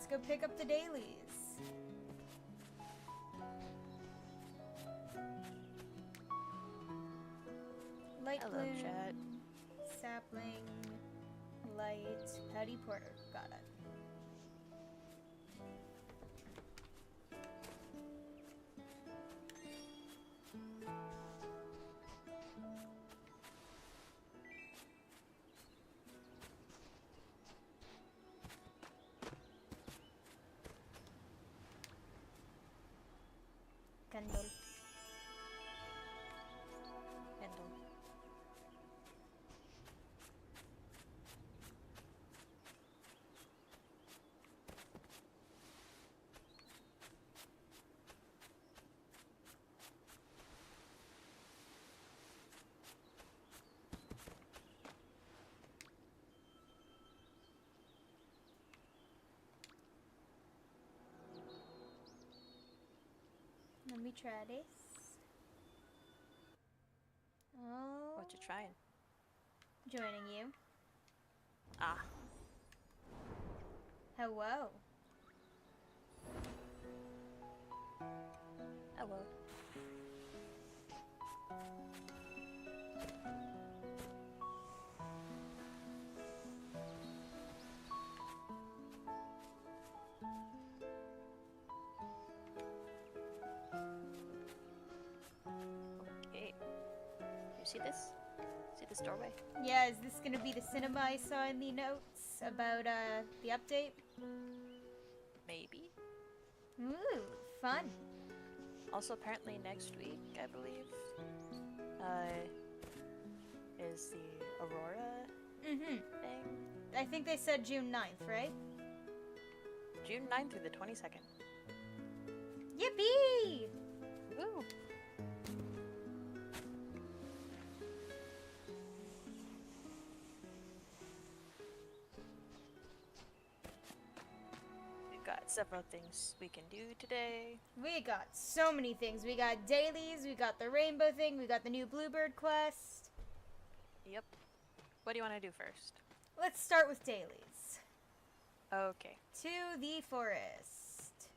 let's go pick up the dailies. Light Hello, bloom, chat. sapling, light, Patty Porter. Got it. Candle. Handle. Let me try this. Oh, What you trying? joining you. Ah. Hello. Hello. Okay. You see this? See this doorway? Yeah, is this gonna be the cinema I saw in the notes about the update? Maybe. Ooh, fun. Also, apparently next week, I believe, is the Aurora Mm-hmm. thing. I think they said June 9th, right? June 9th through the 22nd. Yippee! Woo! We've got several things we can do today. We got so many things. We got dailies, we got the rainbow thing, we got the new bluebird quest. Yep. What do you want to do first? Let's start with dailies. Okay. To the forest.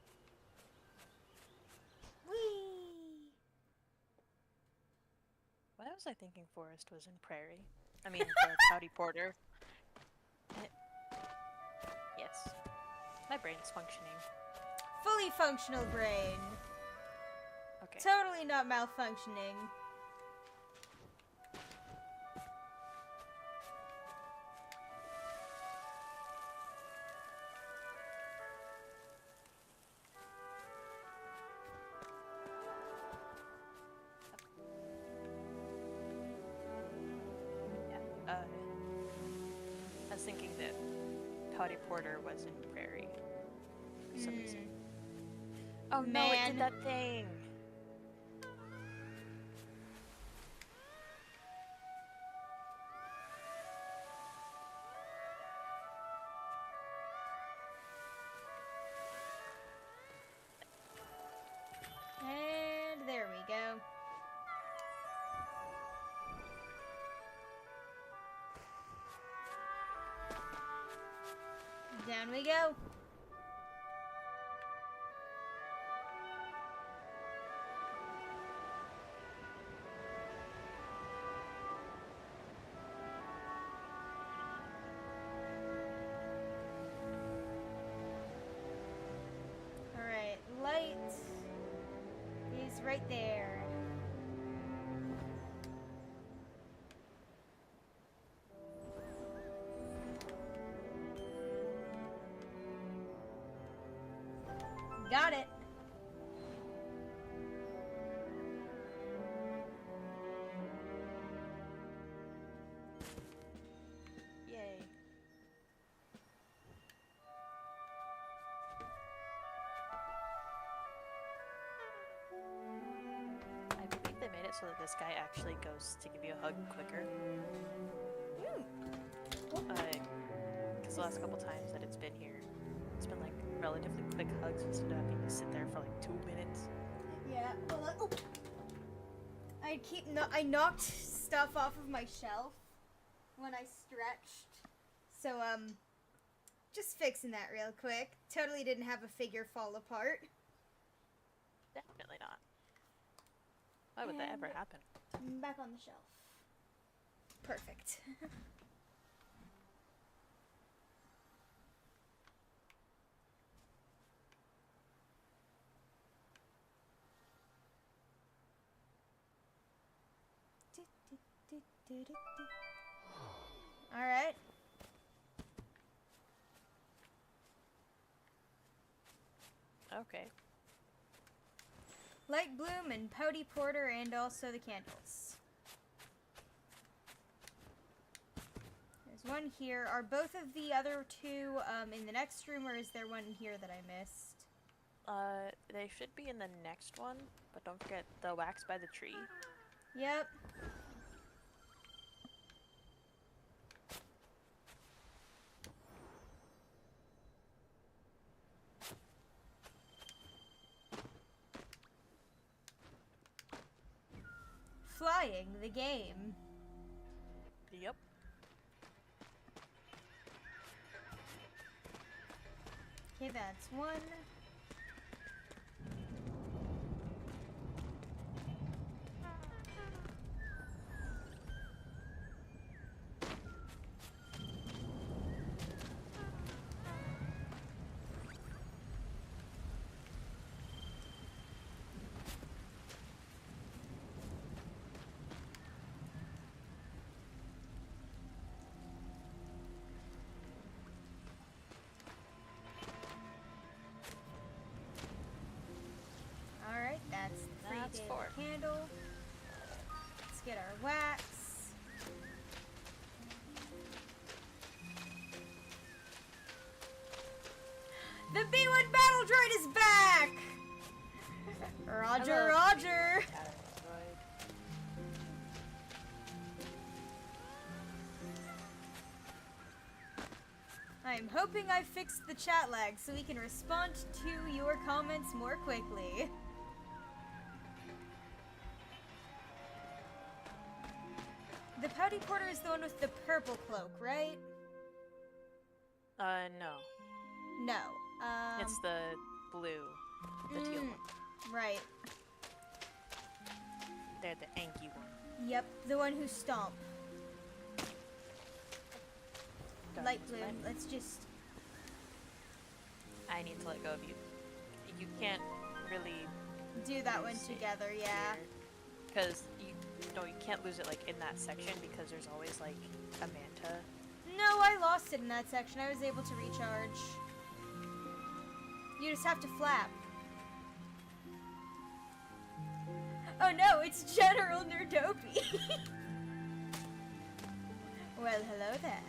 Whee! Why was I thinking forest was in prairie? I mean, the Pouty Porter. Yes. My brain's functioning. Fully functional brain. Okay. Totally not malfunctioning. Yeah. I was thinking that Pouty Porter was in prairie for some reason. Oh no, it Man. did that thing! And there we go. Down we go. Alright, light is right there. Got it. Yay. I believe they made it so that this guy actually goes to give you a hug quicker. Because the last couple times that it's been here, it's been like relatively quick hugs instead of having to sit there for like 2 minutes. Yeah. Oh. I knocked stuff off of my shelf when I stretched. So Just fixing that real quick. Totally didn't have a figure fall apart. Definitely not. Why would that ever happen? Back on the shelf. Perfect. All right. Okay. Light bloom and pouty porter, and also the candles. There's one here. Are both of the other two in the next room, or is there one here that I missed? They should be in the next one, but don't forget the wax by the tree. Yep. Flying the game. Yep. Okay, that's one. Alright, that's the That's free four. candle. Let's get our wax. The B1 battle droid is back! Roger, Hello. Roger! I'm hoping I fixed the chat lag so we can respond to your comments more quickly. The pouty porter is the one with the purple cloak, right? No. No. It's the blue. The teal one. Right. They're the Anki one. Yep, the one who stomp. Light Guardians blue. of Light. Let's just... I need to let go of you. You can't really do that one lose it together, yeah. Because you can't lose it like in that section because there's always like a manta. No, I lost it in that section. I was able to recharge. You just have to flap. Oh no, it's General Nerdopey. Well, hello there.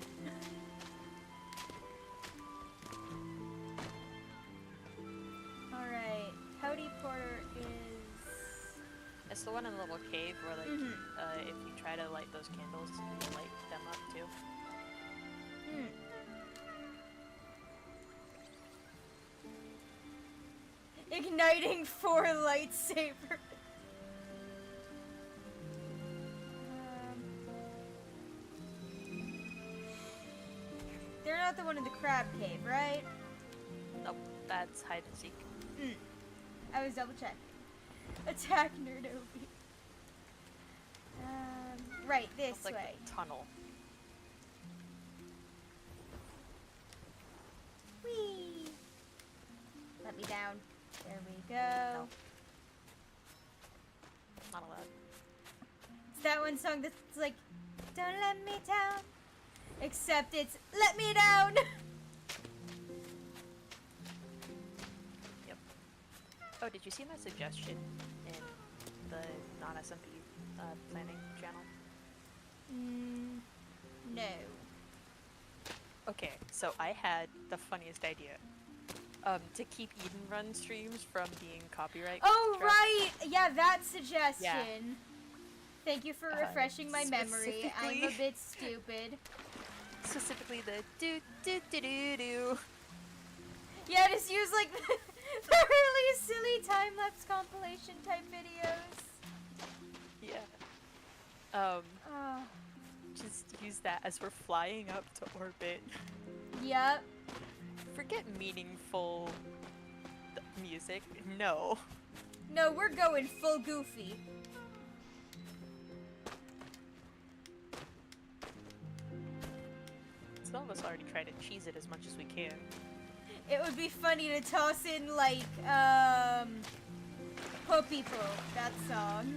Alright, pouty porter is... It's the one in the little cave where like if you try to light those candles, you light them up too. Igniting 4 lightsabers. They're not the one in the crab cave, right? Nope, that's hide and seek. I was double checking. Attack Nerdobi. Right, this It's like way. a tunnel. Whee! Let me down. There we go. No. Not allowed. It's that one song that's like, don't let me down. Except it's, let me down. Yep. Oh, did you see my suggestion in the non-SMP planning channel? No. Okay, so I had the funniest idea. To keep Eden Run streams from being copyright Oh, struck. right. Yeah, that suggestion. Thank you for refreshing my memory. I'm a specifically- bit stupid. Specifically the do. Yeah, just use like the really silly time-lapse compilation type videos. Yeah. Oh. Just use that as we're flying up to orbit. Yep. Forget meaningful music. No. No, we're going full goofy. Some of us already try to cheese it as much as we can. It would be funny to toss in, like, Po People, that song.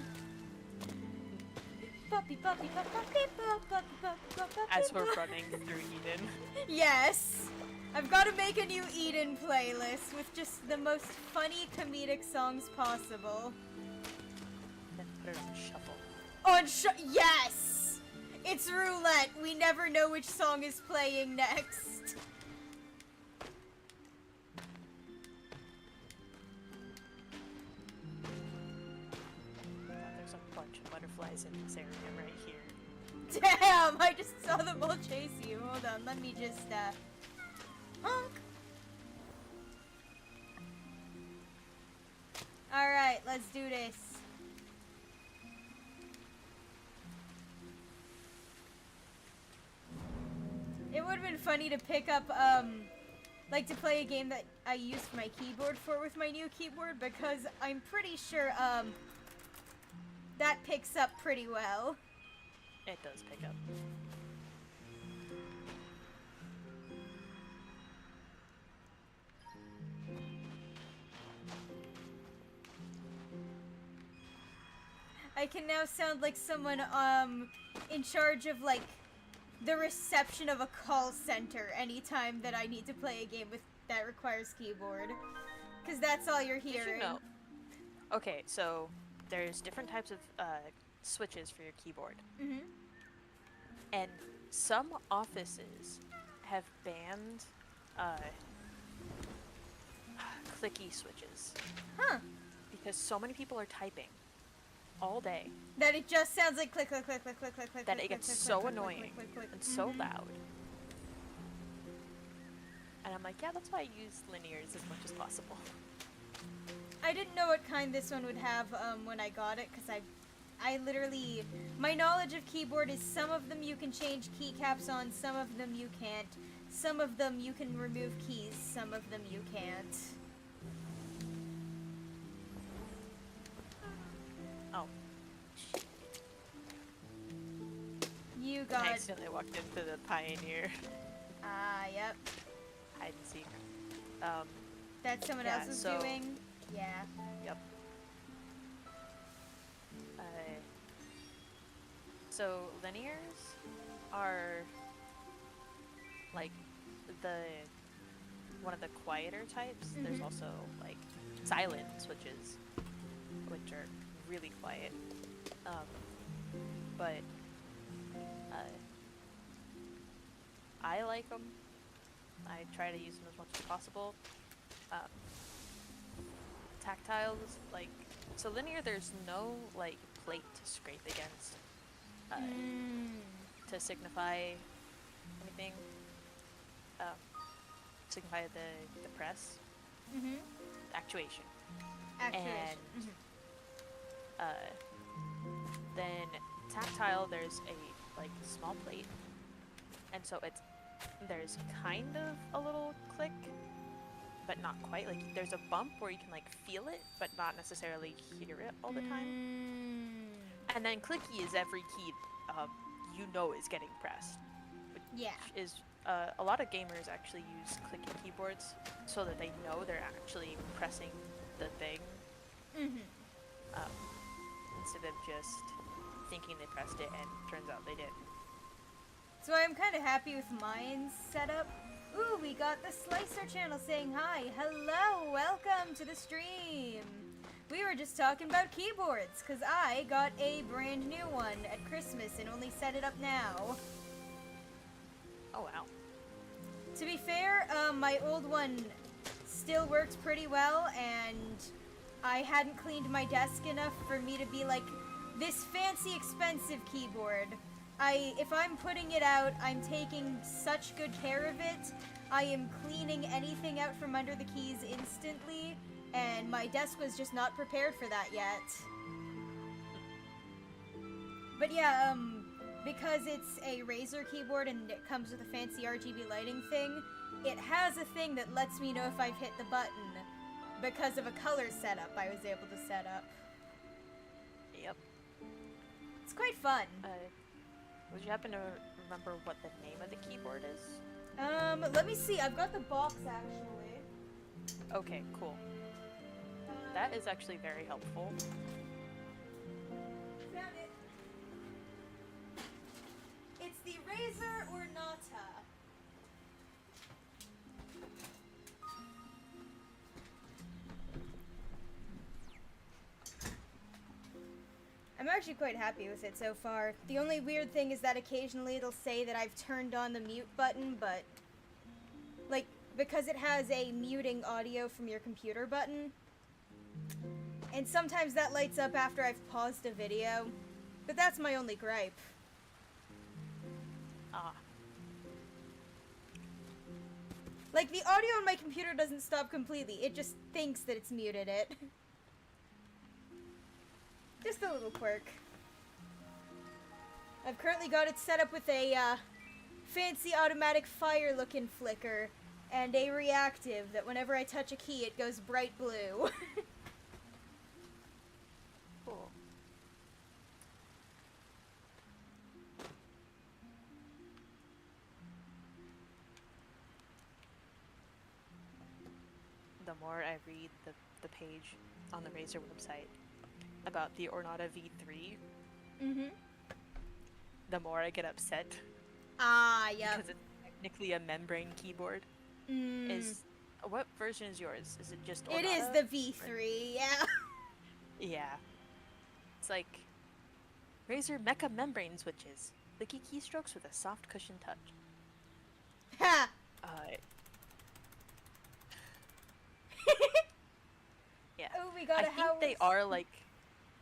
Puppy, puppy, puppy, puppy, puppy, puppy, puppy, As we're running through Eden. Yes! I've got to make a new Eden playlist with just the most funny comedic songs possible. Then put it on shuffle. Yes! It's roulette. We never know which song is playing next. There's a bunch of butterflies in this area right here. Damn! I just saw them all chase you. Hold on, let me just, honk! Alright, let's do this. It would have been funny to pick up, like to play a game that I used my keyboard for with my new keyboard, because I'm pretty sure, that picks up pretty well. It does pick up. I can now sound like someone, in charge of, like, the reception of a call center anytime that I need to play a game with that requires keyboard. Because that's all you're hearing. Did you know? Okay, so there's different types of switches for your keyboard. Mm-hmm. And some offices have banned clicky switches. Huh. Because so many people are typing all day That it just sounds like click, click, click, click, click, click, click. that click, it gets click, so click, click, annoying click, click, click, click. and so Mhm. loud. And I'm like, yeah, that's why I use linears as much as possible. I didn't know what kind this one would have when I got it, because I literally, my knowledge of keyboard is some of them you can change keycaps on, some of them you can't. Some of them you can remove keys, some of them you can't. Oh. You I got, accidentally walked into the Pioneer yep. hide and seek. That someone Yeah, else is so- doing. Yeah. Yep. So linears are like one of the quieter types. There's Mhm. also like silent switches, which are really quiet. But I like them. I try to use them as much as possible. Tactiles, like, so linear, there's no like plate to scrape against to signify anything. Signify the press, Mm-hmm. actuation. Actuation. And Mhm. then tactile, there's a like small plate, and so there's kind of a little click, but not quite. Like there's a bump where you can like feel it, but not necessarily hear it all the time. And then clicky is every key you know is getting pressed, which Yeah. is a lot of gamers actually use clicky keyboards so that they know they're actually pressing the thing Mm-hmm. instead of just thinking they pressed it and turns out they did. So I'm kind of happy with mine's setup. Ooh, we got the Slicer channel saying hi. Hello, welcome to the stream. We were just talking about keyboards, because I got a brand new one at Christmas and only set it up now. Oh wow. To be fair, my old one still works pretty well, and I hadn't cleaned my desk enough for me to be like, this fancy expensive keyboard. If I'm putting it out, I'm taking such good care of it. I am cleaning anything out from under the keys instantly, and my desk was just not prepared for that yet. But yeah, because it's a Razer keyboard and it comes with a fancy RGB lighting thing, it has a thing that lets me know if I've hit the button because of a color setup I was able to set up. Yep. It's quite fun. Would you happen to remember what the name of the keyboard is? Let me see. I've got the box actually. Okay, cool. That is actually very helpful. Found it. It's the Razer Ornata. I'm actually quite happy with it so far. The only weird thing is that occasionally it'll say that I've turned on the mute button, but like because it has a muting audio from your computer button, and sometimes that lights up after I've paused a video, but that's my only gripe. Ah. Like, the audio on my computer doesn't stop completely, it just thinks that it's muted it. Just a little quirk. I've currently got it set up with a fancy automatic fire looking flicker and a reactive that whenever I touch a key it goes bright blue. Cool. The more I read the page on the Razer website about the Ornata V3, the more I get upset. Ah, yeah. Because it's technically a membrane keyboard. What version is yours? Is it just Ornata? It is the V3, yeah. Yeah. It's like Razer Mecha membrane switches. Clicky keystrokes with a soft cushion touch. Ha! Yeah. Oh, we got I a think house. they are like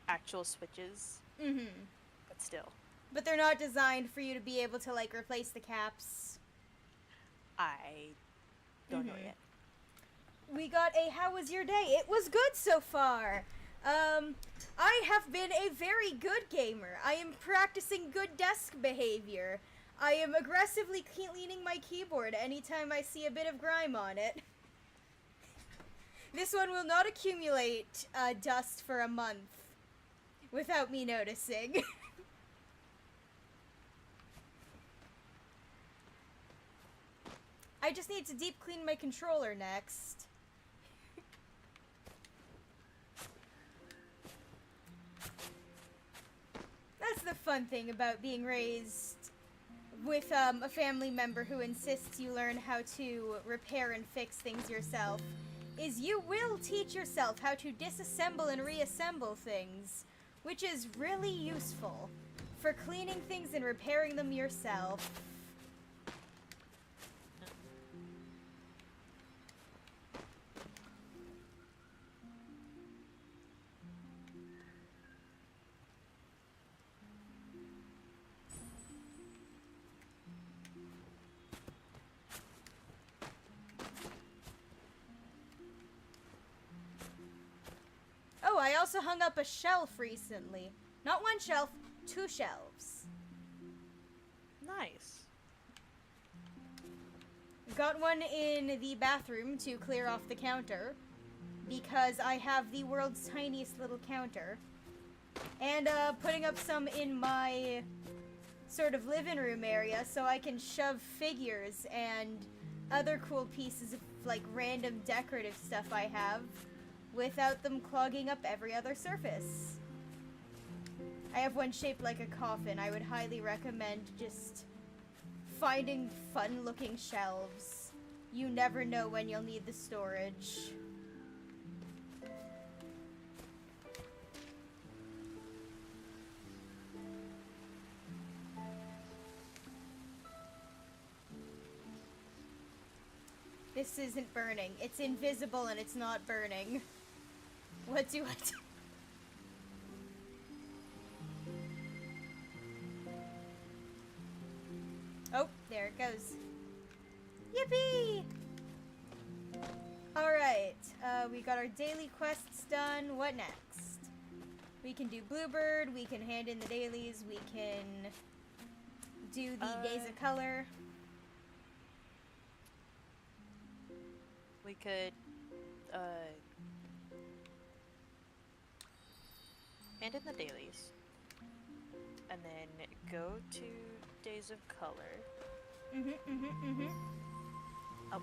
actual switches. But still. But they're not designed for you to be able to, like, replace the caps. I don't know yet. We got a how was your day? It was good so far. I have been a very good gamer. I am practicing good desk behavior. I am aggressively cleaning my keyboard anytime I see a bit of grime on it. This one will not accumulate dust for a month without me noticing. I just need to deep clean my controller next. That's the fun thing about being raised with a family member who insists you learn how to repair and fix things yourself, is you will teach yourself how to disassemble and reassemble things, which is really useful for cleaning things and repairing them yourself. Oh, I also hung up a shelf recently. Not one shelf, 2 shelves. Nice. Got one in the bathroom to clear off the counter, because I have the world's tiniest little counter. And putting up some in my sort of living room area so I can shove figures and other cool pieces of like random decorative stuff I have without them clogging up every other surface. I have one shaped like a coffin. I would highly recommend just finding fun-looking shelves. You never know when you'll need the storage. This isn't burning. It's invisible and it's not burning. What do I do? Oh, there it goes. Yippee! Alright, we got our daily quests done. What next? We can do Bluebird, we can hand in the dailies, we can do the Days of Color? We could, hand in the dailies, and then go to Days of Color. Oh,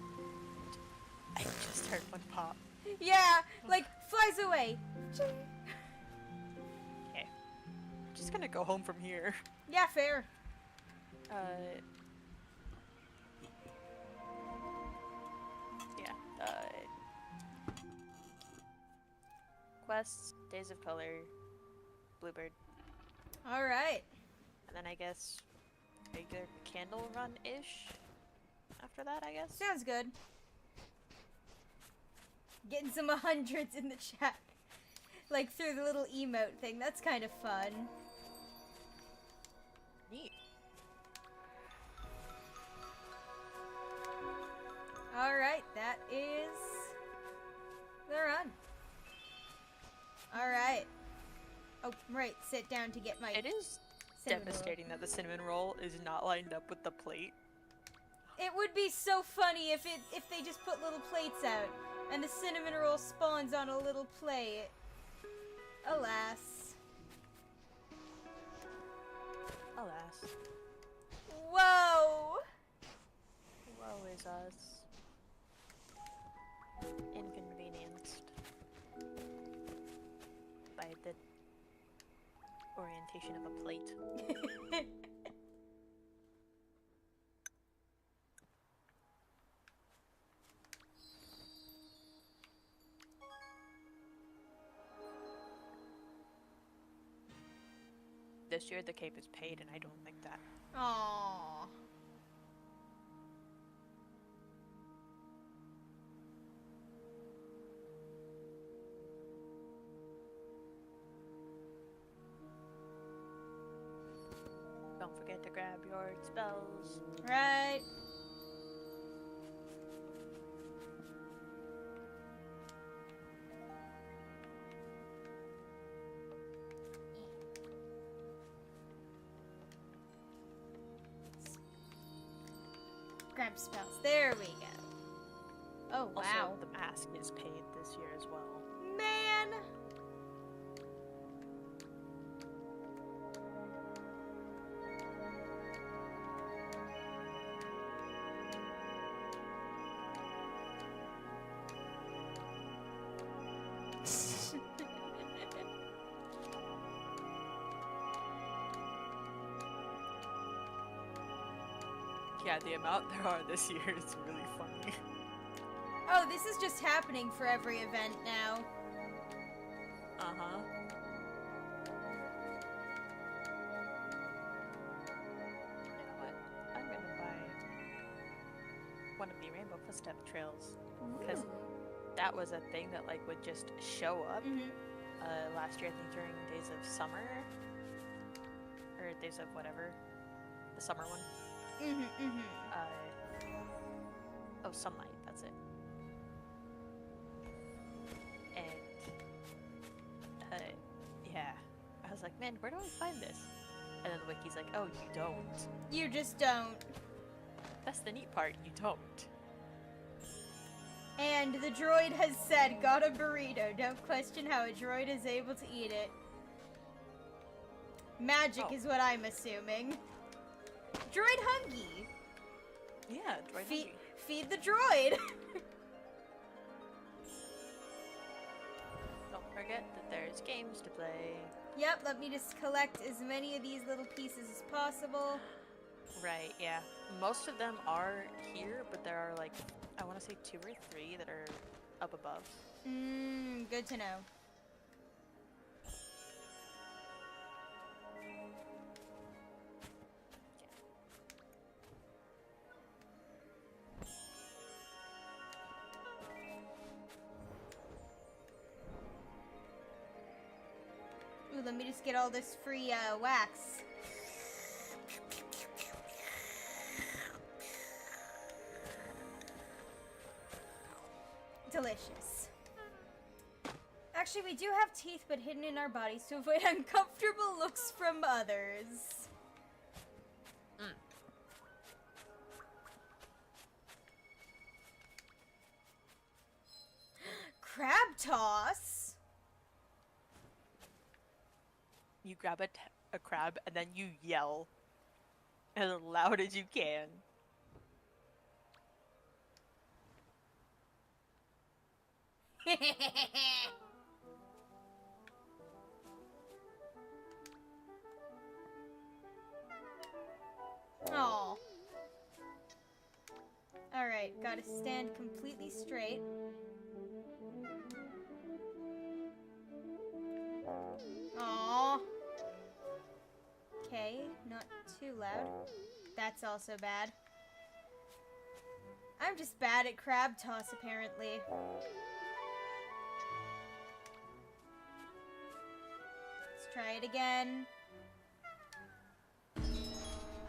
I just heard one pop. Yeah, like, flies away. Okay. Just gonna go home from here. Yeah, fair. Yeah, quests, Days of Color, Bluebird, Alright. and then I guess regular candle run-ish after that, I guess. Sounds good. Getting some hundreds in the chat. Like, through the little emote thing. That's kind of fun. Neat. Alright, that is the run. Alright. Oh, right, sit down to get my It is cinnamon devastating that the cinnamon roll is not lined up with the plate. roll. It would be so funny if they just put little plates out and the cinnamon roll spawns on a little plate. Alas. Alas. Whoa! Woe is us. Inconvenienced by the orientation of a plate. This year the cape is paid and I don't like that. Aww. Don't forget to grab your spells. Right. Grab spells. There we go. Oh, wow. Also, the mask is paid this year as well. Man! Yeah, the amount there are this year is really funny. Oh, this is just happening for every event now. Uh-huh. You know what? I'm gonna buy one of the Rainbow Footstep Trails. Because that was a thing that like would just show up. Last year, I think during Days of Summer. Or Days of whatever. The summer one. Oh, Sunlight, that's it. And, yeah. I was like, man, where do I find this? And then the wiki's like, oh, you don't. You just don't. That's the neat part, you don't. And the droid has said, got a burrito. Don't question how a droid is able to eat it. Magic is what I'm assuming. Droid hungry. Yeah, droid hungry. Feed the droid. Don't forget that there's games to play. Yep, let me just collect as many of these little pieces as possible. Right, yeah. Most of them are here, but there are like, I want to say 2 or 3 that are up above. Good to know. Ooh, let me just get all this free wax. Delicious. Actually, we do have teeth, but hidden in our bodies to avoid uncomfortable looks from others. toss. You grab a crab and then you yell as loud as you can. Oh. Alright, gotta stand completely straight. Aww. Okay, not too loud. That's also bad. I'm just bad at crab toss, apparently. Let's try it again.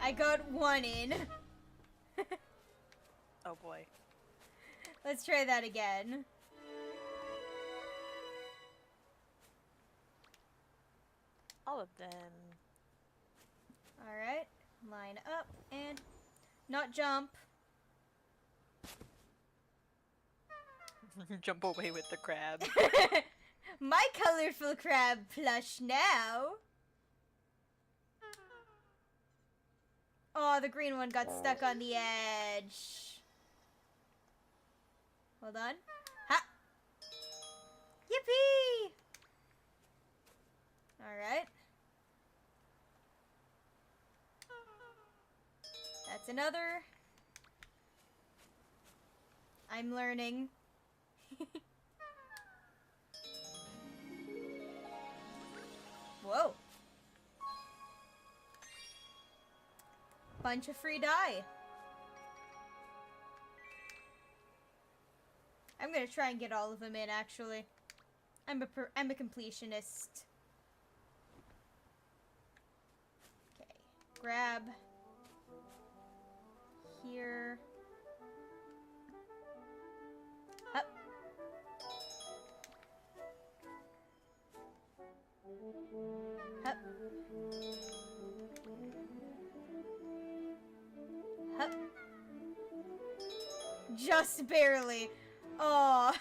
I got one in. Oh boy. Let's try that again. All of them. Alright, line up and not jump. Jump away with the crab. My colorful crab plush now. Oh, the green one got stuck on the edge. Hold on. Ha! Yippee! Alright. That's another. I'm learning. Whoa. Bunch of free dye. I'm gonna try and get all of them in, actually. I'm a completionist. Okay, grab here. Up. Up. Up. Just barely. Oh.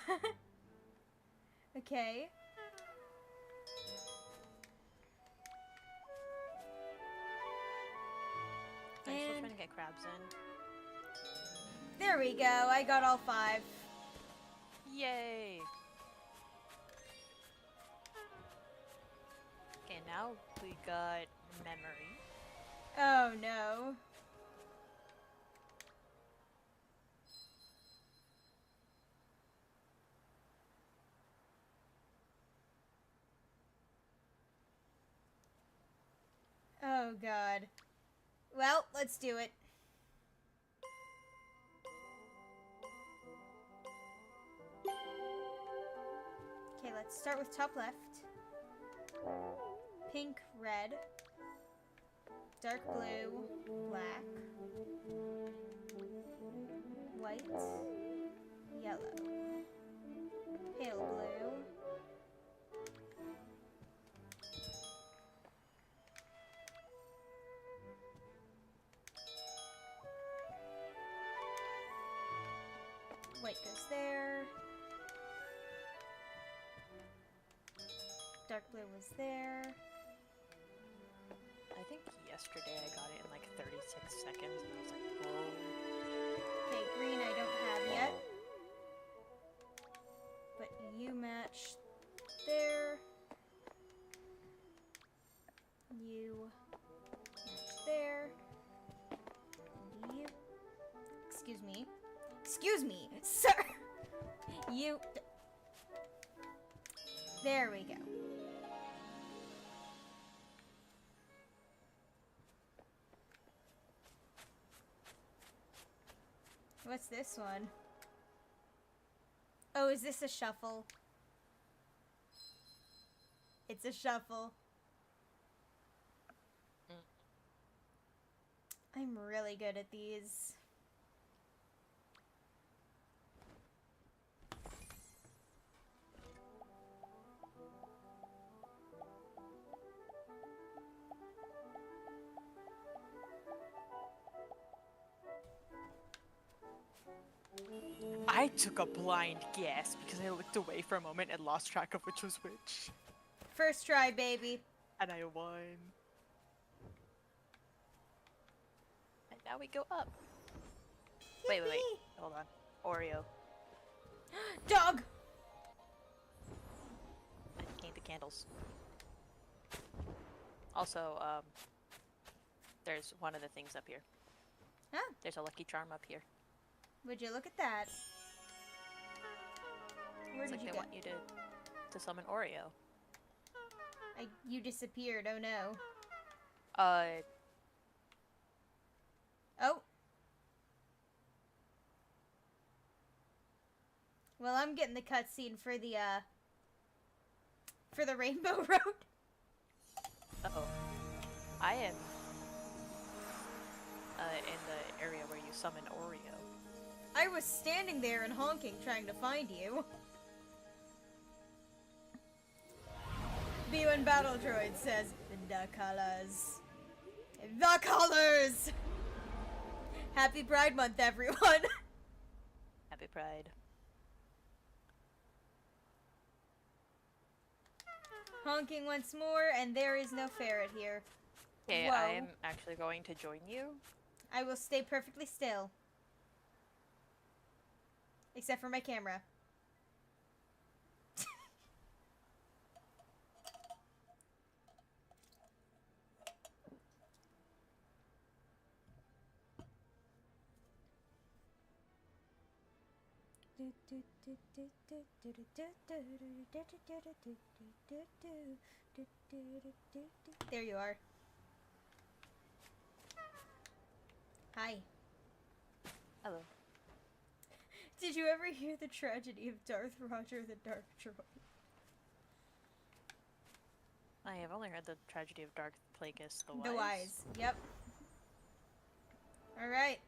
Okay. I'm still trying to get crabs in. There we go. I got all 5. Yay! Okay, now we got memory. Oh no. Oh god. Well, let's do it. Okay, let's start with top left. Pink, red, dark blue, black, white, yellow, pale blue, white goes there, dark blue was there. I think yesterday I got it in like 36 seconds and I was like, oh. Okay, green I don't have yet. But you match there. You match there. You. Excuse me. Excuse me, sir! You. There we go. What's this one? Oh, is this a shuffle? It's a shuffle. I'm really good at these. I took a blind guess because I looked away for a moment and lost track of which was which. First try, baby. And I won. And now we go up. Wait. Yippee! Hold on. Oreo. Dog! I gained the candles. Also, there's one of the things up here. Huh? There's a lucky charm up here. Would you look at that? Where It's did like you they go? want you to summon Oreo. You disappeared, oh no. Oh. Well, I'm getting the cutscene for the Rainbow Road. Uh-oh. I am in the area where you summon Oreo. I was standing there and honking trying to find you. B1 Battle Droid says, the colors. The colors! Happy Pride Month, everyone! Happy Pride. Honking once more, and there is no ferret here. Okay, Whoa. I am actually going to join you. I will stay perfectly still. Except for my camera. There you are. Hi. Hello. Did you ever hear the tragedy of Darth Roger the Dark Droid? I have only heard the tragedy of Darth Plagueis the Wise. The Wise, yep. Alright.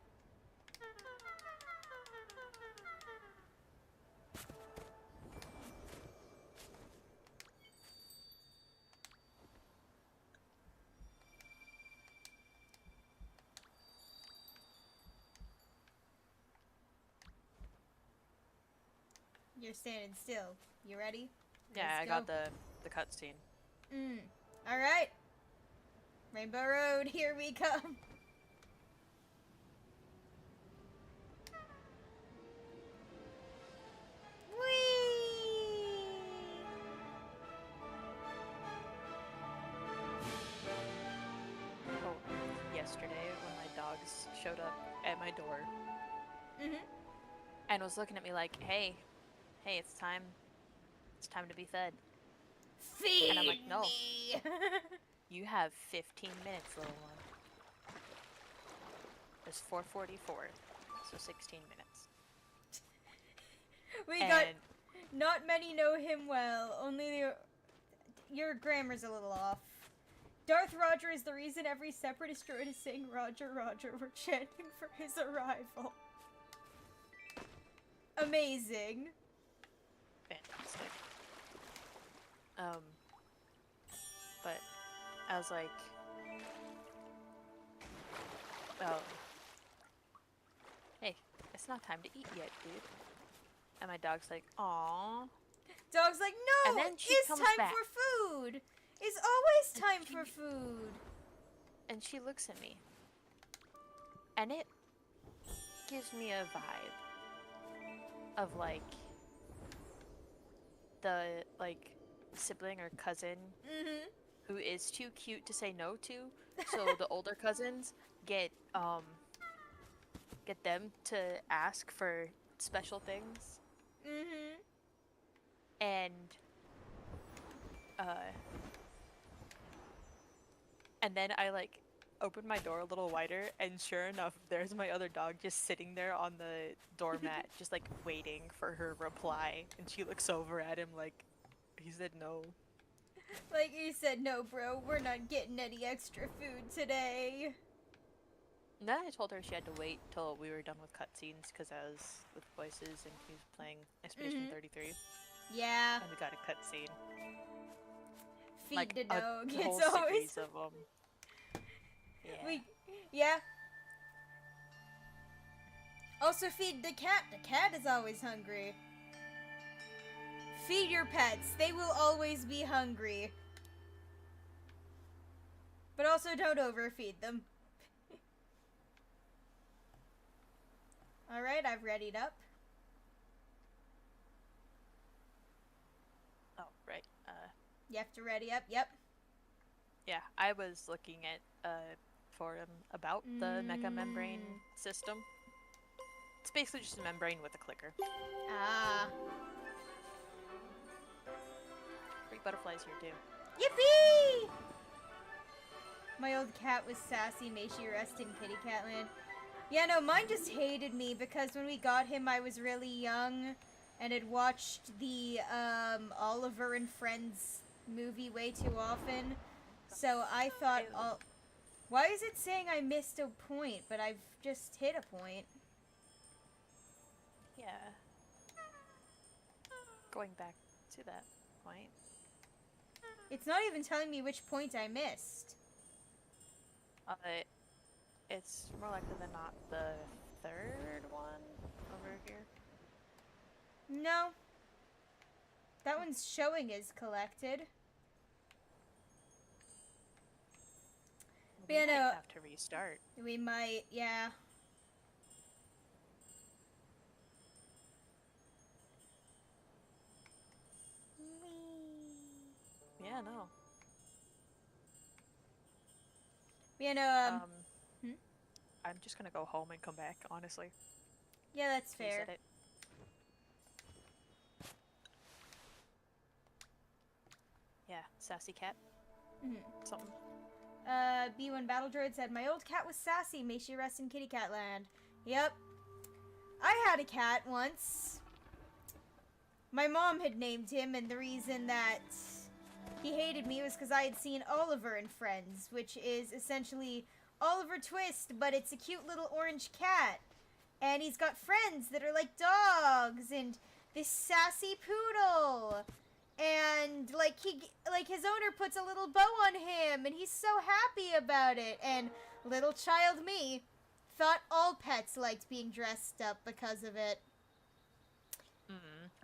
You're standing still. You ready? Yeah, Let's I got the cutscene. Alright. Rainbow Road, here we come. Whee! Oh, yesterday when my dogs showed up at my door and was looking at me like, hey, it's time to be fed. Feed And I'm like, no. me. You have 15 minutes, little one. It's 4:44, so 16 minutes. We got. Not many know him well. Only your grammar's a little off. Darth Roger is the reason every separatist droid is saying Roger, Roger. We're chanting for his arrival. Amazing. Fantastic. But I was like, hey, it's not time to eat yet, dude. And my dog's like, aww. Dog's like, no, And then she it's comes time back. for food. It's always And time she- for food. And she looks at me. And it gives me a vibe of like the sibling or cousin who is too cute to say no to. So the older cousins get them to ask for special things. And then I open my door a little wider, and sure enough, there's my other dog just sitting there on the doormat, just waiting for her reply. And she looks over at him like, he said no. Like you said, no, bro, we're not getting any extra food today. And then I told her she had to wait till we were done with cutscenes because I was with voices and he was playing Expedition 33. Yeah. And we got a cutscene. Feed the dog. A whole It's always. series of them. Yeah. Yeah. Also feed the cat. The cat is always hungry. Feed your pets. They will always be hungry. But also don't overfeed them. Alright, I've readied up. Oh, right. You have to ready up, yep. Yeah, I was looking at a forum about the mecha membrane system. It's basically just a membrane with a clicker. Ah. 3 butterflies here too. Yippee! My old cat was sassy. May she rest in kitty cat land. Yeah, no, mine just hated me because when we got him, I was really young and had watched the Oliver and Friends movie way too often. So I thought, why is it saying I missed a point, but I've just hit a point? Yeah. Going back to that point. It's not even telling me which point I missed. It's more likely than not the 3rd one over here. No. That one's showing is collected. We might have to restart. We might, yeah. Yeah, no. Yeah, no, I'm just gonna go home and come back, honestly. yeah, that's You fair. said it. Yeah, sassy cat. Something. B1 Battle Droid said, my old cat was sassy. May she rest in kitty cat land. Yep. I had a cat once. My mom had named him, and the reason that he hated me was because I had seen Oliver and Friends, which is essentially Oliver Twist, but it's a cute little orange cat. And he's got friends that are like dogs, and this sassy poodle. And like his owner puts a little bow on him, and he's so happy about it. And little child me thought all pets liked being dressed up because of it.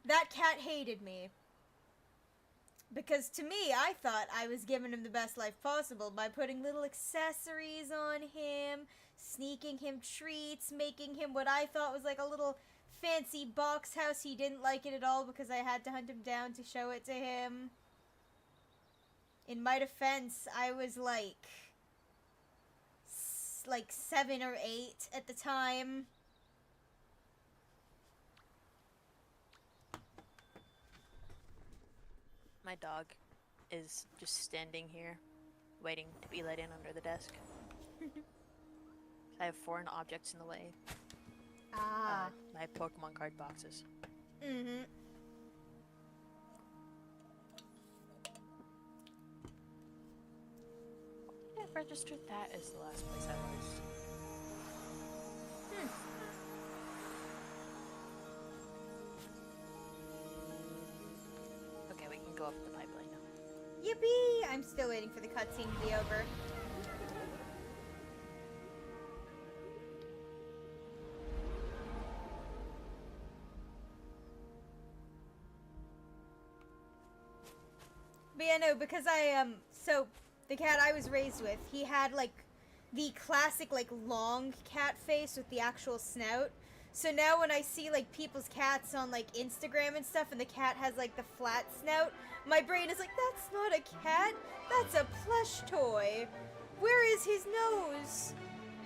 That cat hated me. Because to me, I thought I was giving him the best life possible by putting little accessories on him, sneaking him treats, making him what I thought was like a little fancy box house. He didn't like it at all because I had to hunt him down to show it to him. In my defense, I was like 7 or 8 at the time. My dog is just standing here, waiting to be let in under the desk. I have foreign objects in the way. My Pokemon card boxes. I've registered that as the last place I was. Okay, we can go up the pipeline now. Yippee! I'm still waiting for the cutscene to be over. But yeah, no, because so the cat I was raised with, he had like the classic like long cat face with the actual snout. So now when I see like people's cats on like Instagram and stuff and the cat has like the flat snout, my brain is like, that's not a cat, that's a plush toy. Where is his nose?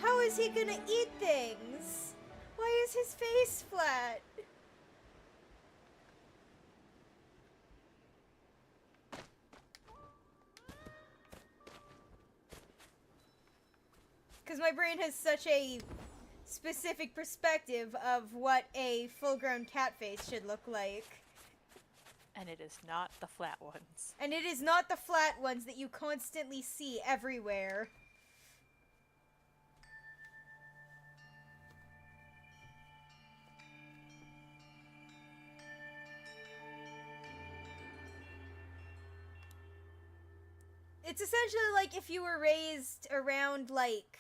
How is he gonna eat things? Why is his face flat? Because my brain has such a specific perspective of what a full-grown cat face should look like. And it is not the flat ones. And it is not the flat ones that you constantly see everywhere. It's essentially like if you were raised around, like,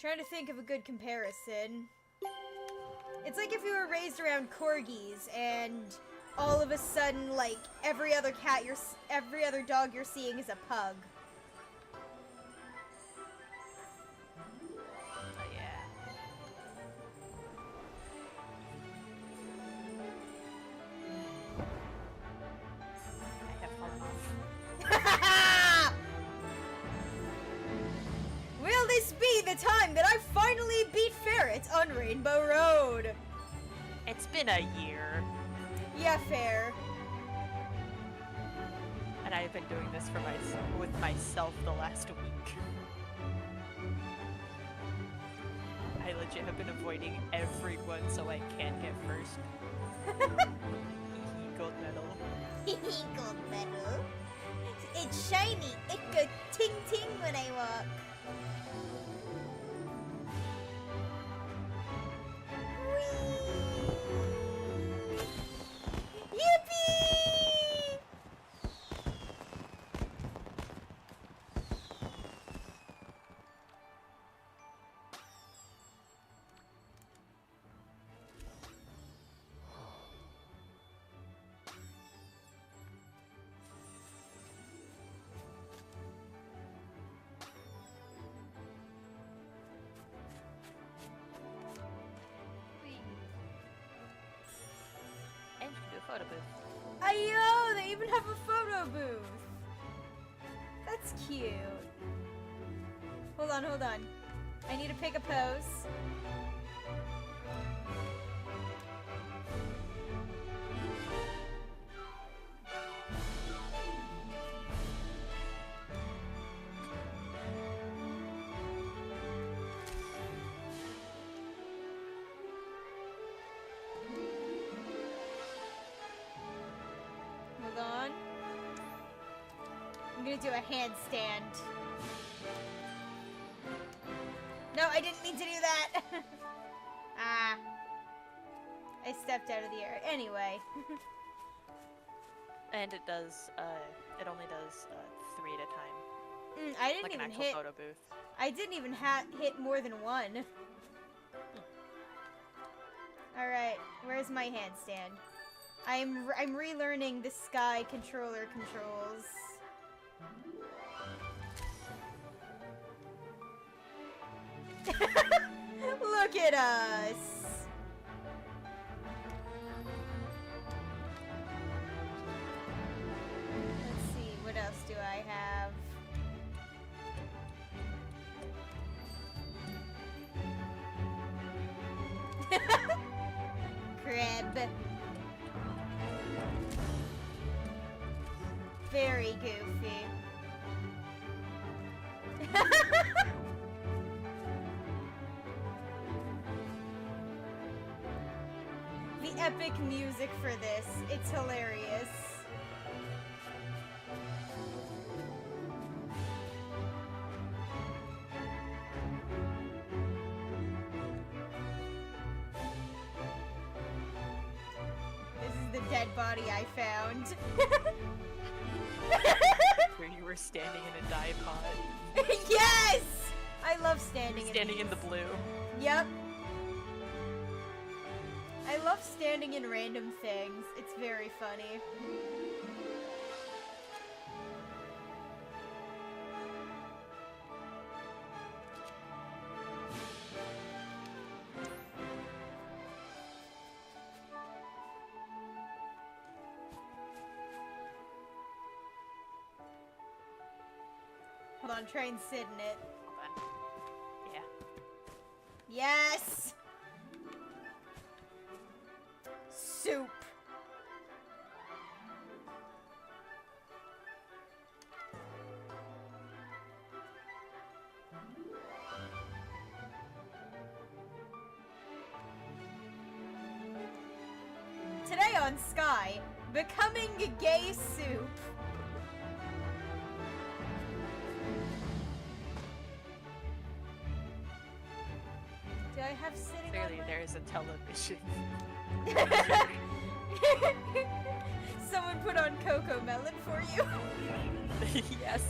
Trying to think of a good comparison. It's like if you were raised around corgis and all of a sudden, like, every other dog you're seeing is a pug. Oh, yeah. I have fallen off. Will this be the time that I finally beat Ferret on Rainbow Road? It's been a year. Yeah, fair. And I've been doing this for with myself the last week. I legit have been avoiding everyone so I can't get first. Gold medal. Gold medal. It's shiny. It goes ting ting when I walk. Whee! Yippee! And you can do a photo booth. Ayo, they even have a photo booth. That's cute. Hold on, hold on. I need to pick a pose. Hold on. I'm gonna do a handstand. No, I didn't mean to do that. Ah. I stepped out of the air. Anyway. And it does, it only does 3 at a time. I didn't Like an even actual hit. photo booth. I didn't even hit more than one. Alright, where's my handstand? I'm relearning the Sky controller controls. Look at us! Let's see, what else do I have? Crab. Very goofy. The epic music for this. It's hilarious. This is the dead body I found. Where you were standing in a dye pot. Yes! I love standing In the blue. Yep. I love standing in random things. It's very funny. Hold on, try and sit in it. Hold on. Yeah. Yes! Soup. Today on Sky, becoming gay soup. Do I have sitting Clearly on there is a television. Someone put on Coco Melon for you. Yes.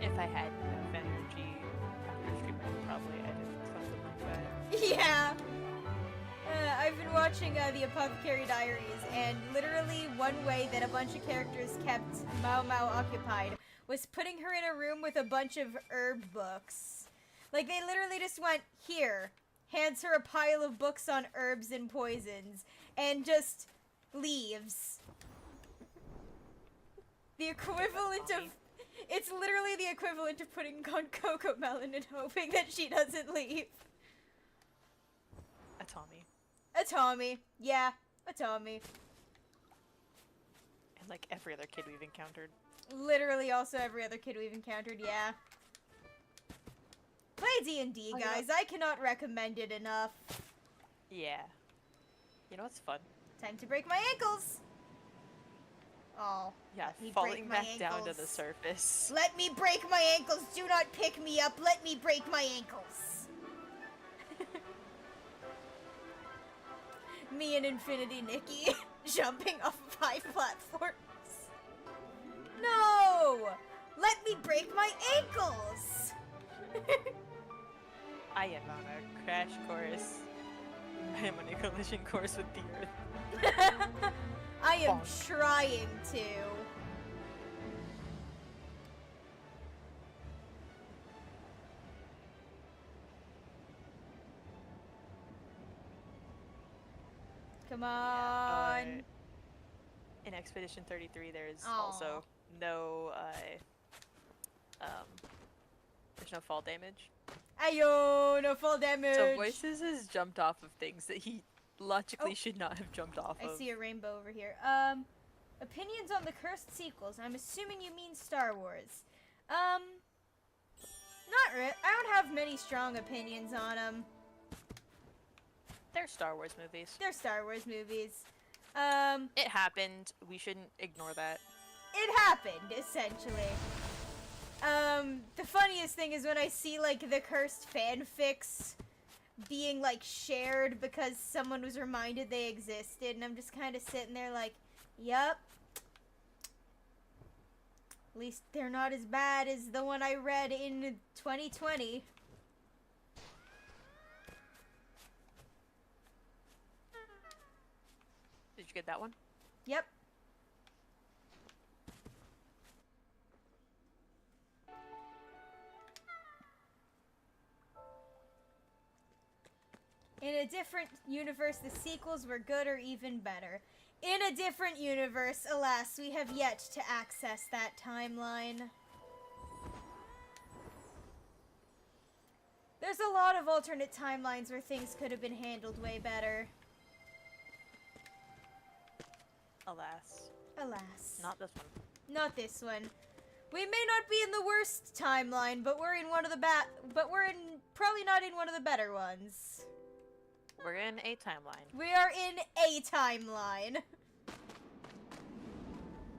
If I had enough energy after stream, I'd probably edit something like that. Yeah. I've been watching the Apothecary Diaries, and literally one way that a bunch of characters kept Mao Mao occupied was putting her in a room with a bunch of herb books. Like, they literally just went, here, hands her a pile of books on herbs and poisons, and just leaves. The equivalent of... It's literally the equivalent of putting on Coco Melon and hoping that she doesn't leave. A Tommy. A Tommy. Yeah, a Tommy. And like every other kid we've encountered. Literally also every other kid we've encountered, yeah. Play D&D, guys. I cannot recommend it enough. Yeah. You know what's fun? Time to break my ankles! Oh. Yeah, let me falling break my back down to the ankles. surface. Let me break my ankles! Do not pick me up! Let me break my ankles! Me and Infinity Nikki jumping off of high platforms. No! Let me break my ankles! I am on a crash course. I am on a collision course with the earth. I am Bonk. trying to. Come on. In Expedition 33, there's Aw. also no, there's no fall damage. Ayo, no fall damage. So Voices has jumped off of things that he logically should not have jumped off I of. see a rainbow over here. Opinions on the cursed sequels. I'm assuming you mean Star Wars. Not really. I don't have many strong opinions on them. They're Star Wars movies. They're Star Wars movies. It happened. We shouldn't ignore that. It happened, essentially. The funniest thing is when I see, like, the cursed fanfics being, like, shared because someone was reminded they existed, and I'm just kind of sitting there like, yup. At least they're not as bad as the one I read in 2020. Did you get that one? Yep. In a different universe, the sequels were good or even better. In a different universe, alas, we have yet to access that timeline. There's a lot of alternate timelines where things could have been handled way better. Alas. Alas. Not this one. Not this one. We may not be in the worst timeline, but we're in one of the probably not in one of the better ones. We're in a timeline. We are in a timeline. It's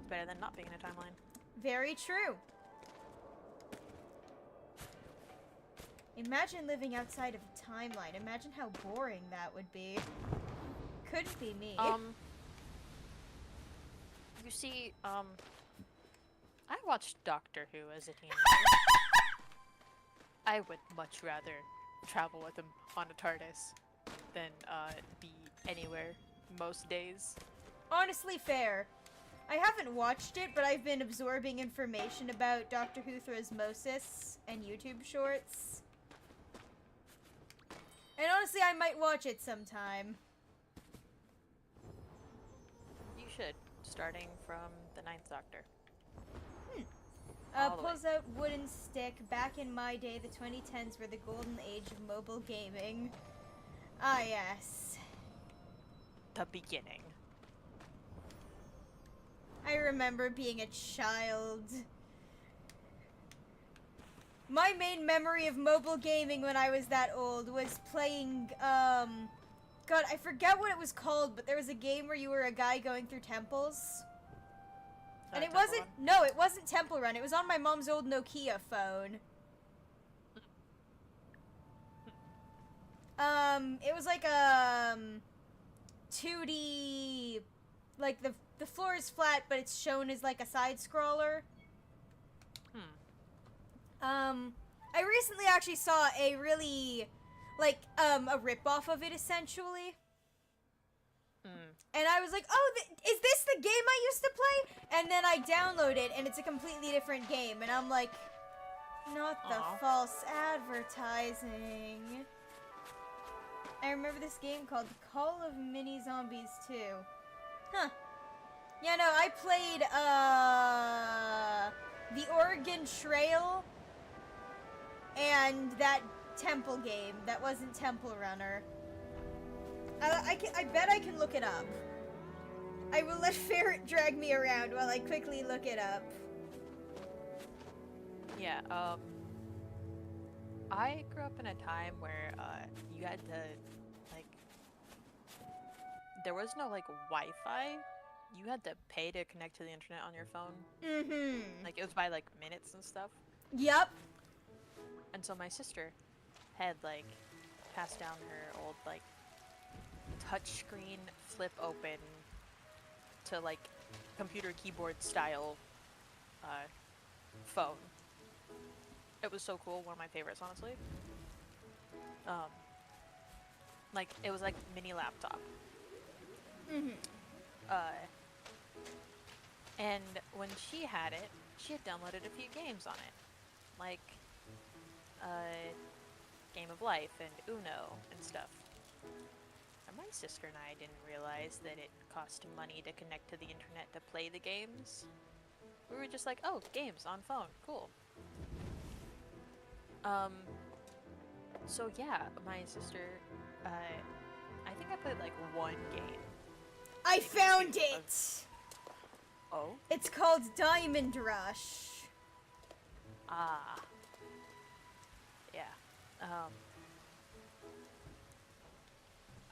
better than not being in a timeline. Very true. Imagine living outside of a timeline. Imagine how boring that would be. Couldn't be me. You see, I watched Doctor Who as a teenager. I would much rather travel with him on a TARDIS than, be anywhere most days. Honestly fair. I haven't watched it, but I've been absorbing information about Doctor Who through osmosis and YouTube shorts. And honestly, I might watch it sometime. You should, starting from the 9th Doctor. All the Pulls out wooden stick. Back in my day, the 2010s were the golden age of mobile gaming. Ah, yes. The beginning. I remember being a child. My main memory of mobile gaming when I was that old was playing, God, I forget what it was called, but there was a game where you were a guy going through temples. And it Temple wasn't, Run? no, it wasn't Temple Run. It was on my mom's old Nokia phone. It was like a 2D, like the floor is flat, but it's shown as like a side scroller. I recently actually saw a really, like, a rip-off of it, essentially. And I was like, oh, is this the game I used to play? And then I download it, and it's a completely different game. And I'm like, not the false advertising. I remember this game called Call of Mini Zombies 2. Huh. Yeah, no, I played, the Oregon Trail and that temple game that wasn't Temple Runner. I bet I can look it up. I will let Ferret drag me around while I quickly look it up. Yeah, I grew up in a time where, you had to, like, there was no, like, Wi-Fi. You had to pay to connect to the internet on your phone. Mm-hmm. Like, it was by, like, minutes and stuff. Yep. And so my sister had, like, passed down her old, like, touchscreen flip open to, like, computer keyboard style, phone. It was so cool, one of my favorites, honestly. Like, it was like mini laptop. Mm-hmm. And when she had it, she had downloaded a few games on it. Like, Game of Life and Uno and stuff. And my sister and I didn't realize that it cost money to connect to the internet to play the games. We were just like, oh, games on phone, cool. So yeah, my sister, I think I played like one game. I found it! Oh? It's called Diamond Rush. Ah. Yeah.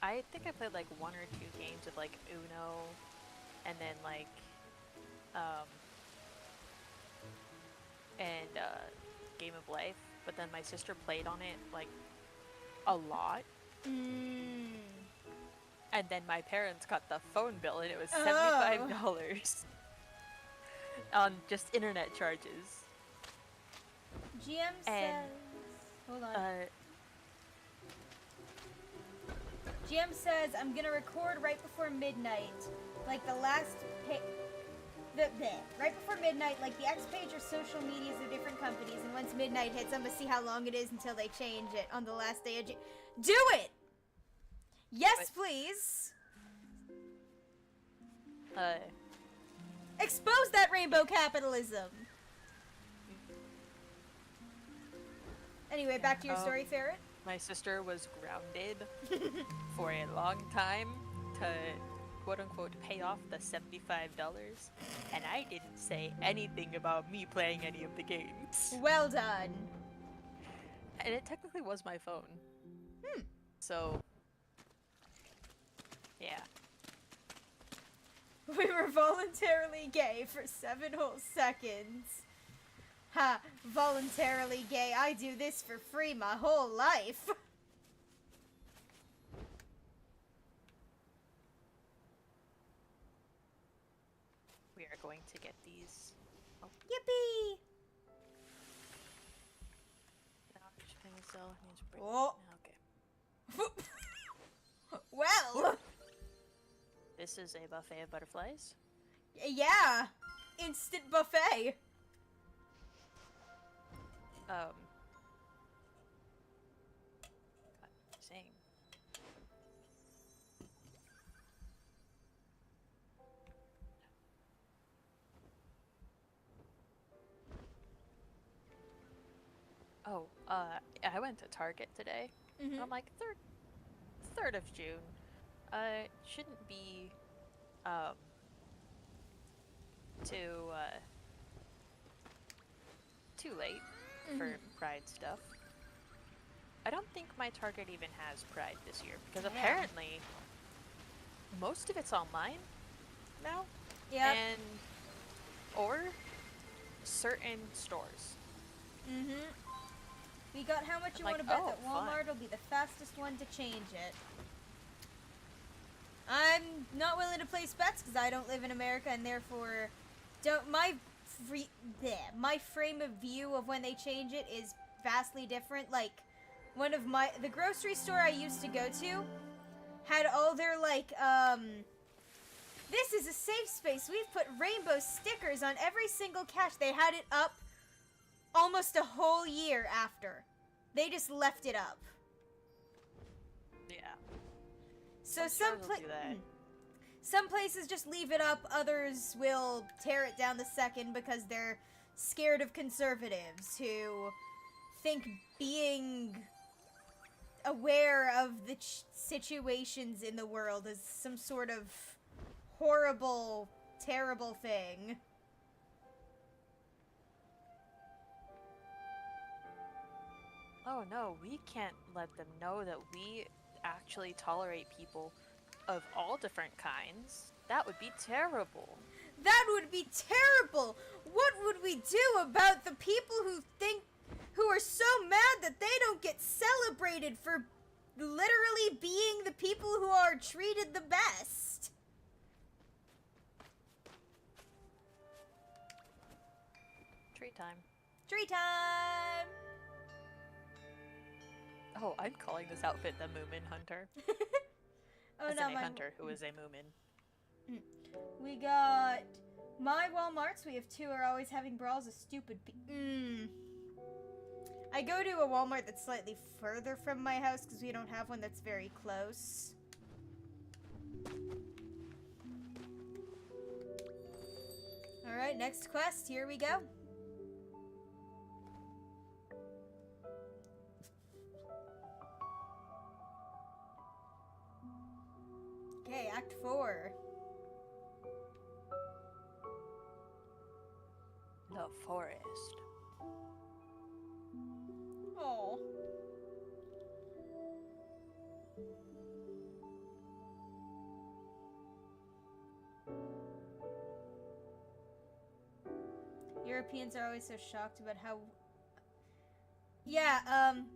I think I played like one or two games of like Uno, and then like, Game of Life, but then my sister played on it like a lot. And then my parents got the phone bill and it was $75 on just internet charges. GM says... Hold on. GM says, I'm gonna record right before midnight. Like the last right before midnight, like the X page or social medias of different companies, and once midnight hits, I'm gonna see how long it is until they change it on the last day of Do it! Yes, please! Expose that rainbow capitalism! Anyway, back to your story, Ferret. My sister was grounded for a long time to quote-unquote pay off the $75, and I didn't say anything about me playing any of the games. Well done. And it technically was my phone. So, yeah. We were voluntarily gay for 7 whole seconds. Ha, voluntarily gay. I do this for free my whole life. We are going to get these. Oh. Yippee! Oh. Okay. Well. This is a buffet of butterflies. Yeah. Instant buffet. Saying. Oh, I went to Target today. Mm-hmm. I'm like, 3rd of June. Shouldn't be, too late for Pride stuff. I don't think my Target even has Pride this year, because apparently most of it's online now. Yeah. Or certain stores. Mm-hmm. We got how much you like, want to bet oh, that Walmart fun. will be the fastest one to change it. I'm not willing to place bets because I don't live in America and therefore don't. My my frame of view of when they change it is vastly different. Like, the grocery store I used to go to had all their, like, this is a safe space. We've put rainbow stickers on every single cache. They had it up almost a whole year after. They just left it up. Yeah. So I'm some places just leave it up, others will tear it down the second because they're scared of conservatives who think being aware of the situations in the world is some sort of horrible, terrible thing. Oh no, we can't let them know that we actually tolerate people of all different kinds. That would be terrible. That would be terrible! What would we do about the people who are so mad that they don't get celebrated for literally being the people who are treated the best? Tree time. Tree time! Oh, I'm calling this outfit the Moomin Hunter. Oh, As no, in a hunter who is a Moomin. We got my Walmarts. We have two are always having brawls. A stupid. I go to a Walmart that's slightly further from my house because we don't have one that's very close. All right, next quest. Here we go. Okay, Act 4. The forest. Oh. Europeans are always so shocked about how... Yeah, I'm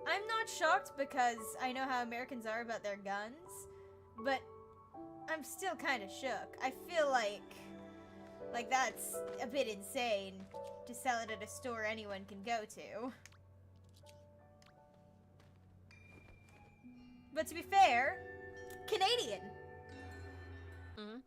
not shocked because I know how Americans are about their guns, but I'm still kind of shook. I feel like that's a bit insane to sell it at a store anyone can go to. But to be fair, Canadian. Mm-hmm.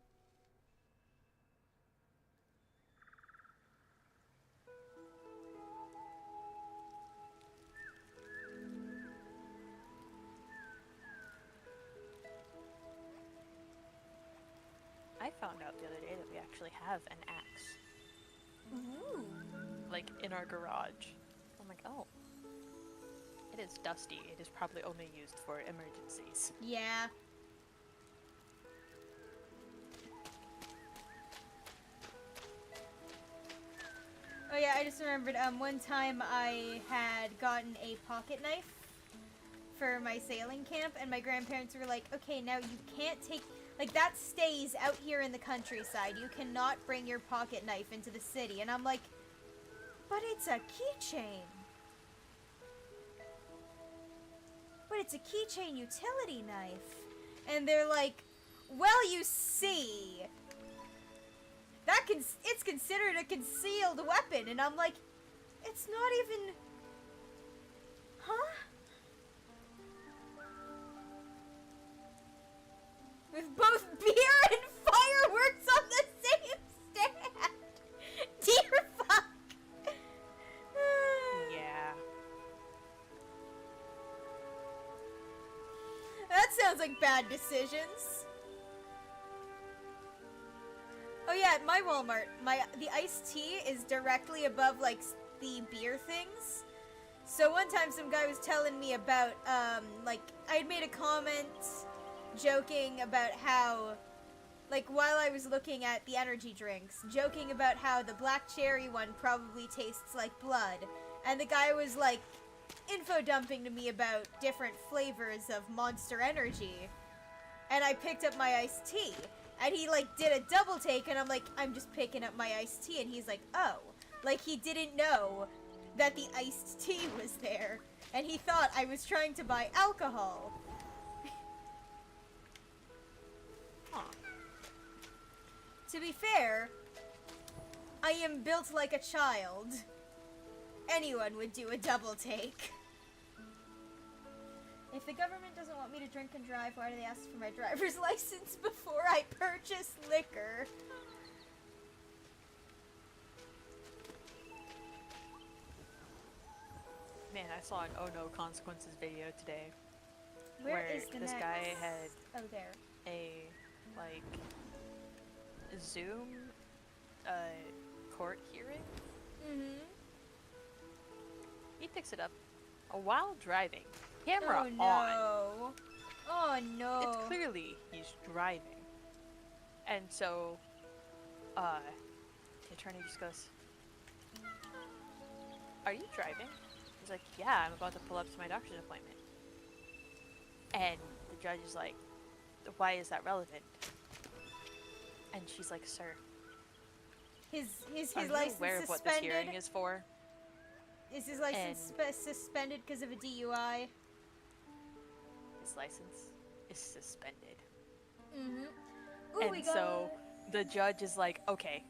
I found out the other day that we actually have an axe. Ooh. Like, in our garage. I'm like, oh. It is dusty. It is probably only used for emergencies. Yeah. Oh yeah, I just remembered, one time I had gotten a pocket knife for my sailing camp, and my grandparents were like, okay, now you can't take... Like, that stays out here in the countryside. You cannot bring your pocket knife into the city. And I'm like, but it's a keychain. But it's a keychain utility knife. And they're like, well, you see, it's considered a concealed weapon. And I'm like, it's not even... Huh? With both beer and fireworks on the same stand! Dear fuck! Yeah. That sounds like bad decisions. Oh yeah, at my Walmart, the iced tea is directly above, like, the beer things. So one time some guy was telling me about, like, I had made a comment joking about how, like, while I was looking at the energy drinks, joking about how the black cherry one probably tastes like blood. And the guy was, like, info dumping to me about different flavors of Monster Energy. And I picked up my iced tea. And he, like, did a double take, and I'm like, I'm just picking up my iced tea. And he's like, oh. Like, he didn't know that the iced tea was there. And he thought I was trying to buy alcohol. Huh. To be fair, I am built like a child. Anyone would do a double take. If the government doesn't want me to drink and drive, why do they ask for my driver's license before I purchase liquor? Man, I saw an Oh No Consequences video today. Where is the this next? guy had Oh, there. a, like, Zoom court hearing. Mm-hmm. He picks it up while driving. Camera Oh, no. on. Oh, no. It's clearly he's driving. And so, the attorney just goes, "Are you driving?" He's like, "Yeah, I'm about to pull up to my doctor's appointment." And the judge is like, "Why is that relevant?" And she's like, "Sir, His are you license aware of what this suspended? hearing is for?" Is his license suspended because of a DUI? His license is suspended. Mm-hmm. Ooh, And we got... so the judge is like, "Okay,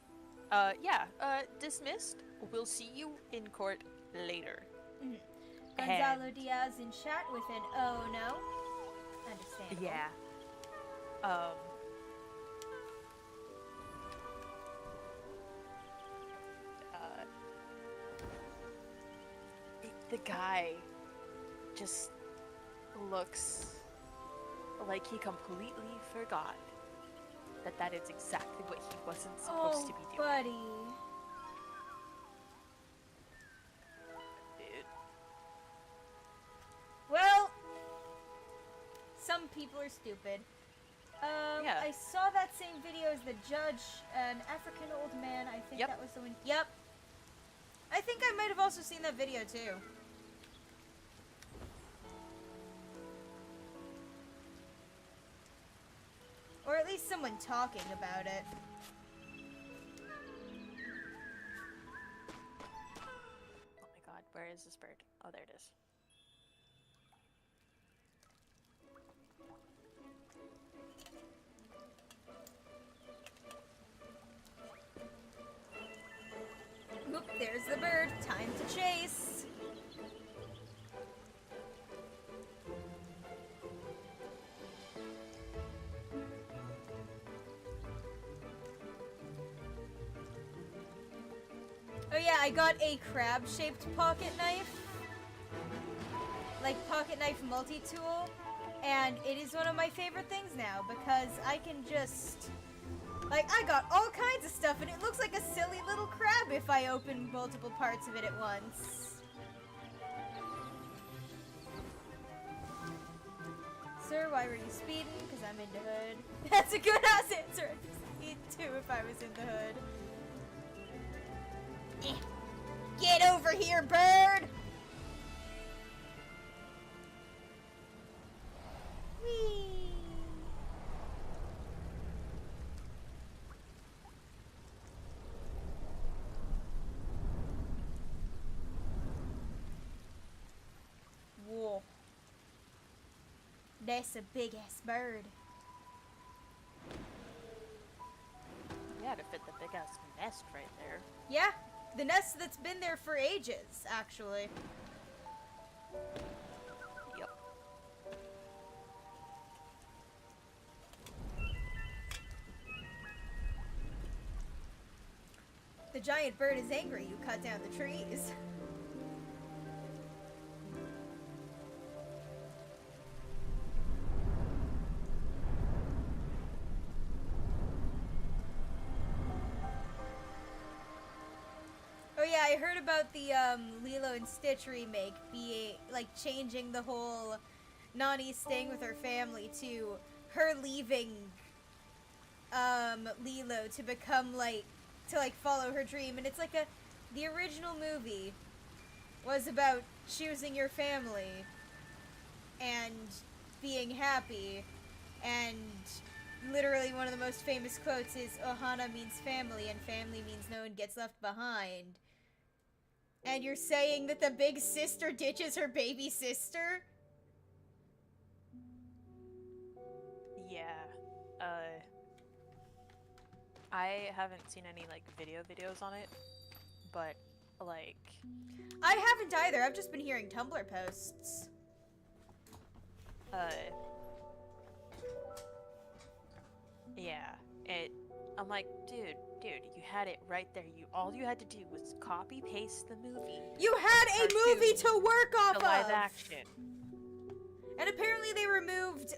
dismissed. We'll see you in court later." Gonzalo Diaz in chat with an oh no. Understandable. Yeah. The guy just looks like he completely forgot that is exactly what he wasn't supposed to be doing. Buddy. Dude. Well, some people are stupid. Yeah. I saw that same video as the judge, an African old man. I think Yep. that was the one. Yep. I think I might have also seen that video too. Or at least someone talking about it. Oh my god, where is this bird? Oh, there it is. Oop, there's the bird. Time to chase. Oh yeah, I got a crab-shaped pocket knife. Like pocket knife multi-tool. And it is one of my favorite things now because I can just... Like, I got all kinds of stuff and it looks like a silly little crab if I open multiple parts of it at once. Sir, why were you speeding? Because I'm in the hood. That's a good ass answer. I'd be speed too if I was in the hood. Get over here, bird! Whee! Whoa. That's a big ass bird. Yeah, to fit the big ass nest right there. Yeah, the nest that's been there for ages, actually. Yep. The giant bird is angry you cut down the trees. Oh yeah, I heard about the Lilo and Stitch remake being like changing the whole Nani staying with her family to her leaving Lilo to become like to follow her dream, and it's like the original movie was about choosing your family and being happy, and literally one of the most famous quotes is Ohana means family and family means no one gets left behind. And you're saying that the big sister ditches her baby sister? Yeah. I haven't seen any like videos on it, but like I haven't either. I've just been hearing Tumblr posts. uh yeah, I'm like, dude, you had it right there. All you had to do was copy paste the movie. You had a movie to work off of. Live action. And apparently they removed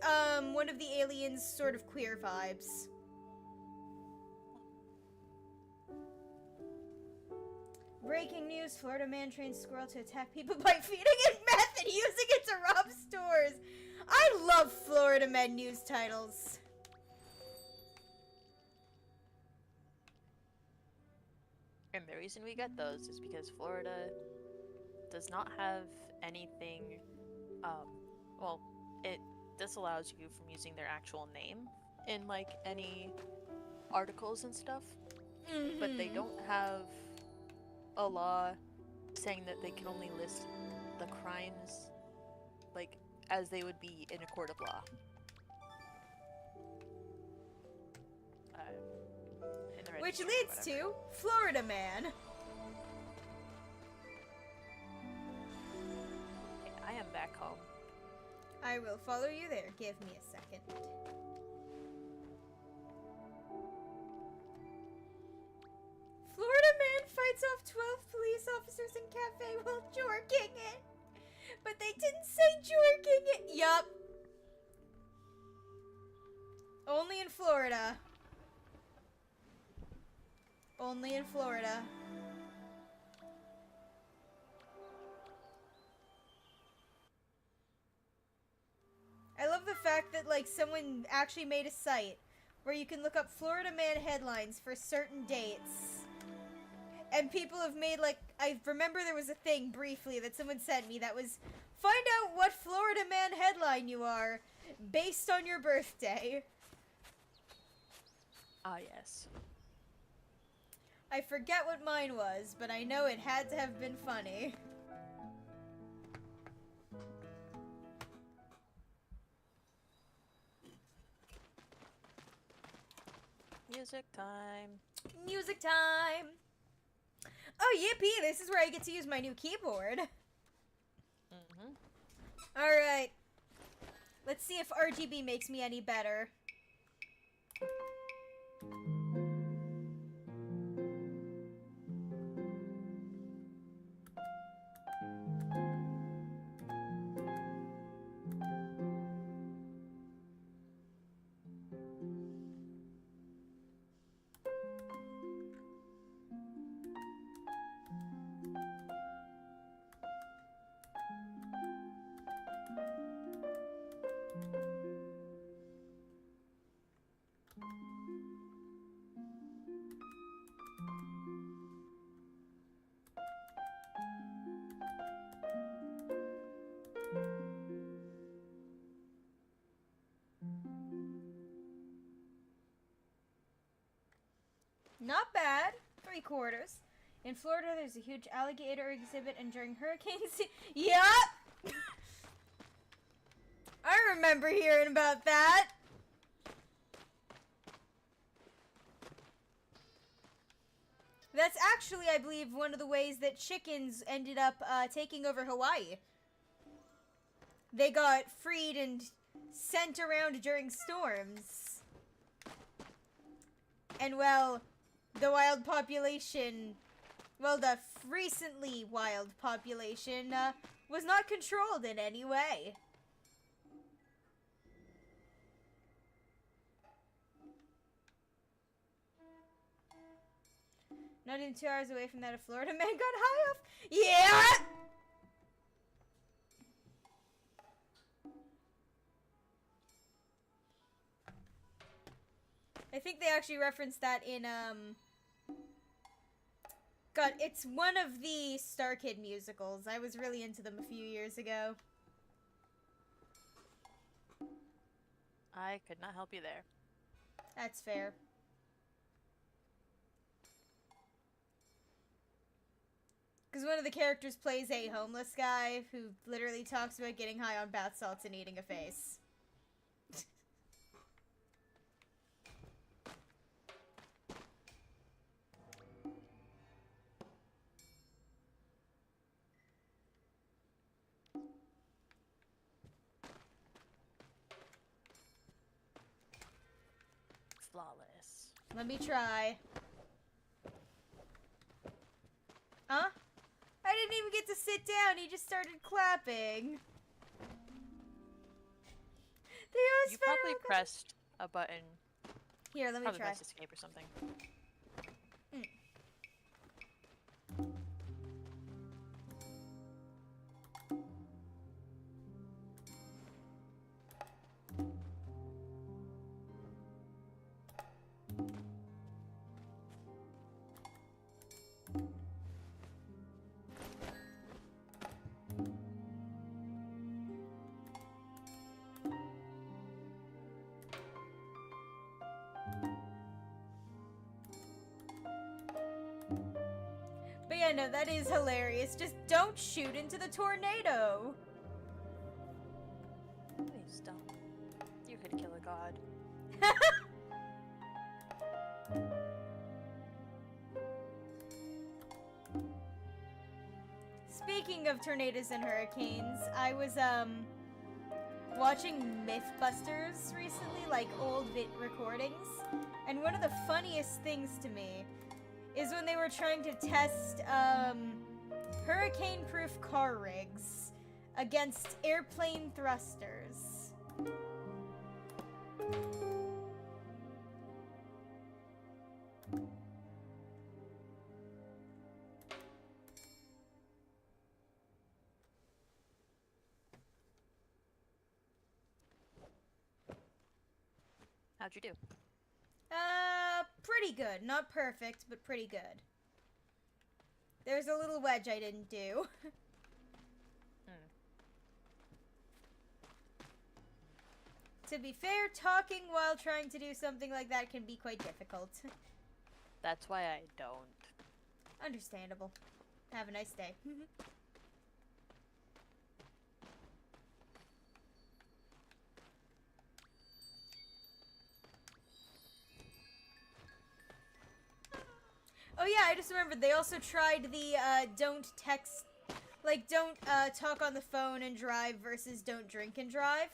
one of the aliens' sort of queer vibes. Breaking news, Florida man trains squirrel to attack people by feeding it meth and using it to rob stores. I love Florida men news titles. And the reason we get those is because Florida does not have anything, well, it disallows you from using their actual name in, like, any articles and stuff. Mm-hmm. But they don't have a law saying that they can only list the crimes, like, as they would be in a court of law. Which leads to Florida man. Okay, I am back home. I will follow you there. Give me a second. Florida man fights off 12 police officers in cafe while jorking it. But they didn't say jorking it. Yup. Only in Florida. Only in Florida. I love the fact that, like, someone actually made a site where you can look up Florida man headlines for certain dates. And people have made, like, I remember there was a thing briefly that someone sent me that was, find out what Florida man headline you are based on your birthday. Ah, yes. I forget what mine was, but I know it had to have been funny. Music time. Music time! Oh, yippee! This is where I get to use my new keyboard. Mm-hmm. Alright. Let's see if RGB makes me any better. Not bad. 3/4. In Florida, there's a huge alligator exhibit, and during hurricane season... Yup! I remember hearing about that. That's actually, I believe, one of the ways that chickens ended up taking over Hawaii. They got freed and sent around during storms. And, well, the wild population, well, the recently wild population, was not controlled in any way. Not even 2 hours away from that, a Florida man got high off. Yeah! I think they actually referenced that in, God, it's one of the Star Kid musicals. I was really into them a few years ago. I could not help you there. That's fair. Because one of the characters plays a homeless guy who literally talks about getting high on bath salts and eating a face. flawless. Let me try. Huh? I didn't even get to sit down. He just started clapping. You probably pressed a button. Here, let me Probably try. pressed escape or something. Mm. But yeah, no, that is hilarious. Just don't shoot into the tornado. Please don't. You could kill a god. Speaking of tornadoes and hurricanes, I was watching Mythbusters recently, like old recordings, and one of the funniest things to me is when they were trying to test hurricane-proof car rigs against airplane thrusters. How'd you do? Pretty good. Not perfect, but pretty good. There's a little wedge I didn't do. To be fair, talking while trying to do something like that can be quite difficult. That's why I don't. Understandable. Have a nice day. Oh yeah, I just remembered they also tried the don't text, like don't talk on the phone and drive versus don't drink and drive.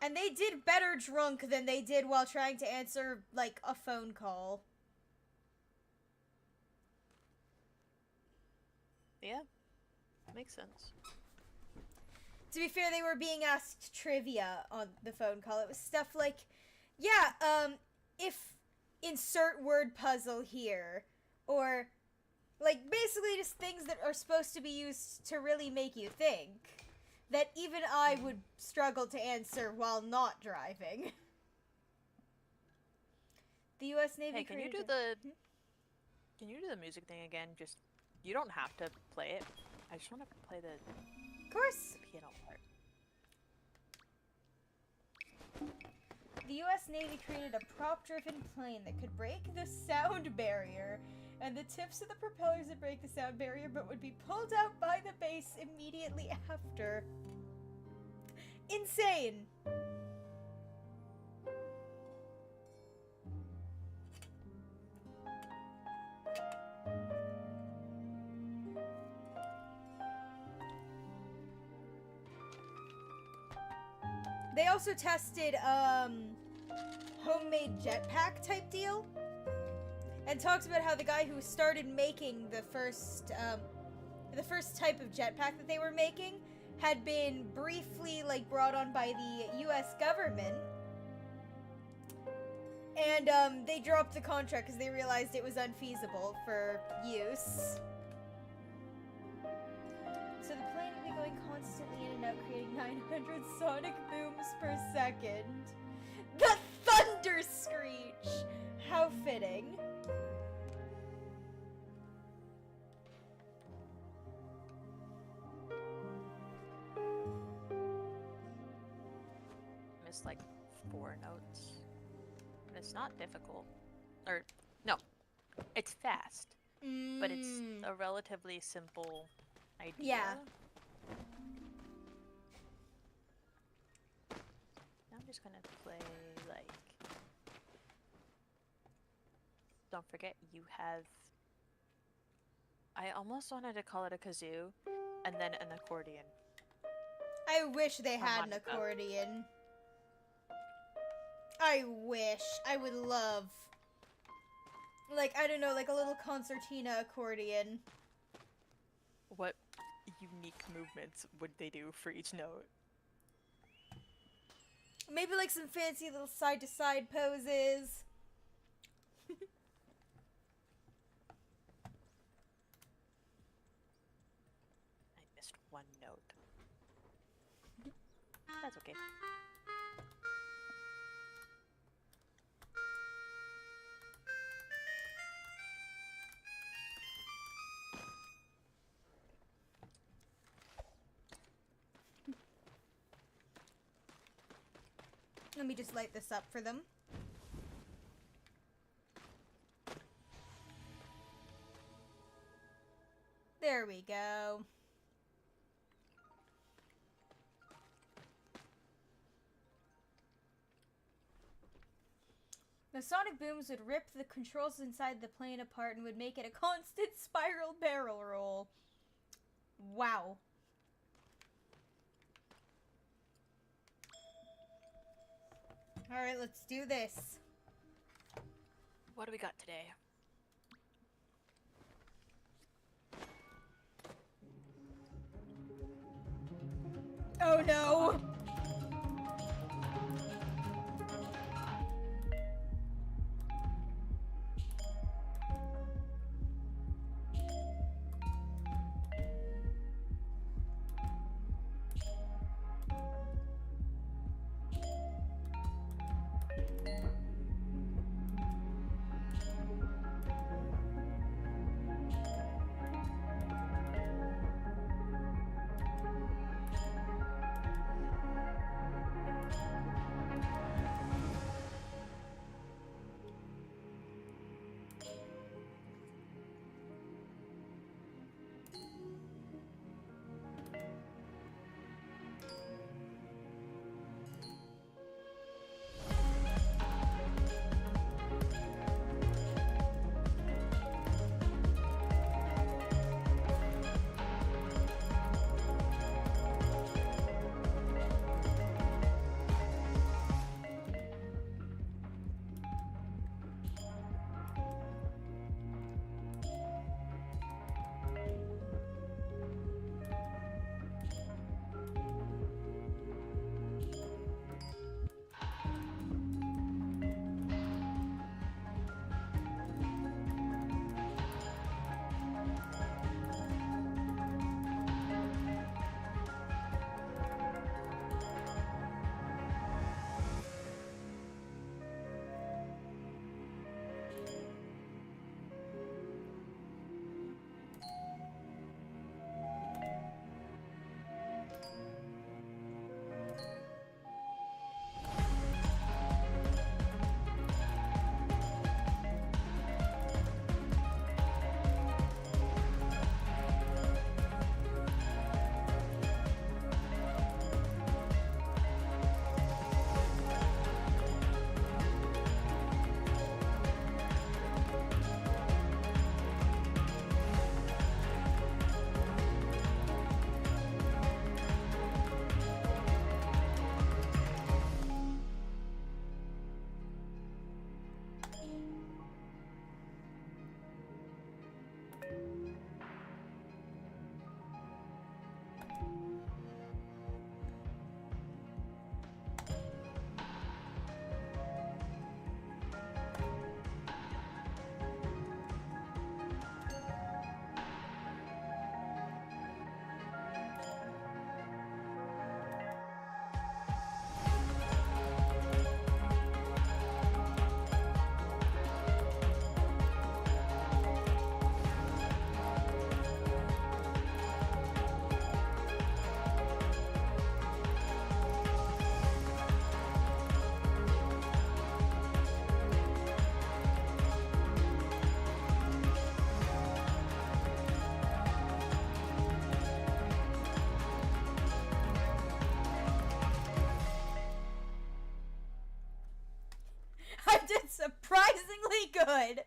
And they did better drunk than they did while trying to answer, like, a phone call. Yeah, makes sense. To be fair, they were being asked trivia on the phone call. It was stuff like, yeah, if insert word puzzle here, or, like, basically just things that are supposed to be used to really make you think, that even I would struggle to answer while not driving. The U.S. Navy. Hey, can you do the music thing again? Just, you don't have to play it. I just want to play the Of course. piano part. The U.S. Navy created a prop-driven plane that could break the sound barrier, and the tips of the propellers would break the sound barrier but would be pulled out by the base immediately after. Insane! They also tested, homemade jetpack type deal. And talks about how the guy who started making the first type of jetpack that they were making had been briefly, like, brought on by the U.S. government. And, they dropped the contract because they realized it was unfeasible for use. So the plane would be going constantly in and out, creating 900 sonic booms per second. The thunder screech! How fitting. Missed like 4 notes. And it's not difficult. Or, no. It's fast. But it's a relatively simple idea. Yeah. Now I'm just gonna play, like... Don't forget, you have... I almost wanted to call it a kazoo, and then an accordion. I wish they had an harmonica. accordion. I wish. I would love. Like, I don't know, like a little concertina accordion. What unique movements would they do for each note? Maybe like some fancy little side-to-side poses. I missed one note. That's okay. Let me just light this up for them. There we go. The sonic booms would rip the controls inside the plane apart and would make it a constant spiral barrel roll. Wow. Alright, let's do this. What do we got today? Oh no! I did surprisingly good.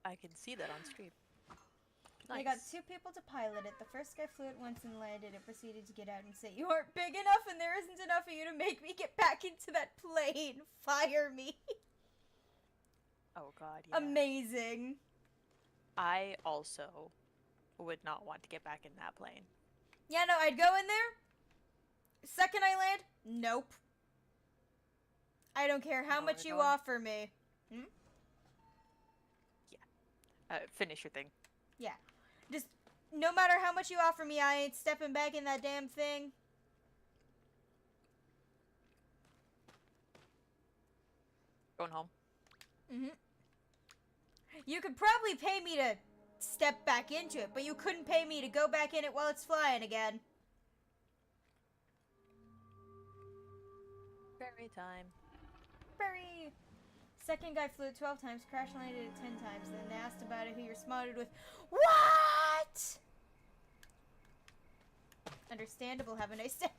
I can see that on stream. They got 2 people to pilot it. The first guy flew it once and landed and proceeded to get out and say, "You aren't big enough and there isn't enough of you to make me get back into that plane. Fire me." Oh god, yeah. Amazing. I also would not want to get back in that plane. Yeah, no, I'd go in there. Second I land, nope. I don't care how much you offer me. Yeah. Finish your thing. Yeah. Just, no matter how much you offer me, I ain't stepping back in that damn thing. Going home. You could probably pay me to step back into it, but you couldn't pay me to go back in it while it's flying again. Ferry time. Ferry! Second guy flew it 12 times, crash landed it 10 times, then asked about it, he responded with, "What?" Understandable, have a nice day.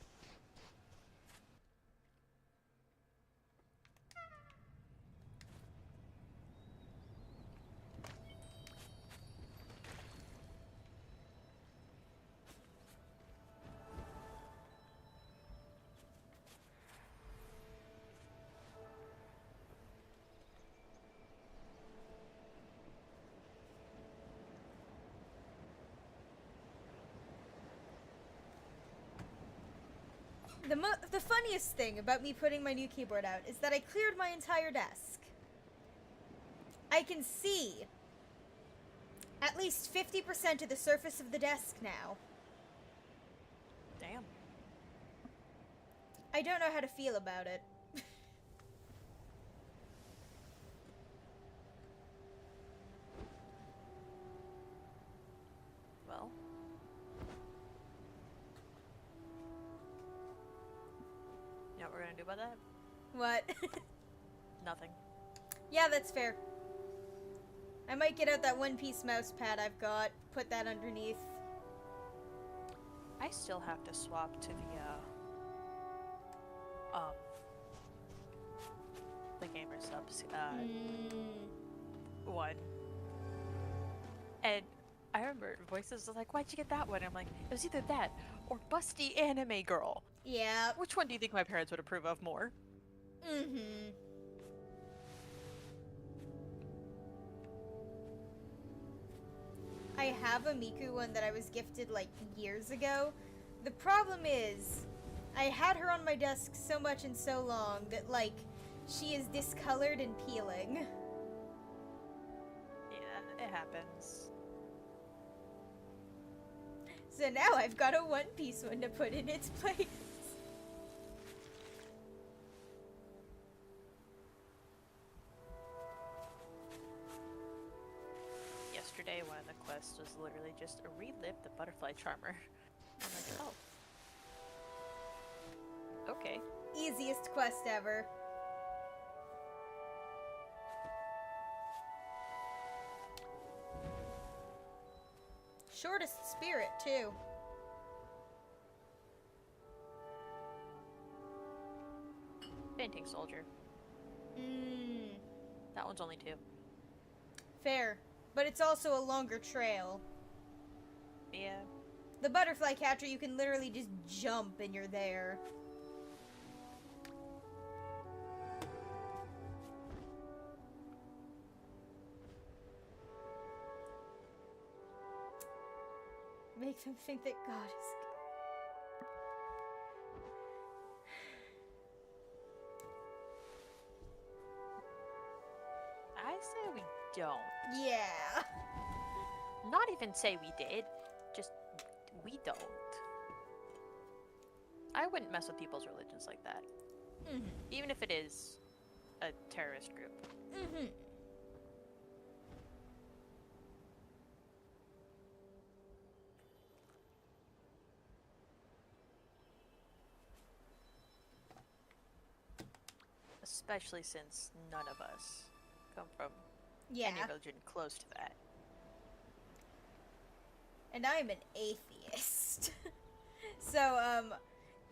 The funniest thing about me putting my new keyboard out is that I cleared my entire desk. I can see at least 50% of the surface of the desk now. Damn. I don't know how to feel about it. Well. You know what we're gonna do about that? What? Nothing. Yeah, that's fair. I might get out that one-piece mouse pad I've got, put that underneath. I still have to swap to the gamer subs one. And I remember voices was like, "Why'd you get that one?" I'm like, it was either that or busty anime girl. Yeah. Which one do you think my parents would approve of more? Mm-hmm. I have a Miku one that I was gifted like years ago. The problem is, I had her on my desk so much and so long that like, she is discolored and peeling. Yeah, it happens. So now I've got a one-piece one to put in its place. Yesterday, one of the quests was literally just relive the butterfly charmer. I'm like, oh. Okay. Easiest quest ever. Shortest spirit, too. Fainting soldier. That one's only 2. Fair. But it's also a longer trail. Yeah. The butterfly catcher, you can literally just jump and you're there. Make them think that God is good. I say we don't. Yeah. Not even say we did. Just, we don't. I wouldn't mess with people's religions like that. Even if it is a terrorist group. Especially since none of us come from any religion close to that. And I'm an atheist. So,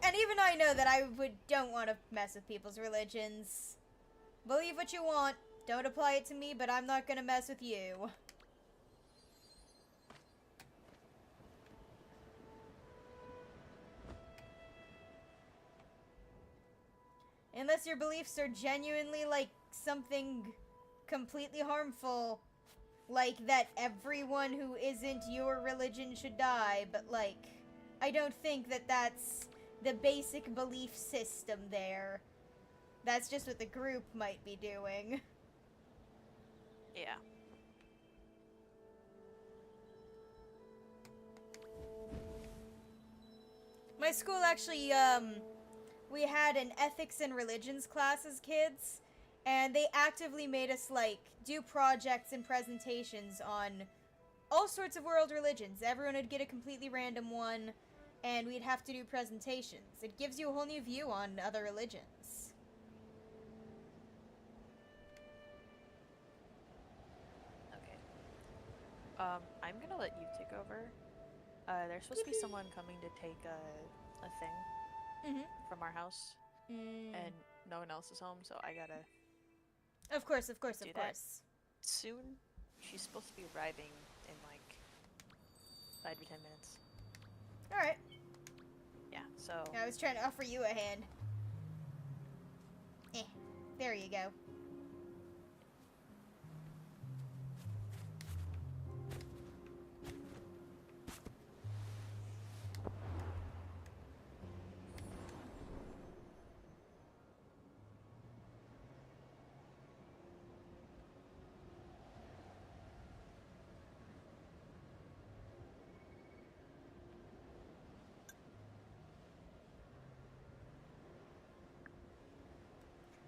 and even I know that I don't want to mess with people's religions. Believe what you want. Don't apply it to me, but I'm not gonna mess with you. Unless your beliefs are genuinely, like, something completely harmful. Like, that everyone who isn't your religion should die. But, like, I don't think that that's the basic belief system there. That's just what the group might be doing. Yeah. My school actually, we had an ethics and religions class as kids, and they actively made us, like, do projects and presentations on all sorts of world religions. Everyone would get a completely random one, and we'd have to do presentations. It gives you a whole new view on other religions. Okay. I'm gonna let you take over. There's supposed to be someone coming to take a thing from our house, and no one else is home, so I gotta Of course, of course, do of that. course. Soon. She's supposed to be arriving in like 5 to 10 minutes. Alright. Yeah, so I was trying to offer you a hand. There you go.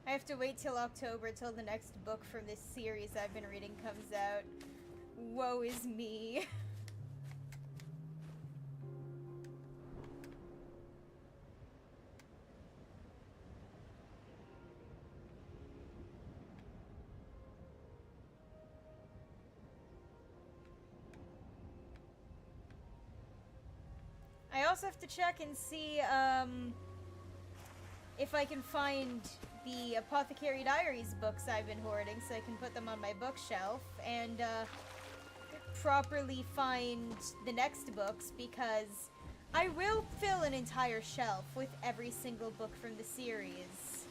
I have to wait till October till the next book from this series I've been reading comes out. Woe is me. I also have to check and see, if I can find the Apothecary Diaries books I've been hoarding so I can put them on my bookshelf and, properly find the next books because I will fill an entire shelf with every single book from the series.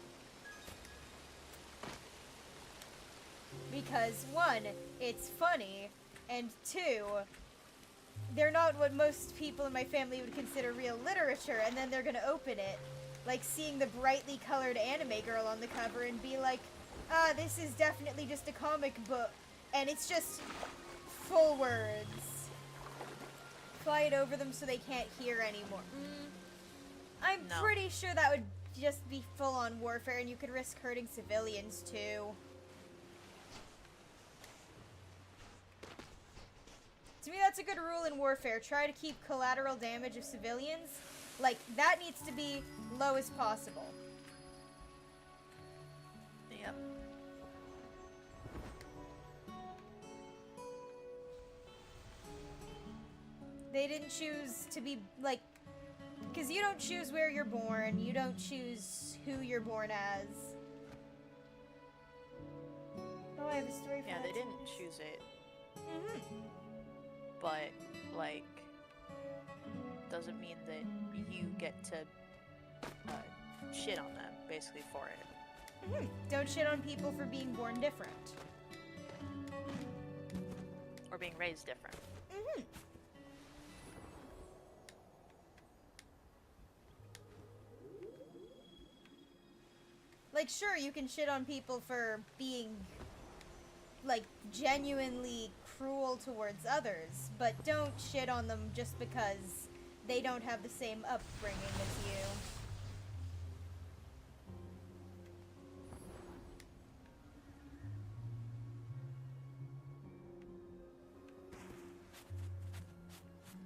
Because, one, it's funny, and two, they're not what most people in my family would consider real literature, and then they're gonna open it, like seeing the brightly colored anime girl on the cover and be like, this is definitely just a comic book, and it's just full words. Fly it over them so they can't hear anymore. I'm No. pretty sure that would just be full-on warfare, and you could risk hurting civilians, too. To me, that's a good rule in warfare. Try to keep collateral damage of civilians. Like, that needs to be low as possible. yep. They didn't choose to be, like... Because you don't choose where you're born. You don't choose who you're born as. Oh, I have a story for Yeah, that they didn't too. choose it, Mm-hmm. but like doesn't mean that you get to shit on them basically for it. Mm-hmm. Don't shit on people for being born different. Or being raised different. Mm-hmm. Like, sure, you can shit on people for being, like, genuinely cruel towards others, but don't shit on them just because they don't have the same upbringing as you.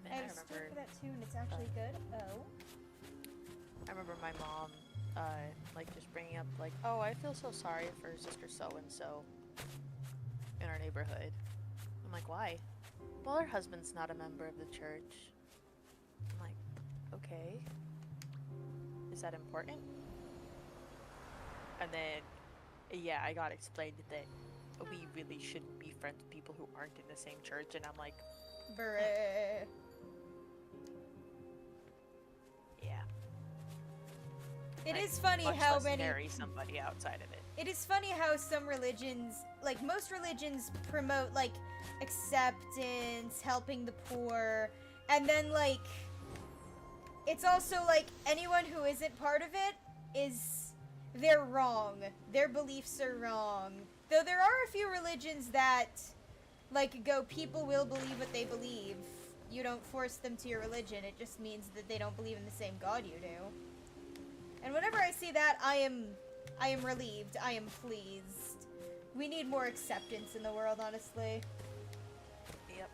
And I have a story for that too, and it's actually good. Oh. I remember my mom, like just bringing up like, oh, I feel so sorry for sister so-and-so in our neighborhood. I'm like, why? Well, her husband's not a member of the church. I'm like, okay. Is that important? And then, yeah, I got explained that we really shouldn't be friends with people who aren't in the same church, and I'm like, Bruh. yeah. It Like, is funny much how less many. marry somebody outside of it. It is funny how some religions, like most religions, promote like acceptance, helping the poor, and then like it's also like anyone who isn't part of it is they're wrong. Their beliefs are wrong. Though there are a few religions that like go people will believe what they believe. You don't force them to your religion. It just means that they don't believe in the same God you do. And whenever I see that, I am relieved. I am pleased. We need more acceptance in the world, honestly. Yep.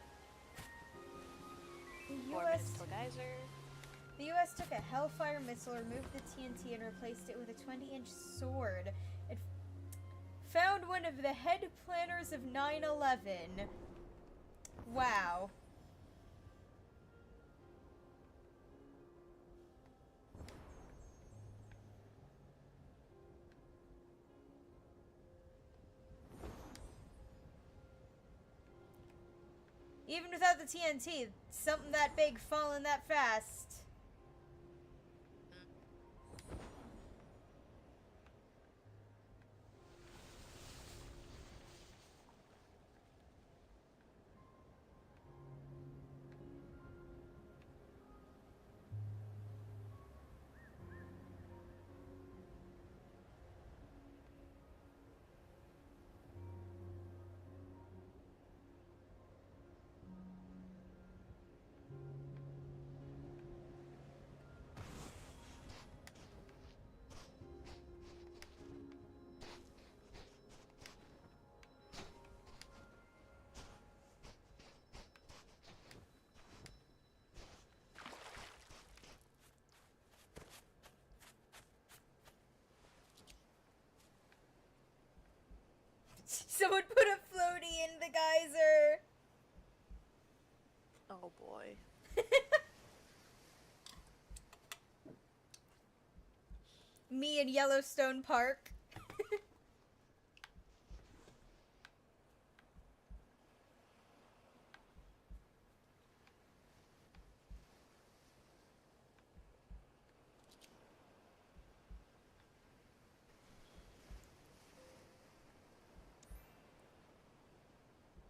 The 4 US minutes till geyser. The US took a Hellfire missile, removed the TNT, and replaced it with a 20-inch sword. It found one of the head planners of 9/11. Wow. Even without the TNT, something that big falling that fast. Someone put a floaty in the geyser. Oh boy. Me in Yellowstone Park.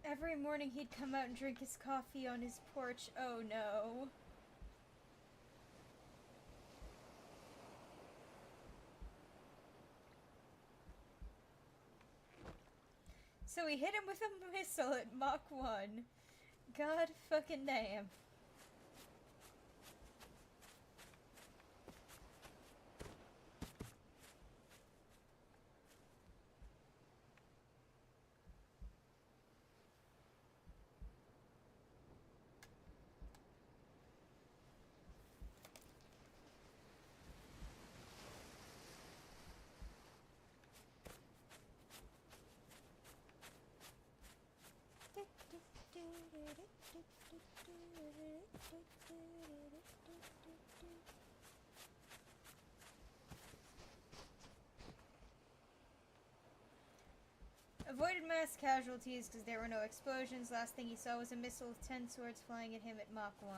Every morning he'd come out and drink his coffee on his porch. Oh no. So he hit him with a missile at Mach 1. God fucking damn. Avoided mass casualties because there were no explosions. Last thing he saw was a missile with 10 swords flying at him at Mach 1.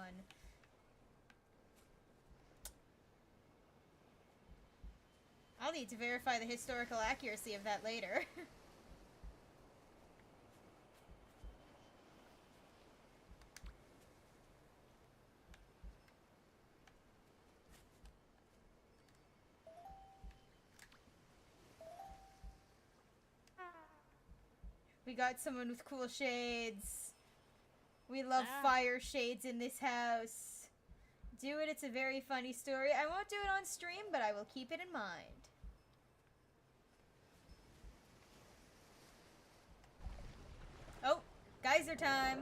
I'll need to verify the historical accuracy of that later. We got someone with cool shades. We love fire shades in this house. Do it, it's a very funny story. I won't do it on stream, but I will keep it in mind. Oh, geyser time.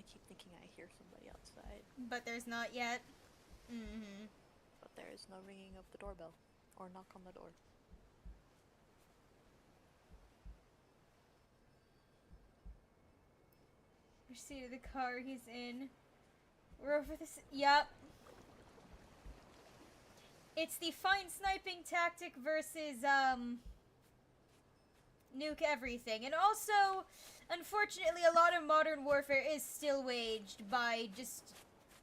I keep thinking I hear somebody outside, But there's not yet. Mm-hmm. but there is no ringing of the doorbell or knock on the door. Which seat of the car he's in? We're over this. Yup. It's the fine sniping tactic versus, nuke everything. And also, unfortunately, a lot of modern warfare is still waged by just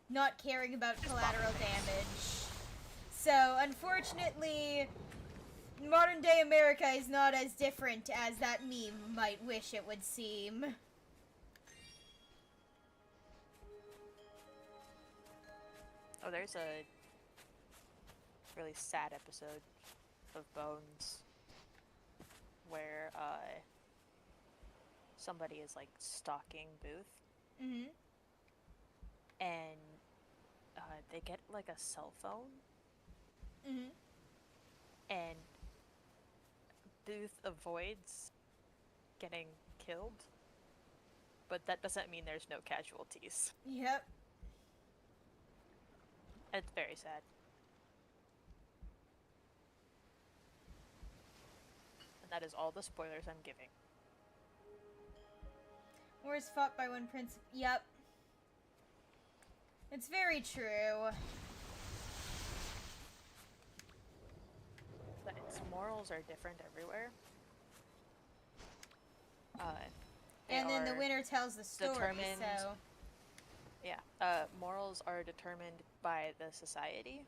not caring about collateral damage. So, unfortunately, modern day America is not as different as that meme might wish it would seem. Oh, there's a really sad episode of Bones where somebody is like stalking Booth, Mm-hmm. and they get like a cell phone, Mm-hmm. and Booth avoids getting killed, but that doesn't mean there's no casualties. Yep. It's very sad. And that is all the spoilers I'm giving. Wars fought by one prince. Yep. It's very true. But its morals are different everywhere. And then the winner tells the story, determined- so... Yeah, morals are determined by the society.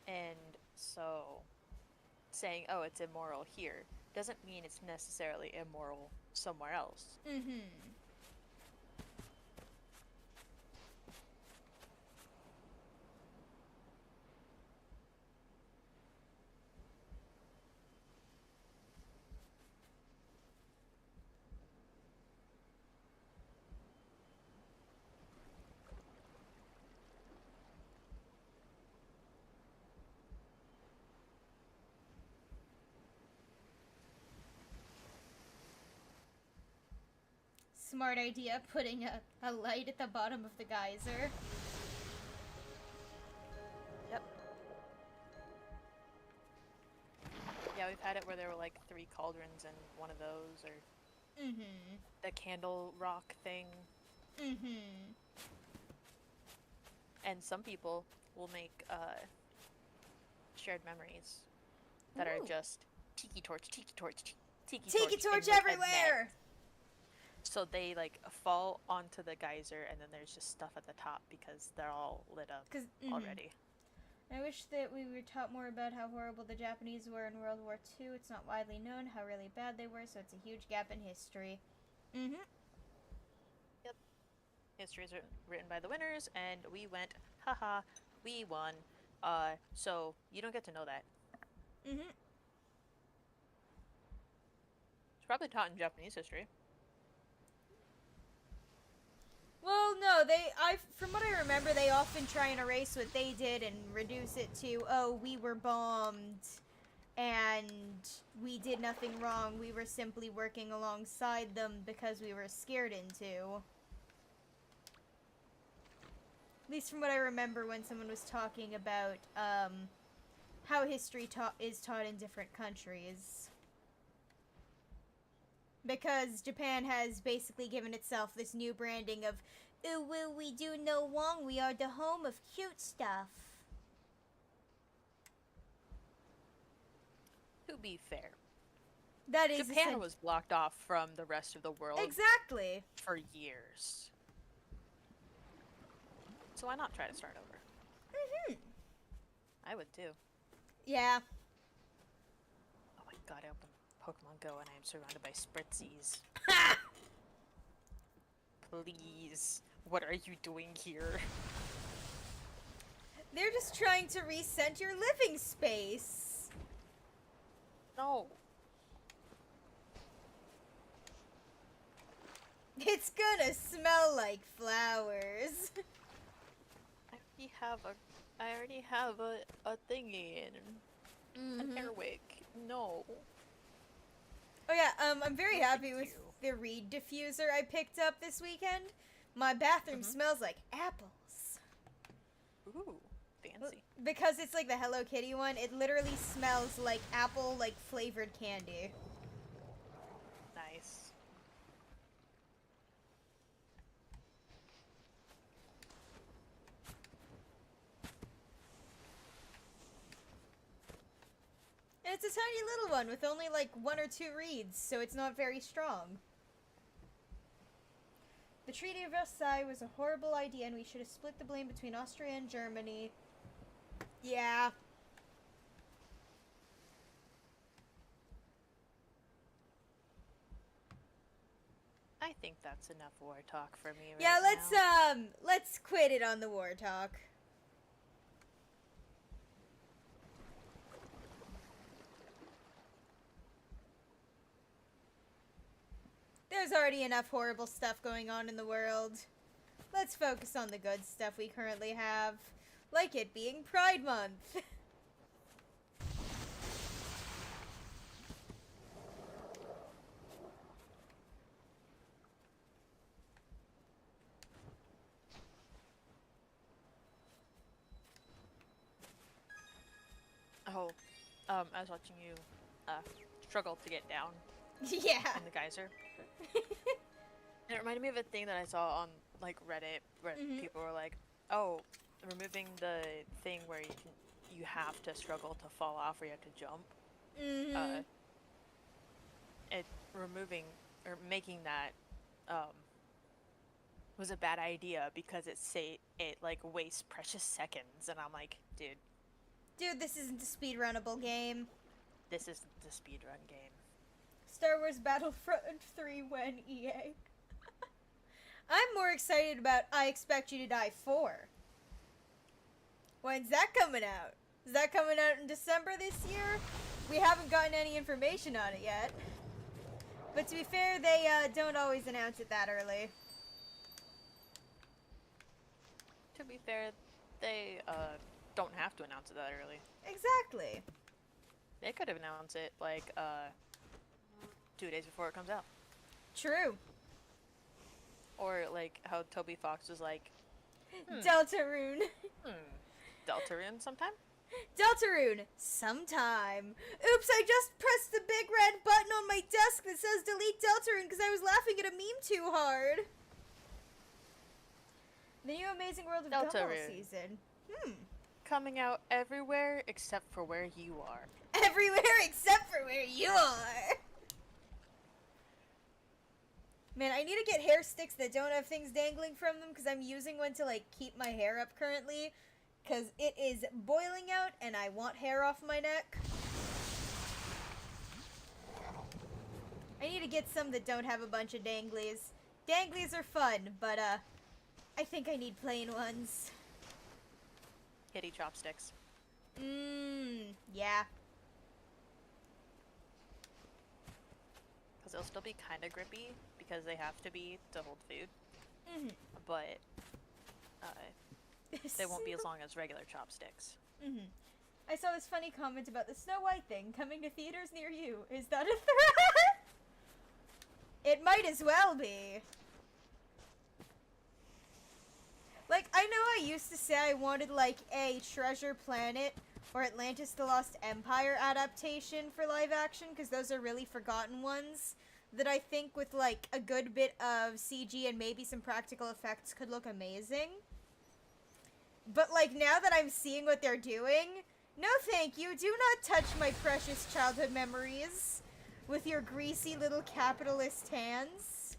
And so saying, oh, it's immoral here doesn't mean it's necessarily immoral somewhere else. Mm-hmm. Smart idea, putting a light at the bottom of the geyser. Yep. Yeah, we've had it where there were like 3 cauldrons in one of those, or Mm-hmm. the candle rock thing. Mm-hmm. And some people will make shared memories that are Ooh. just tiki torch, tiki torch, tiki Tiki torch, torch in, like, a everywhere! net. So they like fall onto the geyser, and then there's just stuff at the top because they're all lit up already. I wish that we were taught more about how horrible the Japanese were in World War II. It's not widely known how really bad they were, so it's a huge gap in history. Mm-hmm. Yep. History is written by the winners, and we went, haha, we won. So you don't get to know that. Mm-hmm. It's probably taught in Japanese history. Well, no, from what I remember, they often try and erase what they did and reduce it to, oh, we were bombed, and we did nothing wrong. We were simply working alongside them because we were scared into. At least from what I remember when someone was talking about, how history is taught in different countries. Because Japan has basically given itself this new branding of, ooh, woo, we do no wrong, we are the home of cute stuff. To be fair, That is Japan was blocked off from the rest of the world exactly for years. So why not try to start over? Mm-hmm. I would too. Yeah. Oh my god, I opened Pokemon Go and I am surrounded by Spritzies. Please, what are you doing here? They're just trying to reset your living space. No. It's gonna smell like flowers. I already have a thingy and an airwick. No. Oh yeah, I'm very Look at happy with you. the reed diffuser I picked up this weekend. My bathroom smells like apples. Ooh, fancy. Because it's like the Hello Kitty one, it literally smells like apple, like flavored candy. Nice. And it's a tiny little one with only like 1 or 2 reeds, so it's not very strong. The Treaty of Versailles was a horrible idea and we should have split the blame between Austria and Germany. Yeah. I think that's enough war talk for me right Yeah, now. let's quit it on the war talk. There's already enough horrible stuff going on in the world. Let's focus on the good stuff we currently have, like it being Pride Month. Oh, I was watching you struggle to get down Yeah. in the geyser. It reminded me of a thing that I saw on like Reddit where people were like, "Oh, removing the thing where you have to struggle to fall off or you have to jump. It removing or making that was a bad idea because it like wastes precious seconds, and I'm like, Dude, this isn't a speedrunnable game. this is the speedrun game. Star Wars Battlefront 3 when EA. I'm more excited about I Expect You to Die 4. When's that coming out? Is that coming out in December this year? We haven't gotten any information on it yet. But to be fair, they don't always announce it that early. To be fair, they don't have to announce it that early. Exactly. They could have announced it like 2 days before it comes out. True. Or like how Toby Fox was like, Deltarune. Deltarune sometime? Deltarune, sometime. Oops, I just pressed the big red button on my desk that says delete Deltarune because I was laughing at a meme too hard. The new Amazing World of Gumball Deltarune. season. Coming out everywhere except for where you are. Everywhere except for where you are. Man, I need to get hair sticks that don't have things dangling from them because I'm using one to like keep my hair up currently. Because it is boiling out and I want hair off my neck. I need to get some that don't have a bunch of danglies. Danglies are fun, but I think I need plain ones. Kitty chopsticks. Yeah. Because they'll still be kind of grippy because they have to be to hold food. But they won't be as long as regular chopsticks. I saw this funny comment about the Snow White thing coming to theaters near you. Is that a threat? It might as well be. Like, I know I used to say I wanted, like, a Treasure Planet or Atlantis the Lost Empire adaptation for live action, because those are really forgotten ones that I think with, like, a good bit of CG and maybe some practical effects could look amazing. But, like, now that I'm seeing what they're doing, no thank you, do not touch my precious childhood memories with your greasy little capitalist hands.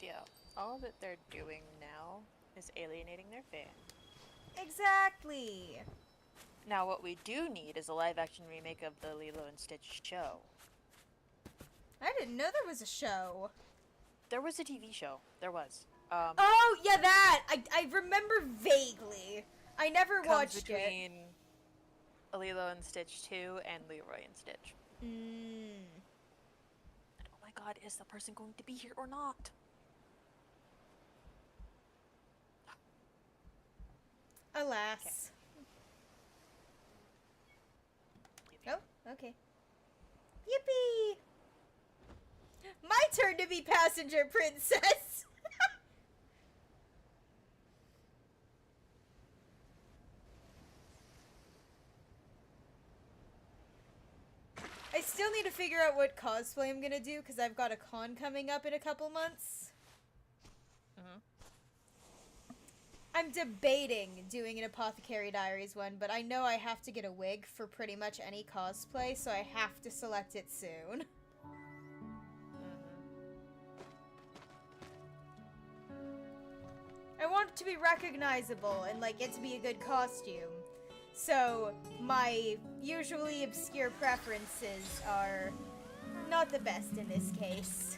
Yeah, all that they're doing now is alienating their fan. Exactly. Now, what we do need is a live-action remake of the Lilo and Stitch show. I didn't know there was a show. There was a TV show. There was. Oh, yeah, that! I remember vaguely. I never watched it. Between Lilo and Stitch 2 and Leroy and Stitch. And oh my god, is the person going to be here or not? Alas. Oh, okay. turn to be passenger princess. I still need to figure out what cosplay I'm gonna do, because I've got a con coming up in a couple months. Mm-hmm. I'm debating doing an Apothecary Diaries one, but I know I have to get a wig for pretty much any cosplay, so I have to select it soon. I want it to be recognizable and, like, it to be a good costume. So, my usually obscure preferences are not the best in this case.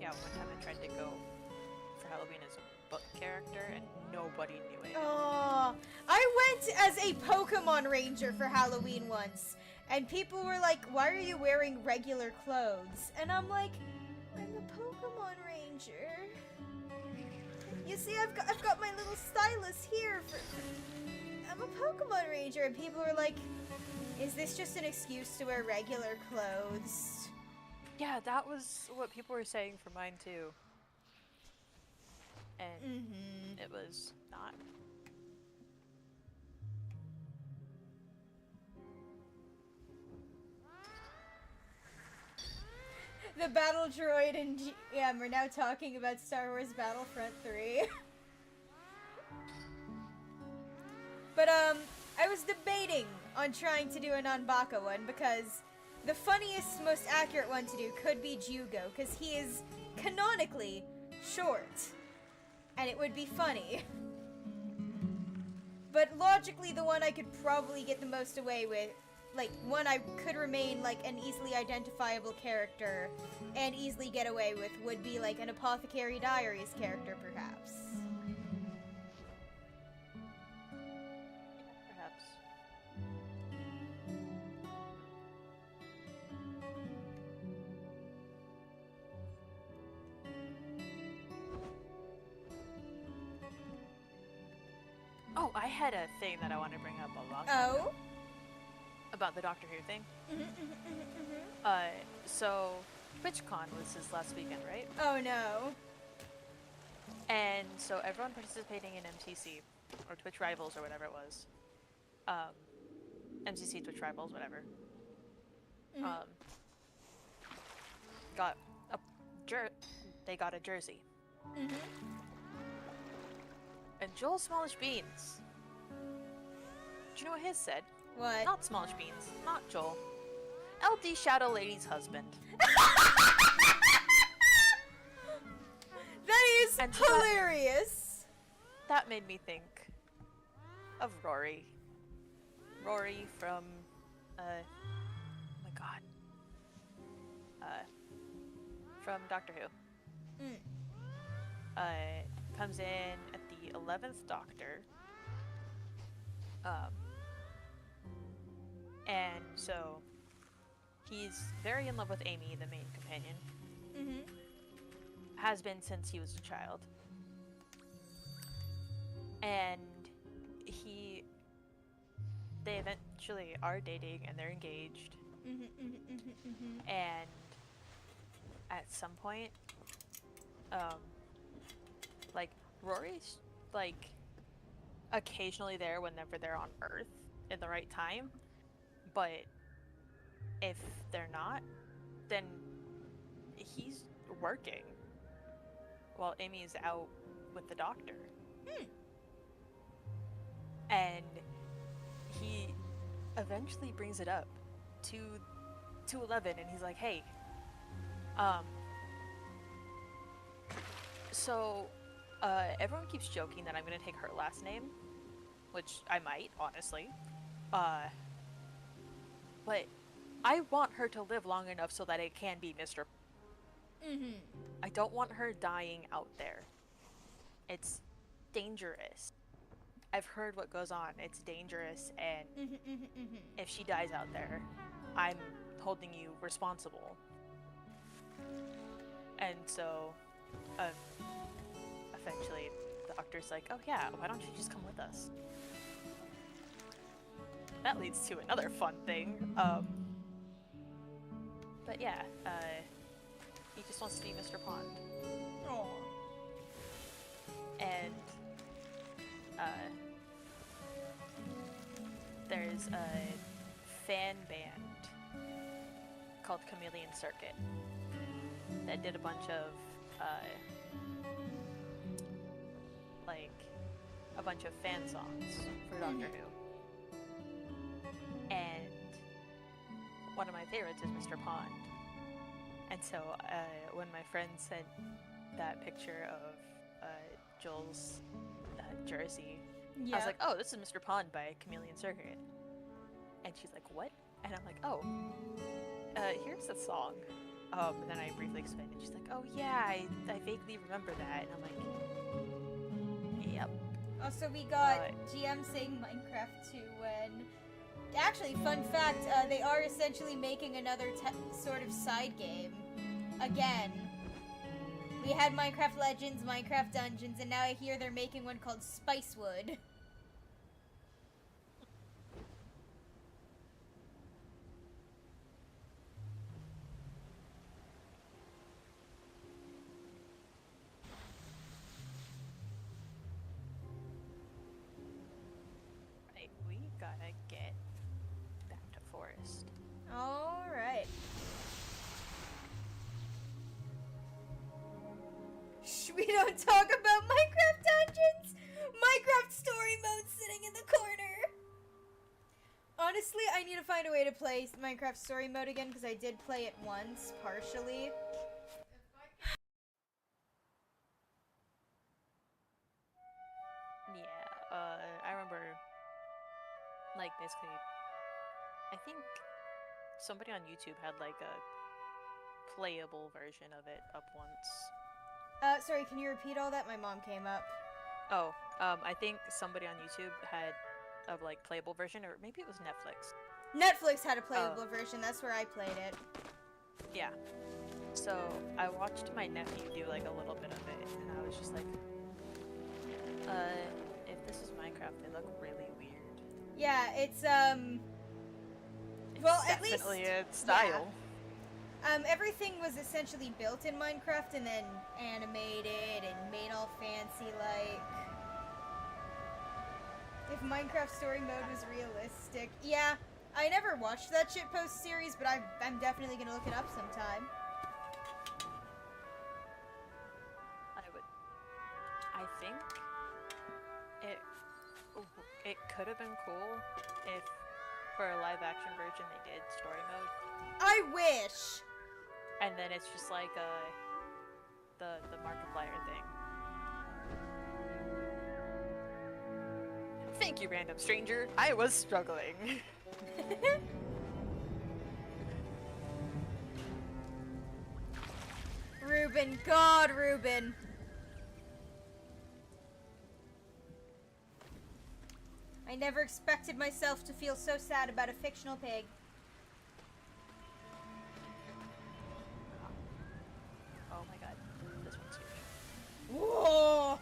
Yeah, one time I tried to go for Halloween as a book character and nobody knew it. Oh, I went as a Pokemon Ranger for Halloween once, and people were like, "Why are you wearing regular clothes?" And I'm like, "I'm a Pokemon Ranger. You see, I've got my little stylus here I'm a Pokemon Ranger." And people were like, "Is this just an excuse to wear regular clothes?" Yeah, that was what people were saying for mine too. And it was not. The battle droid and GM are now talking about Star Wars Battlefront 3. But, I was debating on trying to do a Nanbaka one because the funniest, most accurate one to do could be Jugo, because he is canonically short. And it would be funny. But logically, the one I could probably get the most away with, like, one I could remain, like, an easily identifiable character and easily get away with would be, like, an Apothecary Diaries character, perhaps. Perhaps. Oh, I had a thing that I wanted to bring up a long time ago. About the Doctor Who thing. So TwitchCon was his last weekend, right? Oh no. And so everyone participating in MTC, or Twitch Rivals, or whatever it was. MTC, Twitch Rivals, whatever. Got a they got a jersey. And Joel Smallish Beans. Do you know what his said? What? Not Smallish Beans, not Joel. LD Shadow Lady's husband. That is And hilarious! That made me think of Rory. Rory from, oh my god. From Doctor Who. Comes in at the 11th Doctor. And so he's very in love with Amy, the main companion. Has been since he was a child. And they eventually are dating and they're engaged. And at some point, like, Rory's, like, occasionally there whenever they're on Earth in the right time. But if they're not, then he's working while Amy's out with the Doctor. And he eventually brings it up to 11, and he's like, "Hey, so everyone keeps joking that I'm gonna take her last name, which I might, honestly. But I want her to live long enough so that it can be Mr. I don't want her dying out there. It's dangerous. I've heard what goes on. It's dangerous, and if she dies out there, I'm holding you responsible." And so, eventually, the Doctor's like, "Oh yeah, why don't you just come with us?" That leads to another fun thing. But yeah, he just wants to be Mr. Pond. Aw. And there's a fan band called Chameleon Circuit that did a bunch of fan songs for Doctor Who. And one of my favorites is Mr. Pond. And so when my friend sent that picture of Joel's jersey, I was like, oh, this is Mr. Pond by Chameleon Circuit. And she's like, what? And I'm like, oh, here's the song. And then I briefly explained it. She's like, oh yeah, I vaguely remember that. And I'm like, yep. Also, we got GM saying Minecraft 2 when... Actually, fun fact, they are essentially making another sort of side game. Again. We had Minecraft Legends, Minecraft Dungeons, and now I hear they're making one called Spicewood. Right, we gotta get back to Forest. Alright. Shh, we don't talk about Minecraft Dungeons! Minecraft Story Mode sitting in the corner! Honestly, I need to find a way to play Minecraft Story Mode again, because I did play it once, partially. Yeah, I remember, like, basically, I think somebody on YouTube had, like, a playable version of it up once. Sorry, can you repeat all that? My mom came up. Oh, I think somebody on YouTube had a, like, playable version, or maybe it was Netflix. Netflix had a playable version, that's where I played it. Yeah. So, I watched my nephew do, like, a little bit of it, and I was just like, if this is Minecraft, they look really weird. Yeah, it's, It's well, at least... definitely a style. Yeah. Everything was essentially built in Minecraft and then animated and made all fancy-like. If Minecraft Story Mode was realistic. Yeah, I never watched that shitpost series, but I'm definitely gonna look it up sometime. I think it could have been cool if for a live action version they did story mode. I wish! And then it's just like the Markiplier thing. Thank you, random stranger. I was struggling. Ruben, God, Ruben. I never expected myself to feel so sad about a fictional pig. Oh my god, this one's huge. Whoa!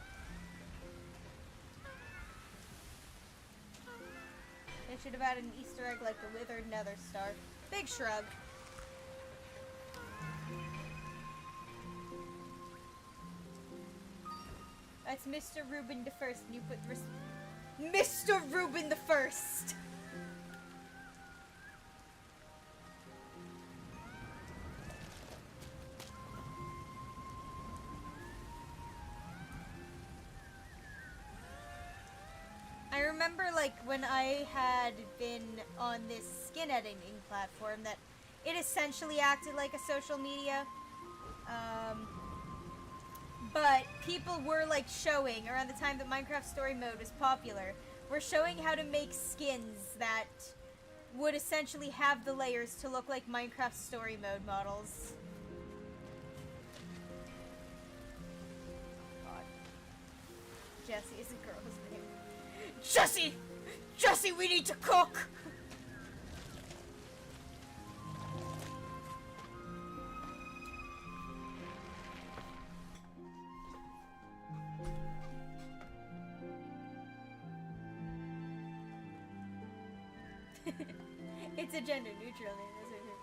They should have added an Easter egg like the withered nether star. Big shrug. That's Mr. Ruben the First, and you put Mr. Ruben the First. I remember, like, when I had been on this skin editing platform, that it essentially acted like a social media. But people were, like, showing, around the time that Minecraft Story Mode was popular, were showing how to make skins that would essentially have the layers to look like Minecraft Story Mode models. God. Jessie is a girl's name. Jessie! Jessie, we need to cook! It's a gender neutral name, isn't it?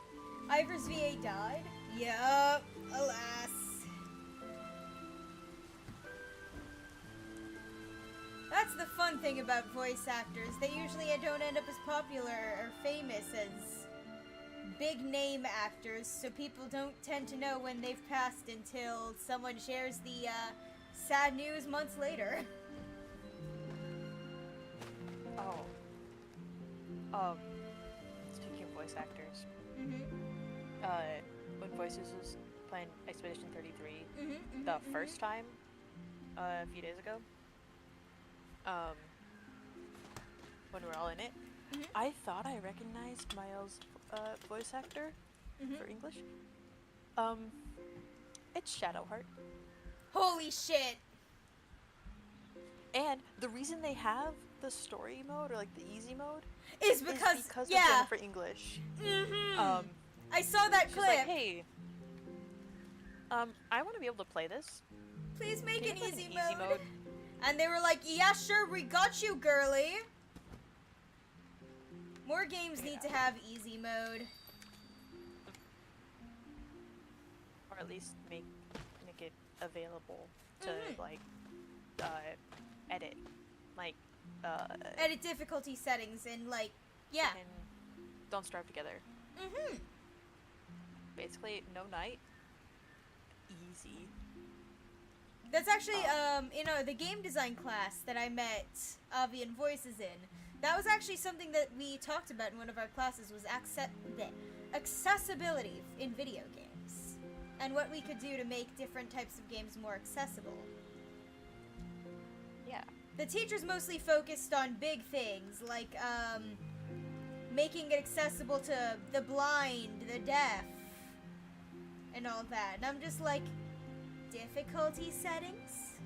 Ivor's VA died? Yup, alas. That's the fun thing about voice actors. They usually don't end up as popular or famous as big name actors, so people don't tend to know when they've passed until someone shares the sad news months later. Oh. Speaking of voice actors, when Voices was playing Expedition 33, the first time, a few days ago, when we were all in it, I thought I recognized Miles' voice actor for English. It's Shadowheart. Holy shit! And the reason they have the story mode, or like the easy mode, is because of yeah. Jennifer English. I saw that She's clip. like, hey, I want to be able to play this. Please make Can an you put easy an easy mode. mode? And they were like, yeah, sure, we got you, girly. More games need to have easy mode. Or at least make it available to like edit, like edit difficulty settings and like, yeah. And Don't Starve Together. Basically, no night. Easy. That's actually, the game design class that I met Avi and Voices in. That was actually something that we talked about in one of our classes, was accessibility in video games. And what we could do to make different types of games more accessible. Yeah. The teachers mostly focused on big things, like, making it accessible to the blind, the deaf, and all that. And I'm just like, difficulty settings?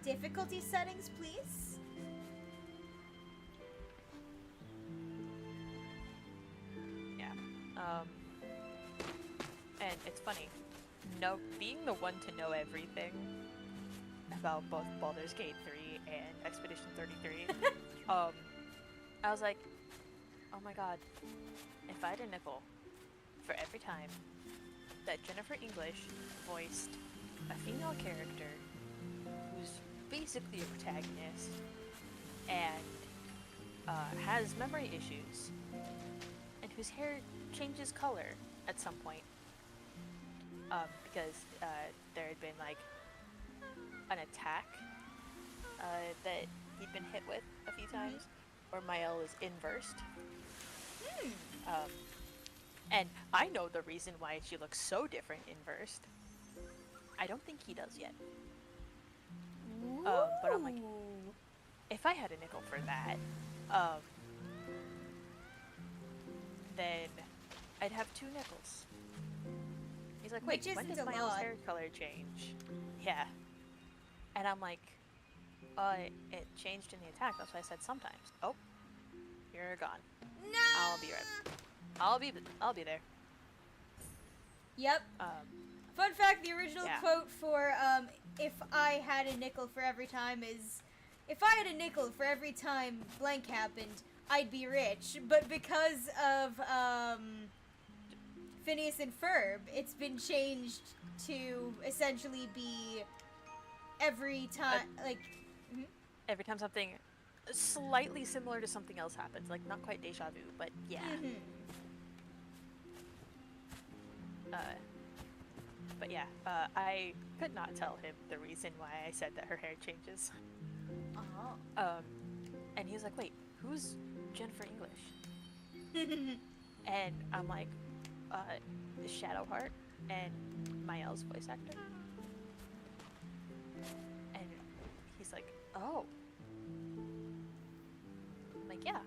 Difficulty settings, please? Yeah. And it's funny, being the one to know everything about both Baldur's Gate 3 and Expedition 33, I was like, oh my god, if I had a nickel for every time that Jennifer English voiced a female character who's basically a protagonist and has memory issues and whose hair changes color at some point, because there had been like an attack that he'd been hit with a few times, or Mael is inversed. And I know the reason why she looks so different inversed. I don't think he does yet. But I'm like, if I had a nickel for that, then I'd have 2 nickels. He's like, wait, when does Mael's hair color change? Yeah. And I'm like, it changed in the attack, that's why I said sometimes. Oh, you're gone. No! I'll be right. I'll be there. Yep. Fun fact, the original quote for, if I had a nickel for every time is, if I had a nickel for every time blank happened, I'd be rich. But because of, Phineas and Ferb, it's been changed to essentially be every time, every time something slightly similar to something else happens. Like, not quite deja vu, but yeah. But yeah, I could not tell him the reason why I said that her hair changes. And he was like, wait, who's Jennifer English? And I'm like, Shadowheart and Mael's voice actor. And he's like, oh. I'm like, yeah.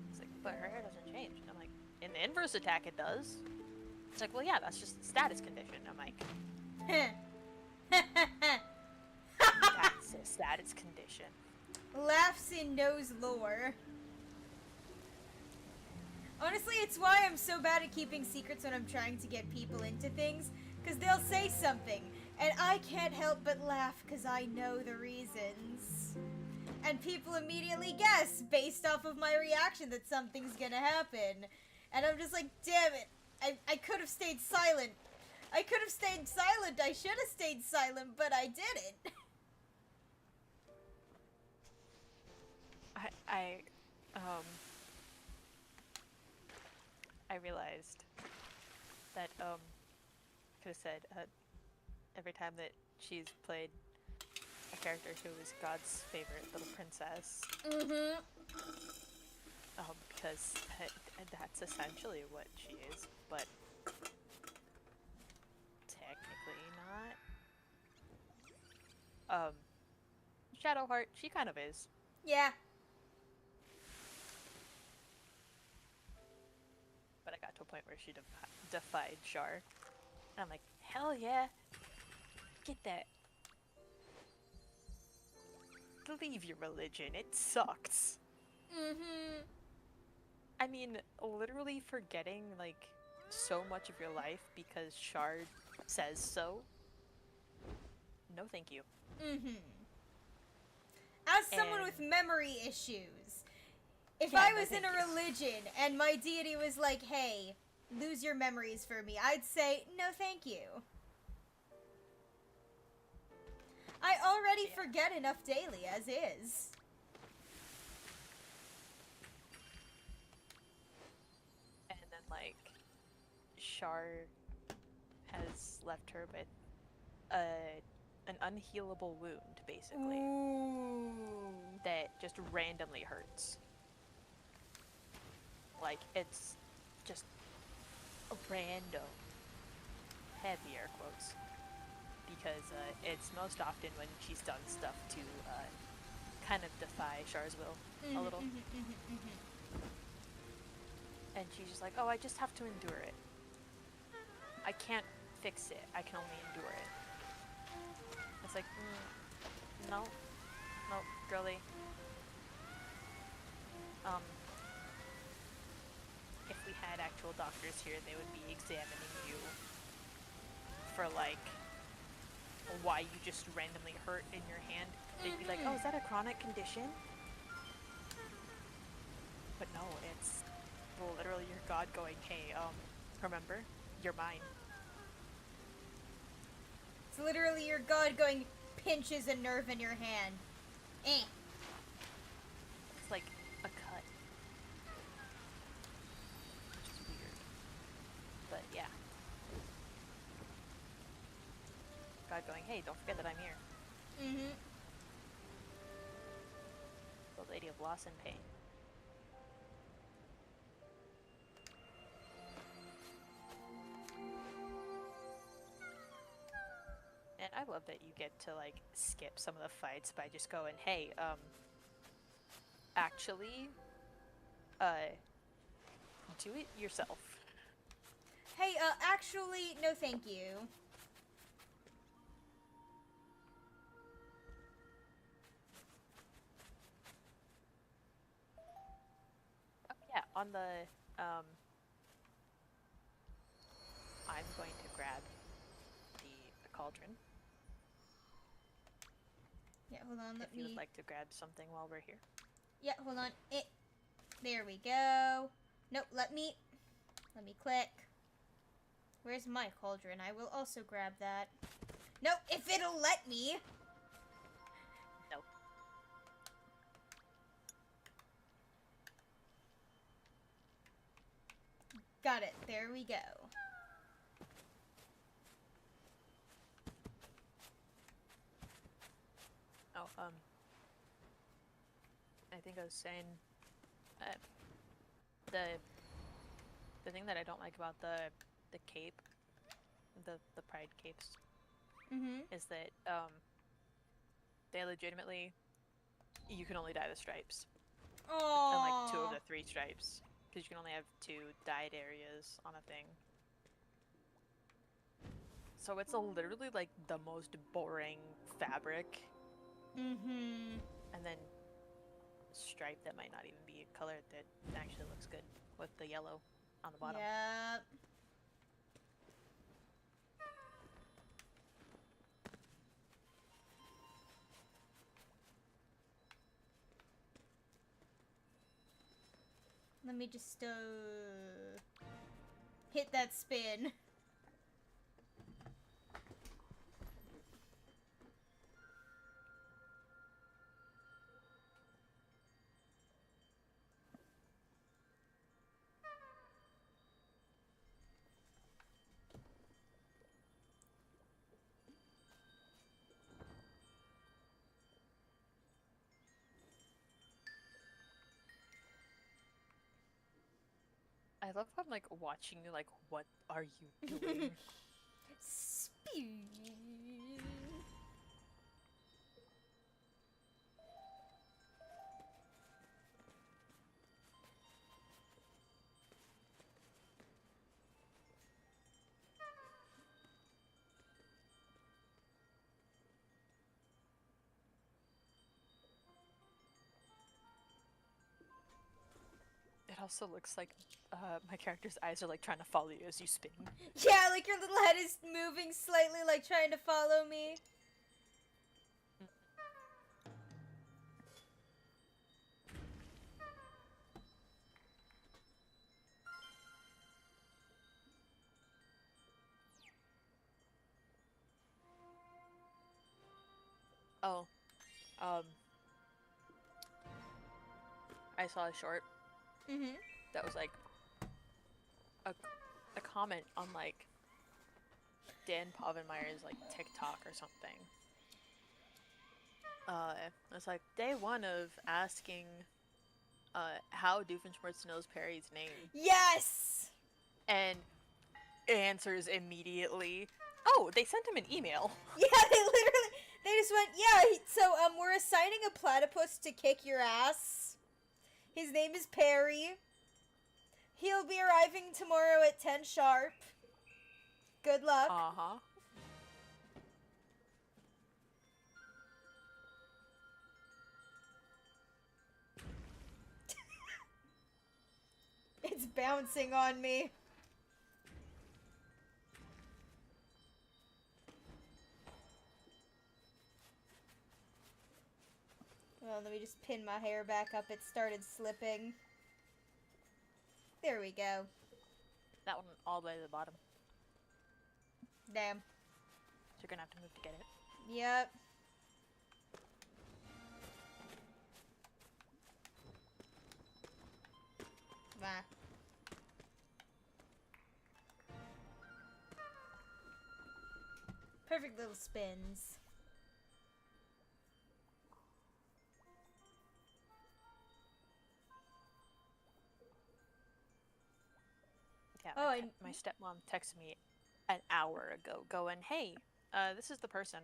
He's like, but her hair doesn't change. And I'm like, in the inverse attack it does. It's like, well, yeah, that's just a status condition. I'm like, that's a status condition. Laughs and knows lore. Honestly, it's why I'm so bad at keeping secrets when I'm trying to get people into things, because they'll say something, and I can't help but laugh because I know the reasons. And people immediately guess based off of my reaction that something's gonna happen. And I'm just like, damn it. I could have stayed silent. I could have stayed silent. I should have stayed silent, but I didn't. I realized that could have said every time that she's played a character who is God's favorite little princess. Mm-hmm. Because that's essentially what she is, but technically not. Shadowheart, she kind of is. Yeah. But I got to a point where she defied Char. And I'm like, hell yeah. Get that. Leave your religion. It sucks. Mm-hmm. I mean, literally forgetting, like, so much of your life because Char says so. No thank you. Mm-hmm. As someone And- with memory issues, if Yeah, I no, was in thank a you. religion and my deity was like, hey, lose your memories for me, I'd say, no thank you. I already forget enough daily as is. And then, like, Char has left her with an unhealable wound, basically, Ooh. that just randomly hurts. Like, it's just a random, heavy air quotes, because it's most often when she's done stuff to kind of defy Char's will a little. And she's just like, oh, I just have to endure it. I can't fix it. I can only endure it. It's like, no, girly. If we had actual doctors here, they would be examining you for, like, why you just randomly hurt in your hand. They'd be like, oh, is that a chronic condition? But no, it's literally your God going, hey, remember, you're mine. It's literally your god going, pinches a nerve in your hand. Eh. It's like a cut. Which is weird. But yeah. God going, hey, don't forget that I'm here. Mm-hmm. The Lady of Loss and Pain. And I love that you get to, like, skip some of the fights by just going, hey, actually, do it yourself. Hey, actually, no thank you. Oh, yeah, on the, I'm going to grab the cauldron. Yeah, hold on, let If you me... would like to grab something while we're here. Yeah, hold on. There we go. Nope, let me click. Where's my cauldron? I will also grab that. Nope, if it'll let me. No. Got it. There we go. Oh, I think I was saying, the thing that I don't like about the cape, the pride capes, is that they legitimately, you can only dye the stripes, Oh. and like 2 of the 3 stripes, because you can only have 2 dyed areas on a thing. So it's literally like the most boring fabric. And then stripe that might not even be a color that actually looks good with the yellow on the bottom. Yep. Let me just hit that spin. I love how I'm like watching you, like, what are you doing? Spin. It also looks like my character's eyes are like trying to follow you as you spin. Yeah, like your little head is moving slightly, like trying to follow me. Oh, um, I saw a short Mm-hmm. that was like a, a comment on like Dan Povenmire's like TikTok or something. It's like day one of asking how Doofenshmirtz knows Perry's name, Yes! and answers immediately. Oh, they sent him an email. Yeah, they just went, yeah, so, we're assigning a platypus to kick your ass. His name is Perry. He'll be arriving tomorrow at 10 sharp. Good luck. Uh-huh. It's bouncing on me. Well, let me just pin my hair back up. It started slipping. There we go. That one all the way to the bottom. Damn. So you're gonna have to move to get it. Yep. Ah. Perfect little spins. Yeah, Oh, my stepmom texted me an hour ago going, hey, this is the person.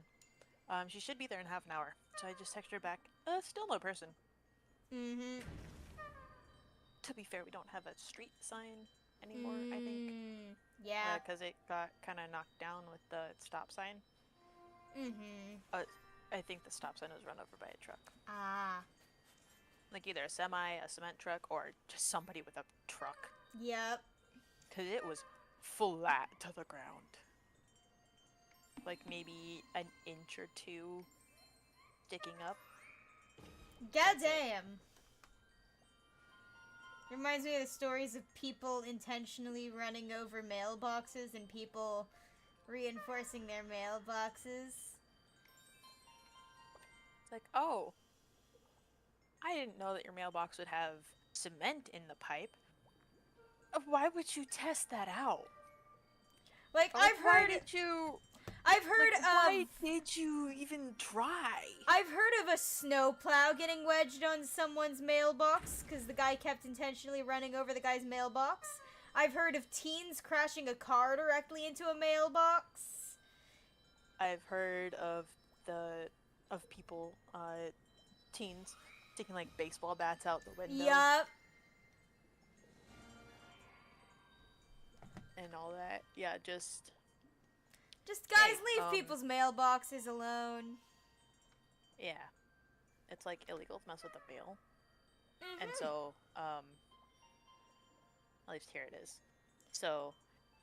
She should be there in half an hour. So I just texted her back, still no person. Mm-hmm. To be fair, we don't have a street sign anymore, I think. Yeah. Because it got kind of knocked down with the stop sign. Mm-hmm. I think the stop sign was run over by a truck. Ah. Like either a semi, a cement truck, or just somebody with a truck. Yep. Because it was flat to the ground. Like maybe an inch or two sticking up. Goddamn. Reminds me of the stories of people intentionally running over mailboxes and people reinforcing their mailboxes. It's like, oh, I didn't know that your mailbox would have cement in the pipe. Why would you test that out? Like, Like, I've heard Like, why of did you even try? I've heard of a snowplow getting wedged on someone's mailbox because the guy kept intentionally running over the guy's mailbox. I've heard of teens crashing a car directly into a mailbox. I've heard of people, teens, taking like baseball bats out the window. Yup. And all that. Yeah, Just guys, Hey, leave people's mailboxes alone. yeah. It's like illegal to mess with the mail. Mm-hmm. And so, at least here it is. So,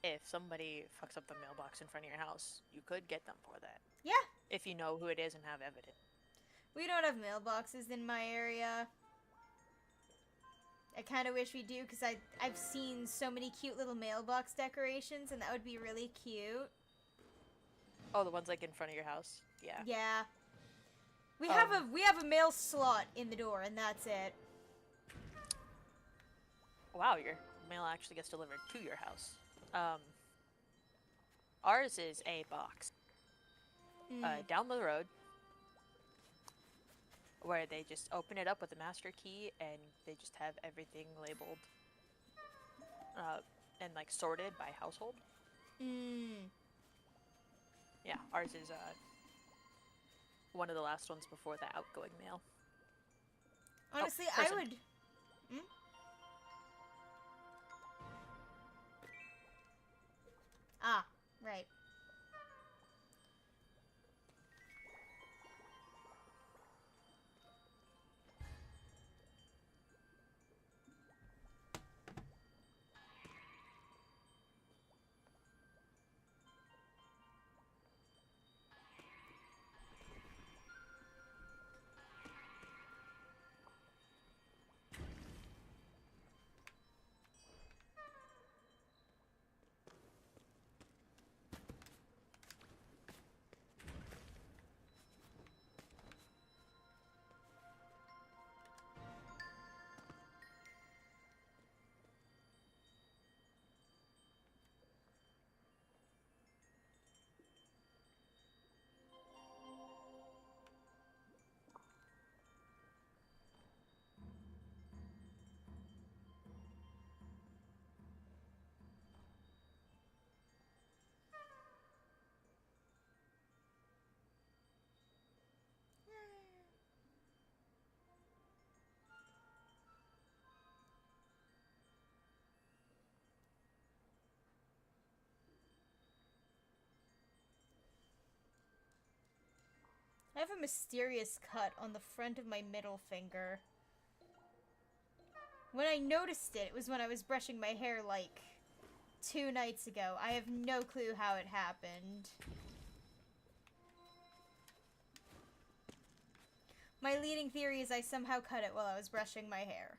if somebody fucks up the mailbox in front of your house, you could get them for that. Yeah. If you know who it is and have evidence. We don't have mailboxes in my area. I kind of wish we do, because I've seen so many cute little mailbox decorations, and that would be really cute. Oh, the ones like in front of your house? Yeah. Yeah. We have a mail slot in the door, and that's it. Wow, your mail actually gets delivered to your house. Ours is a box down the road where they just open it up with a master key and they just have everything labeled and like sorted by household. Yeah, ours is one of the last ones before the outgoing mail. Honestly, prison. I would... Ah, right. I have a mysterious cut on the front of my middle finger. When I noticed it, it was when I was brushing my hair like 2 nights ago. I have no clue how it happened. My leading theory is I somehow cut it while I was brushing my hair.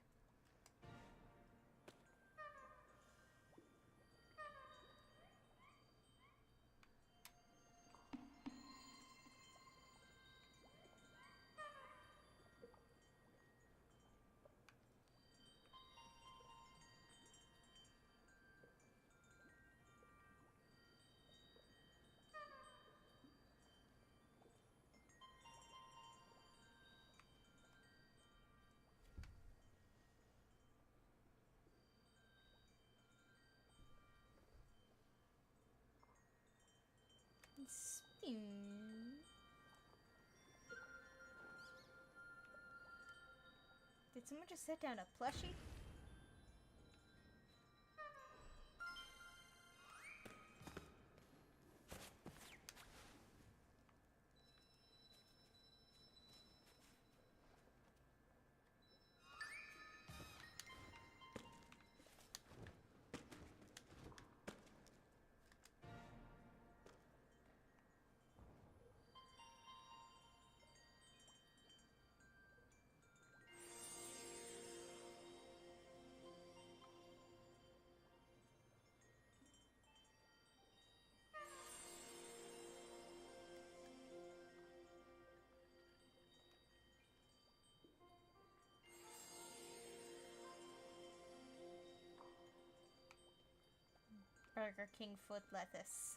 Spin. Did someone just set down a plushie? Burger King foot lettuce.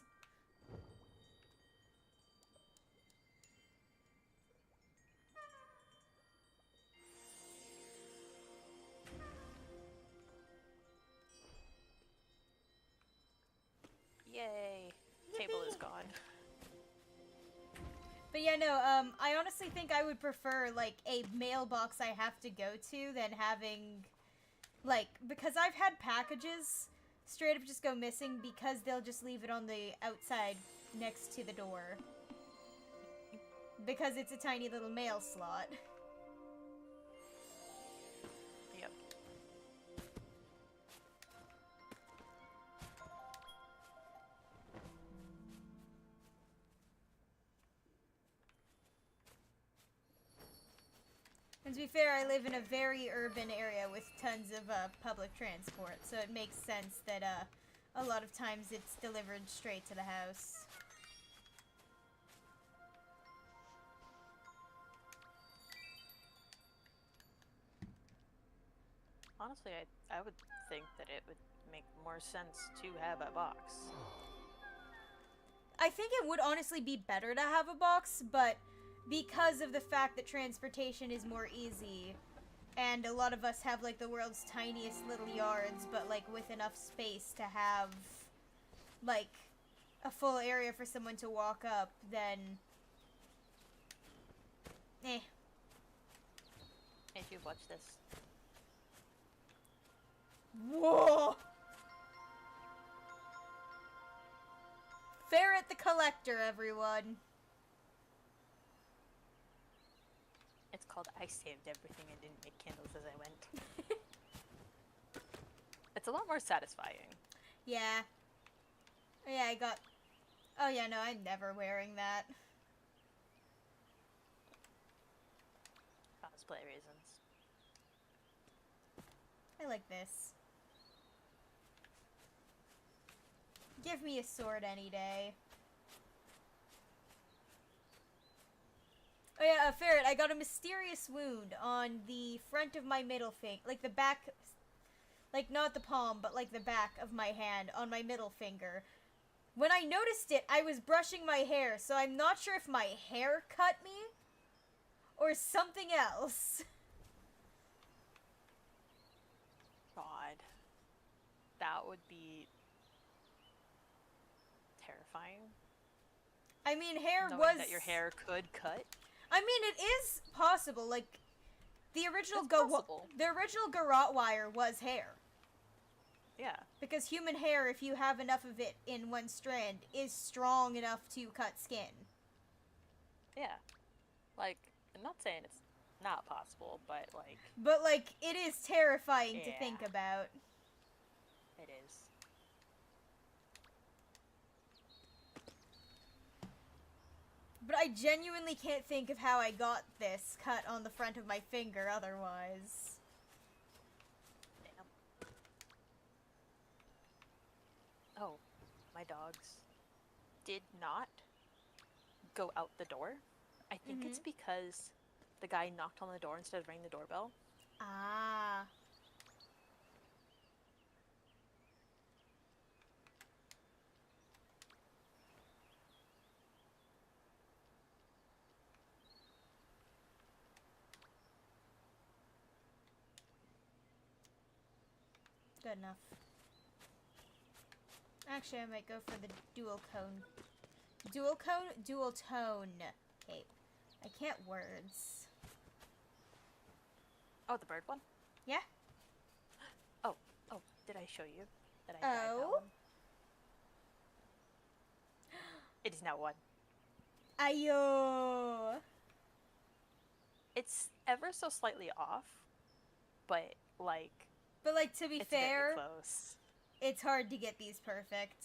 Yay! Table is gone. But yeah, no, I honestly think I would prefer, like, a mailbox I have to go to than having, like, because I've had packages straight up just go missing because they'll just leave it on the outside next to the door. Because it's a tiny little mail slot. Yep. And to be fair, I live in a very urban area with tons of public transport, so it makes sense that a lot of times it's delivered straight to the house. Honestly, I would think that it would make more sense to have a box. I think it would honestly be better to have a box, but because of the fact that transportation is more easy, and a lot of us have, like, the world's tiniest little yards, but, like, with enough space to have, like, a full area for someone to walk up, then... eh. If you watch this. Whoa! Ferret the Collector, everyone. It's called I saved everything and didn't make candles as I went. It's a lot more satisfying. Yeah. Yeah, I got... Oh yeah, no, I'm never wearing that. Cosplay reasons. I like this. Give me a sword any day. Oh yeah, Ferret, I got a mysterious wound on the front of my middle finger. Like the back... Like, not the palm, but like the back of my hand on my middle finger. When I noticed it, I was brushing my hair, so I'm not sure if my hair cut me or something else. God. That would be terrifying. I mean, hair Knowing was... that your hair could cut. I mean, it is possible. Like, the original It's the original garrote wire was hair. Yeah. Because human hair, if you have enough of it in one strand, is strong enough to cut skin. Yeah. Like, I'm not saying it's not possible, but like... But, like, it is terrifying to Yeah. think about. It is. But I genuinely can't think of how I got this cut on the front of my finger otherwise. Damn. Oh, my dogs did not go out the door. I think it's because the guy knocked on the door instead of ringing the doorbell. Ah. Good enough. Actually, I might go for the dual cone. Dual cone? Dual tone. Okay. I can't words. Oh, the bird one? Yeah? Oh, did I show you that I dyed that Oh? one? It is now one. Ayo! It's ever so slightly off, but like But, like, to be it's fair, very close. it's hard to get these perfect.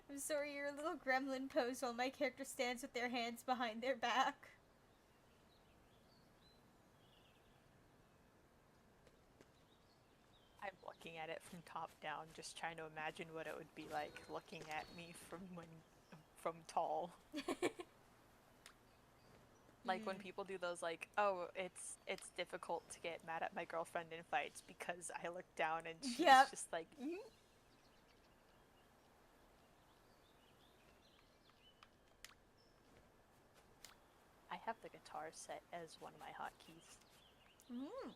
I'm sorry, your little gremlin pose while my character stands with their hands behind their back. I'm looking at it from top down, just trying to imagine what it would be like looking at me from tall. Like when people do those like, oh, it's difficult to get mad at my girlfriend in fights because I look down and she's Yep. just like, I have the guitar set as one of my hotkeys. Mm.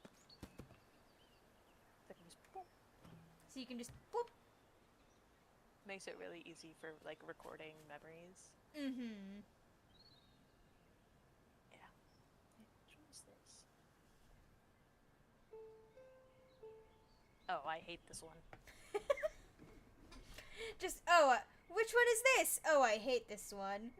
So I can just boop. So you can just boop. Makes it really easy for like recording memories. Mm-hmm. Yeah. Which one's this? Oh, I hate this one. Just, oh, which one is this? Oh, I hate this one.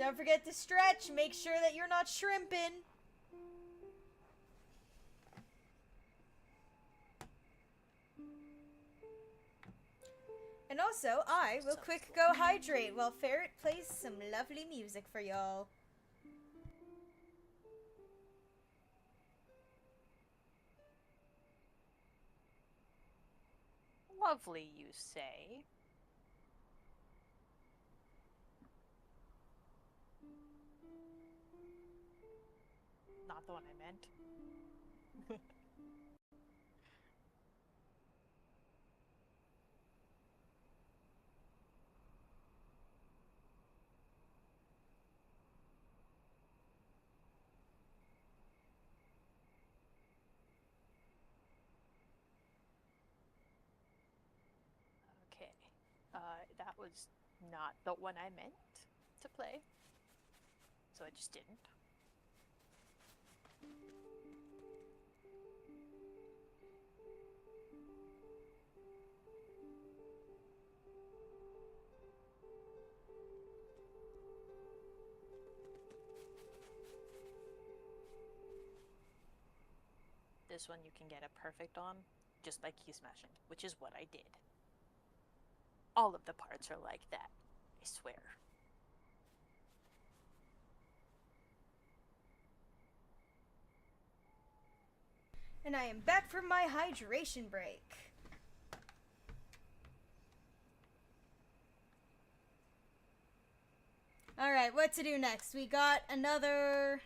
Don't forget to stretch. Make sure that you're not shrimping. And also, I will quick go hydrate while Ferret plays some lovely music for y'all. Lovely, you say. Not the one I meant. Okay. That was not the one I meant to play. So I just didn't. This one you can get a perfect on, just like He's Smashing, which is what I did. All of the parts are like that, I swear. And I am back from my hydration break. Alright, what to do next? We got another...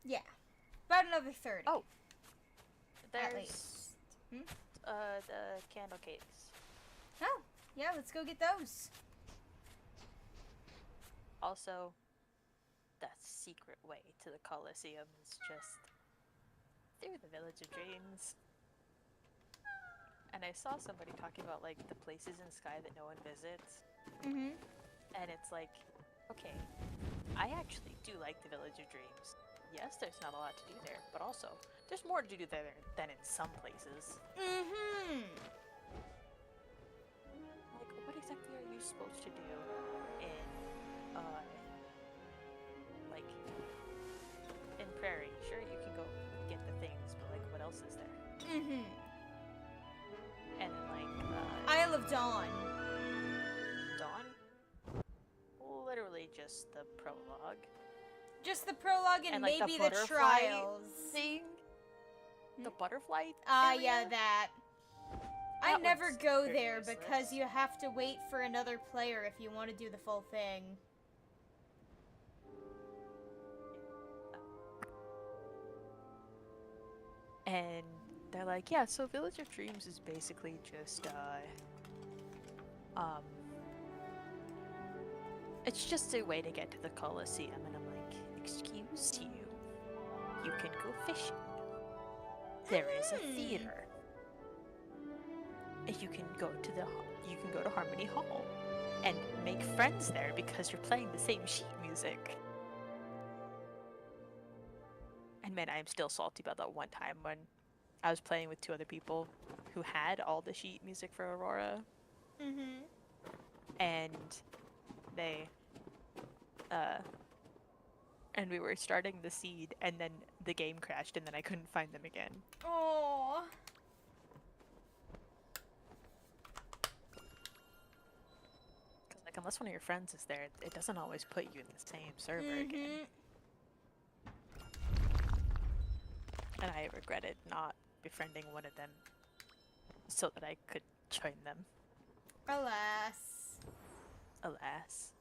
Yeah. About another 30. Oh! At There's... least. the candle cakes. Oh, yeah, let's go get those. Also, the secret way to the Colosseum is just through the Village of Dreams. And I saw somebody talking about, like, the places in Sky that no one visits. Mm-hmm. And it's like, okay, I actually do like the Village of Dreams. Yes, there's not a lot to do there, but also, there's more to do there than in some places. Mm-hmm. Like, what exactly are you supposed to do in, like, in Prairie? Sure, you can go get the things, but, like, what else is there? Mm-hmm. And then, like, Isle of Dawn. Dawn? Literally just the prologue. Just the prologue and like, maybe the the butterfly trials. thing? The butterfly Ah, area? yeah, that. I That never one's go very there useless. because you have to wait for another player if you want to do the full thing. And they're like, yeah, so Village of Dreams is basically just, it's just a way to get to the Colosseum. And I'm like, excuse you, you can go fishing. There is a theater. And you can go to Harmony Hall and make friends there because you're playing the same sheet music. And man, I'm still salty about that one time when I was playing with two other people who had all the sheet music for Aurora. Mm-hmm. And they, and we were starting the seed, and then the game crashed, and then I couldn't find them again. Oh. Because, like, unless one of your friends is there, it doesn't always put you in the same server again. And I regretted not befriending one of them so that I could join them. Alas. Alas.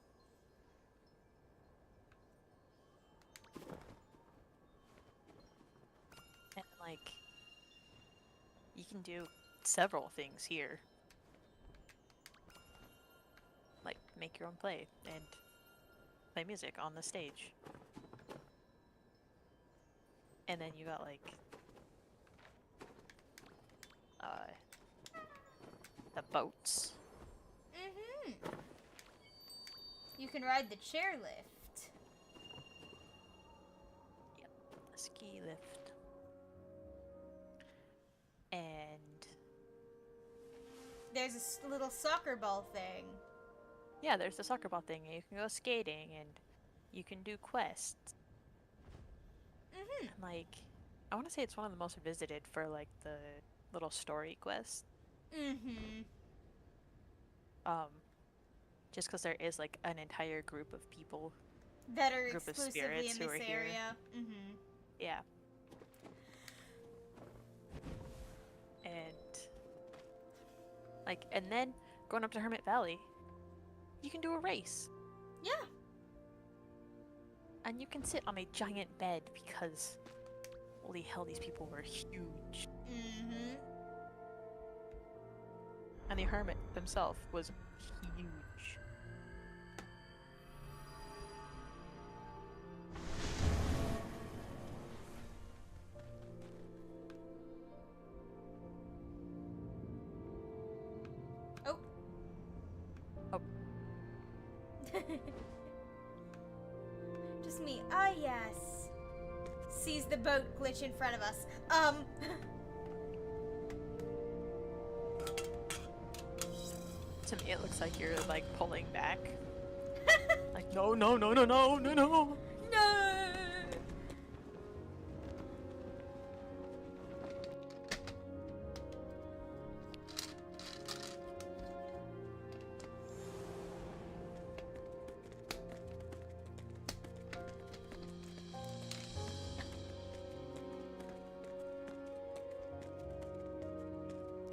And, like, you can do several things here. Like, make your own play and play music on the stage. And then you got, like, the boats. Mm-hmm. You can ride the chairlift. Yep, the ski lift. And there's a little soccer ball thing. Yeah, there's the soccer ball thing, and you can go skating, and you can do quests. Mm-hmm. And, like, I want to say it's one of the most visited for, like, the little story quests. Mm-hmm. Um, just because there is, like, an entire group of people, That are group of exclusively spirits in who this are here. area. Mm-hmm. Yeah. And, like, and then going up to Hermit Valley, you can do a race. Yeah. And you can sit on a giant bed because, holy hell, these people were huge. Mm-hmm. And the hermit himself was huge. Oh. Oh. Just me. Ah, yes. Sees the boat glitch in front of us. To me, it looks like you're, like, pulling back. Like, no, no, no, no, no, no, no! No!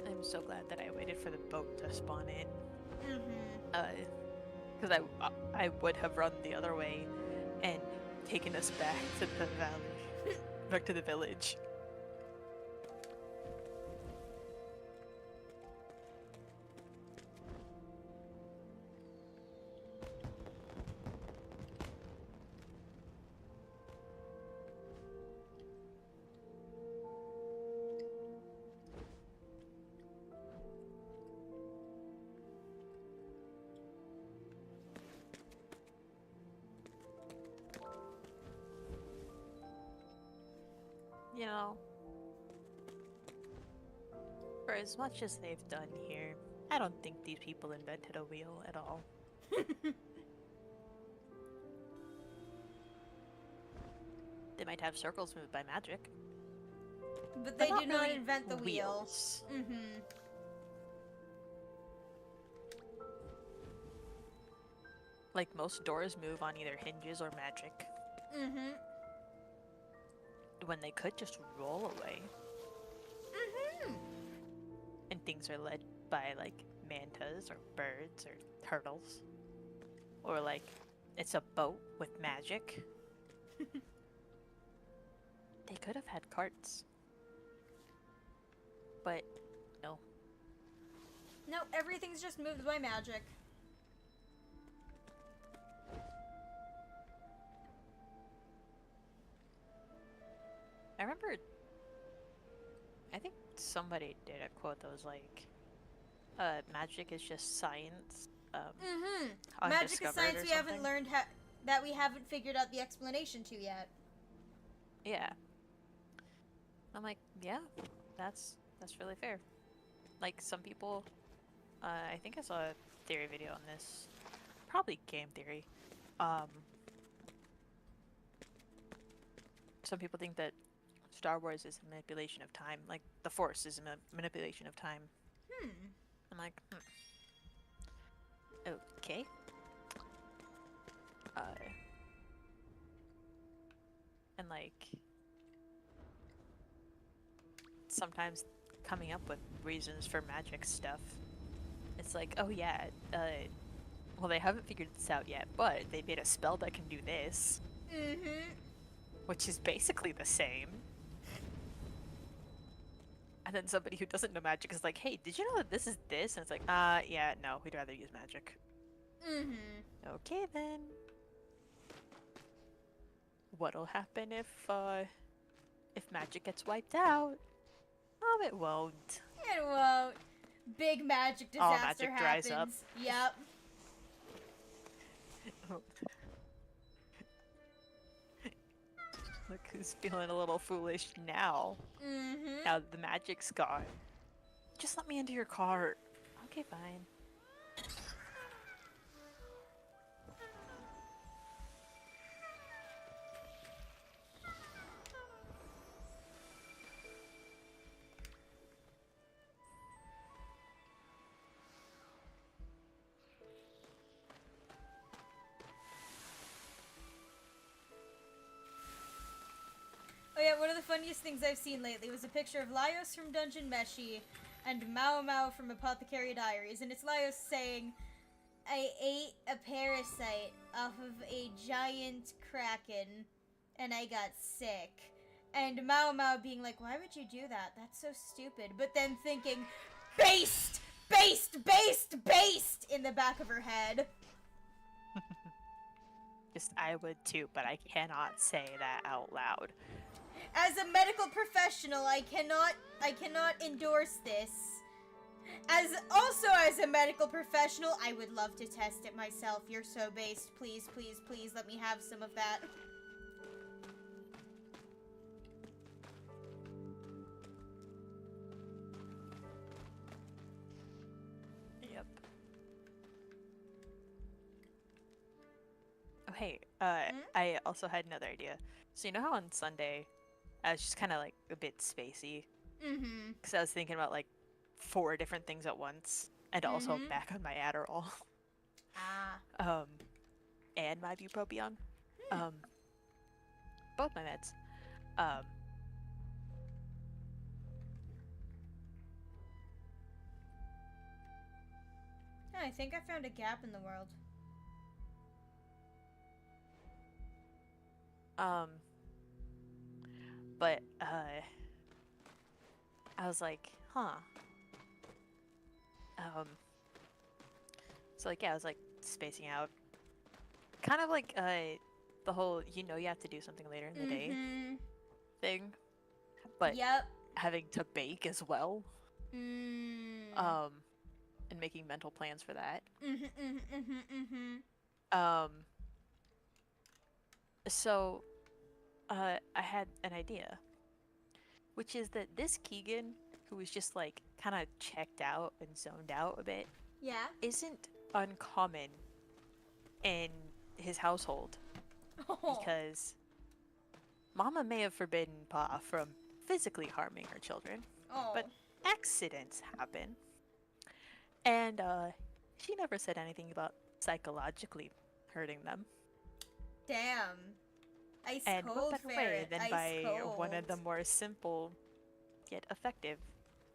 I'm so glad that I waited for the boat to spawn in. Mm-hmm. Because I would have run the other way and taken us back to the valley. Back to the village. You know, for as much as they've done here, I don't think these people invented a wheel at all. They might have circles moved by magic. But they not did not really invent the wheel. wheels. Mm-hmm. Like, most doors move on either hinges or magic, Mm-hmm. when they could just roll away. Mm-hmm. And things are led by, like, mantas or birds or turtles. Or, like, it's a boat with magic. They could have had carts. But, no. No, everything's just moved by magic. I remember, I think somebody did a quote that was like, magic is just science. Mm-hmm. Magic is Undiscovered science or we haven't something. learned that we haven't figured out the explanation to yet. Yeah. I'm like, yeah, that's really fair. Like, some people, I think I saw a theory video on this, probably game theory. Some people think that Star Wars is a manipulation of time, like the Force is a manipulation of time. I'm like, okay. And like, sometimes coming up with reasons for magic stuff, it's like, oh yeah, well, they haven't figured this out yet, but they made a spell that can do this. Mm-hmm. Which is basically the same. And then somebody who doesn't know magic is like, hey, did you know that this is this? And it's like, yeah, no, we'd rather use magic. Mm-hmm. Okay, then. What'll happen if magic gets wiped out? Oh, it won't. It won't. Big magic All disaster magic dries up. happens. Yep. Look who's feeling a little foolish now. Mm-hmm. Now the magic's gone. Just let me into your car. Okay, fine. Oh yeah, one of the funniest things I've seen lately was a picture of Laios from Dungeon Meshi and Mao Mao from Apothecary Diaries, and it's Laios saying, I ate a parasite off of a giant kraken, and I got sick. And Mao Mao being like, why would you do that? That's so stupid. But then thinking, based! Based! Based! Based! In the back of her head. Just, I would too, but I cannot say that out loud. As a medical professional, I cannot endorse this. As a medical professional, I would love to test it myself. You're so based. Please, please, please let me have some of that. Yep. Oh, hey, I also had another idea. So you know how on Sunday, I was just kind of like a bit spacey? Mm-hmm. Because I was thinking about like 4 different things at once, and also back on my Adderall. Ah. And my bupropion. Both my meds. I think I found a gap in the world. But I was like, huh. So like, yeah, I was like spacing out, kind of like the whole you have to do something later in the day thing, but Yep. having to bake as well, Mm. and making mental plans for that. Mm-hmm. So I had an idea, which is that this Keegan, who was just like kind of checked out and zoned out a bit, Yeah. isn't uncommon in his household, because Mama may have forbidden Pa from physically harming her children, but accidents happen. And she never said anything about psychologically hurting them. Damn. Ice And cold, what better way ferret. than Ice by cold. one of the more simple yet effective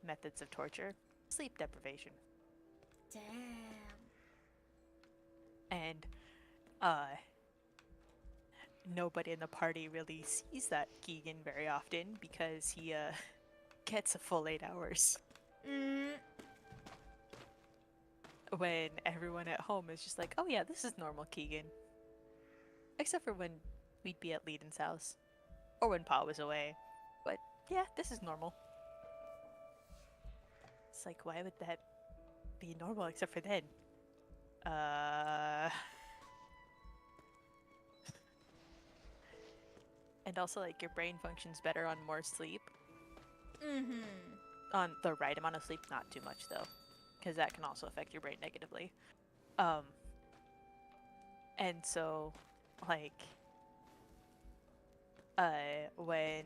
methods of torture: sleep deprivation. Damn. And nobody in the party really sees that Keegan very often because he gets a full 8 hours. When everyone at home is just like, oh yeah, this is normal Keegan. Except for when we'd be at Leiden's house. Or when Pa was away. But yeah, this is normal. It's like, why would that be normal except for then? And also, like, your brain functions better on more sleep. On the right amount of sleep, not too much though, because that can also affect your brain negatively. And so, like, when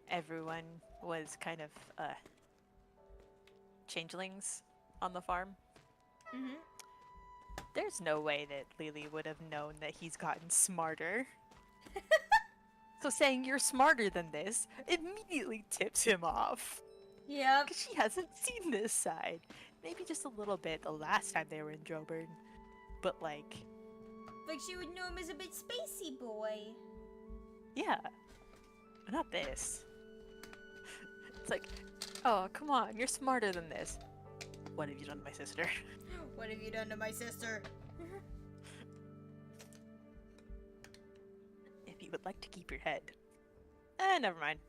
everyone was kind of changelings on the farm, there's no way that Lily would have known that he's gotten smarter. So saying you're smarter than this immediately tips him off. Yep. Because she hasn't seen this side. Maybe just a little bit the last time they were in Droburn. But like she would know him as a bit spacey boy. Yeah. But not this. It's like, oh, come on, you're smarter than this. What have you done to my sister? What have you done to my sister? If you would like to keep your head. Never mind.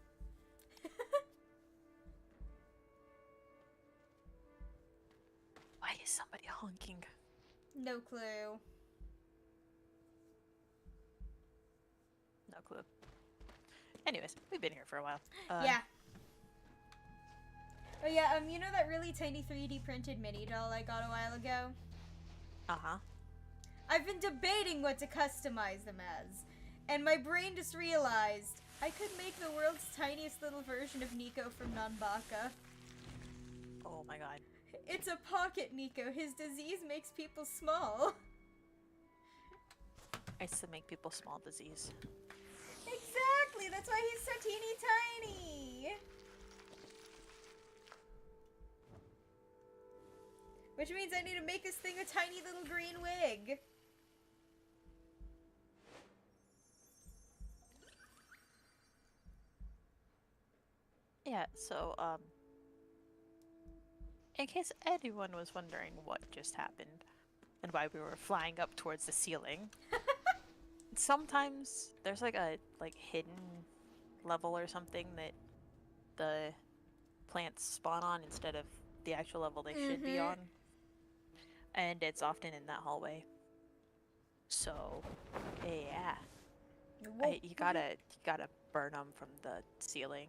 Why is somebody honking? No clue. No clue. Anyways, we've been here for a while. Yeah. Oh yeah, you know that really tiny 3D printed mini doll I got a while ago? Uh-huh. I've been debating what to customize them as, and my brain just realized I could make the world's tiniest little version of Nico from Nanbaka. Oh my god. It's a pocket Nico. His disease makes people small. I used to make people small disease. Exactly! That's why he's so teeny tiny! Which means I need to make this thing a tiny little green wig. Yeah, so, in case anyone was wondering what just happened and why we were flying up towards the ceiling, sometimes there's like a hidden level or something that the plants spawn on instead of the actual level they should be on. And it's often in that hallway. So, yeah. You gotta burn them from the ceiling.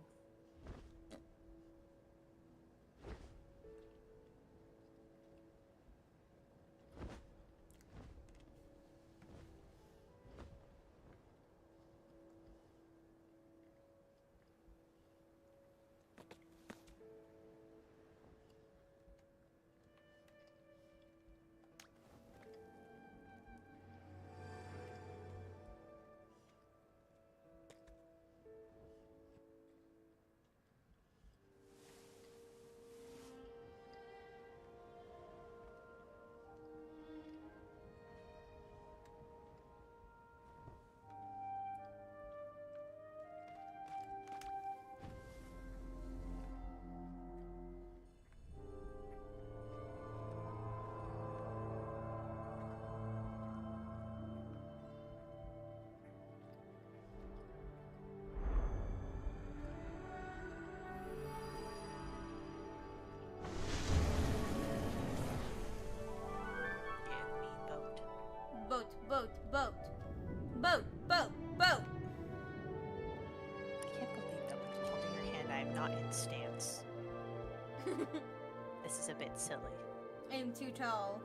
Boat, boat, boat. Boat, boat, boat. I can't believe that when you're holding your hand, I'm not in stance. This is a bit silly. I'm too tall.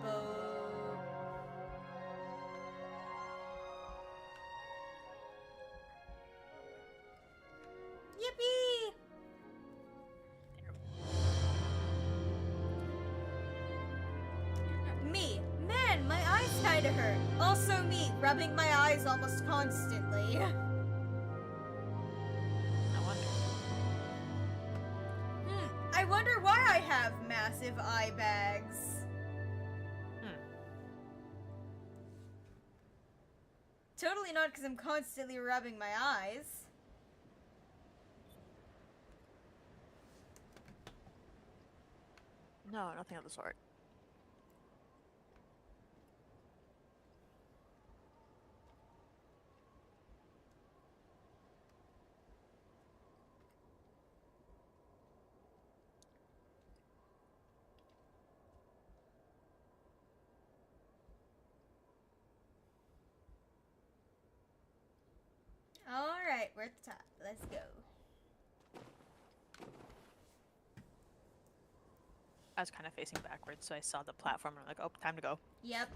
Boat. Yippee! Me. Man, my eyes kinda hurt. Also me, rubbing my eyes almost constantly. No wonder. I wonder why I have massive eye bags. Totally not because I'm constantly rubbing my eyes. No, nothing of the sort. Alright, we're at the top. Let's go. I was kind of facing backwards, so I saw the platform and I'm like, oh, time to go. Yep.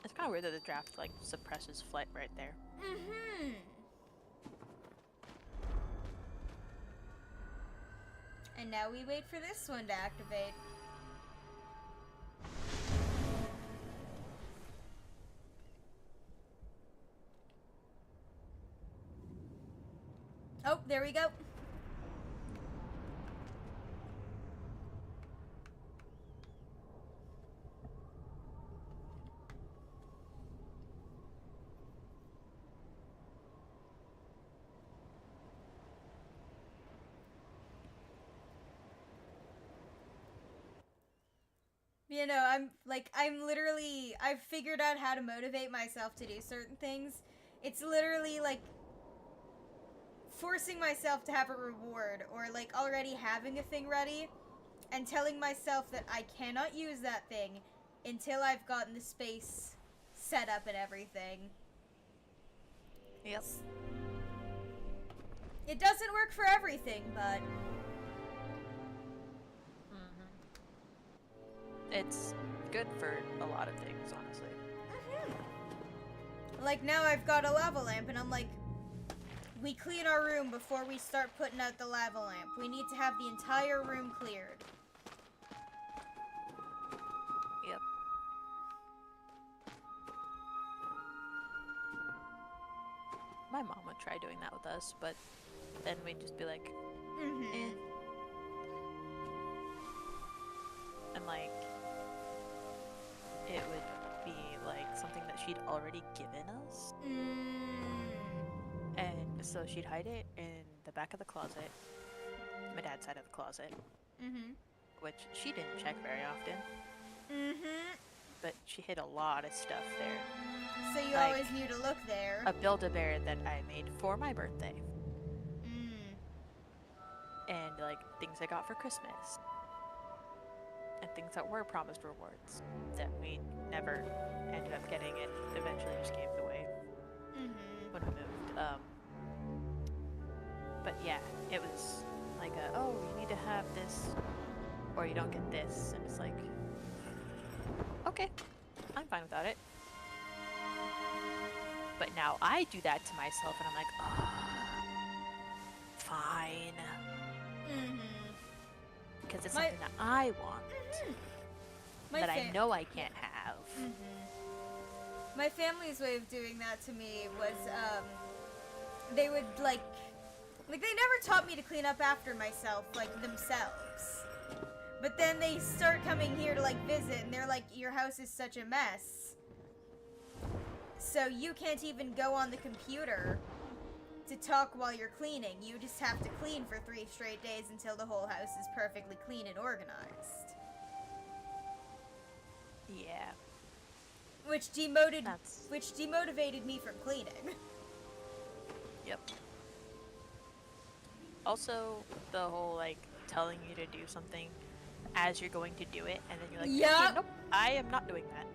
It's kind of weird that the draft, like, suppresses flight right there. And now we wait for this one to activate. Oh, there we go. You know, I've figured out how to motivate myself to do certain things. It's literally like forcing myself to have a reward, or like already having a thing ready and telling myself that I cannot use that thing until I've gotten the space setup and everything. Yep. It doesn't work for everything, but... It's good for a lot of things, honestly. Like, now I've got a lava lamp, and I'm like, we clean our room before we start putting out the lava lamp. We need to have the entire room cleared. Yep. My mom would try doing that with us, but then we'd just be like, eh. And like, it would be like something that she'd already given us. And so she'd hide it in the back of the closet, my dad's side of the closet, which she didn't check very often. But she hid a lot of stuff there. So you Like, always knew to look there. A Build-A-Bear that I made for my birthday. And like things I got for Christmas. And things that were promised rewards that we never ended up getting and eventually just gave away when we moved. But yeah, it was like oh, you need to have this or you don't get this, and it's like, okay, I'm fine without it. But now I do that to myself and I'm like, oh, fine. Because it's something that I want. That I know I can't have. My family's way of doing that to me was, they would, like, they never taught me to clean up after myself, like, themselves. But then they start coming here to, like, visit, and they're like, your house is such a mess. So you can't even go on the computer to talk while you're cleaning. You just have to clean for 3 straight days until the whole house is perfectly clean and organized. Yeah. Which demotivated me from cleaning. Yep. Also, the whole, like, telling you to do something as you're going to do it, and then you're like, okay, nope, I am not doing that.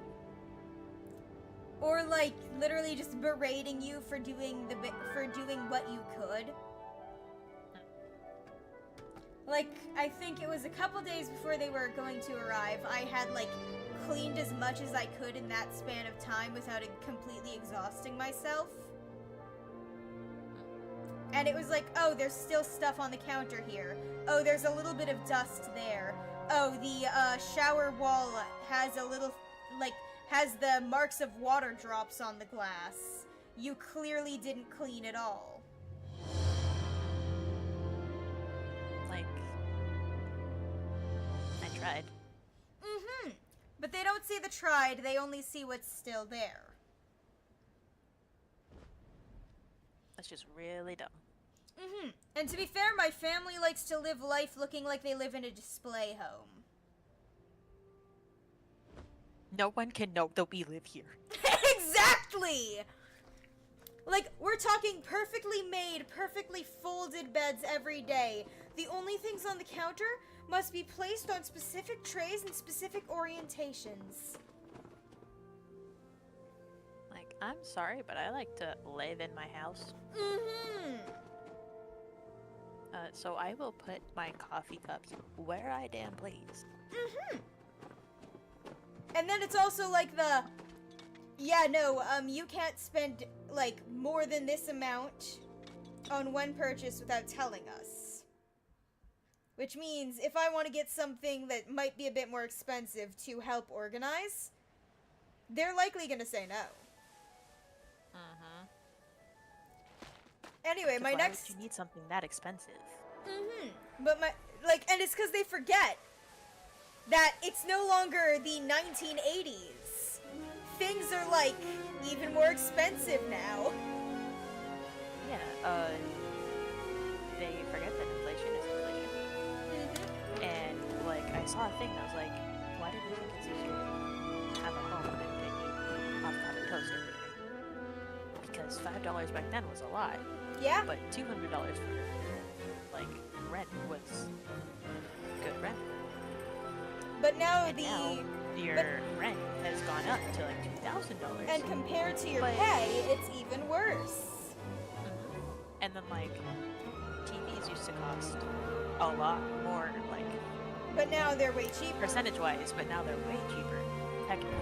Or, like, literally just berating you for doing what you could. Like, I think it was a couple days before they were going to arrive, I had, like, cleaned as much as I could in that span of time without it completely exhausting myself. And it was like, oh, there's still stuff on the counter here. Oh, there's a little bit of dust there. Oh, the shower wall has a little, like, has the marks of water drops on the glass. You clearly didn't clean at all. Like, I tried. But they don't see the tried, they only see what's still there. That's just really dumb. And to be fair, my family likes to live life looking like they live in a display home. No one can know that we live here. Exactly! Like, we're talking perfectly made, perfectly folded beds every day. The only things on the counter must be placed on specific trays and specific orientations. Like, I'm sorry, but I like to live in my house. So I will put my coffee cups where I damn please. And then it's also like you can't spend, like, more than this amount on one purchase without telling us. Which means, if I want to get something that might be a bit more expensive to help organize, they're likely gonna say no. Anyway, my next... Why would you need something that expensive? But and it's because they forget that it's no longer the 1980s. Things are, like, even more expensive now. Yeah, they forget that inflation is inflation. And, like, I saw a thing that was like, why do we think it's easier to have a home than to eat avocado toast every day? Because $5 back then was a lot. Yeah. But $200 for, like, rent was good rent. But now and now your rent has gone gone up to like $2,000. And compared to your But- pay, it's even worse. And then like TVs used to cost a lot more, like But now they're way cheaper. percentage-wise, but now they're way cheaper, technically.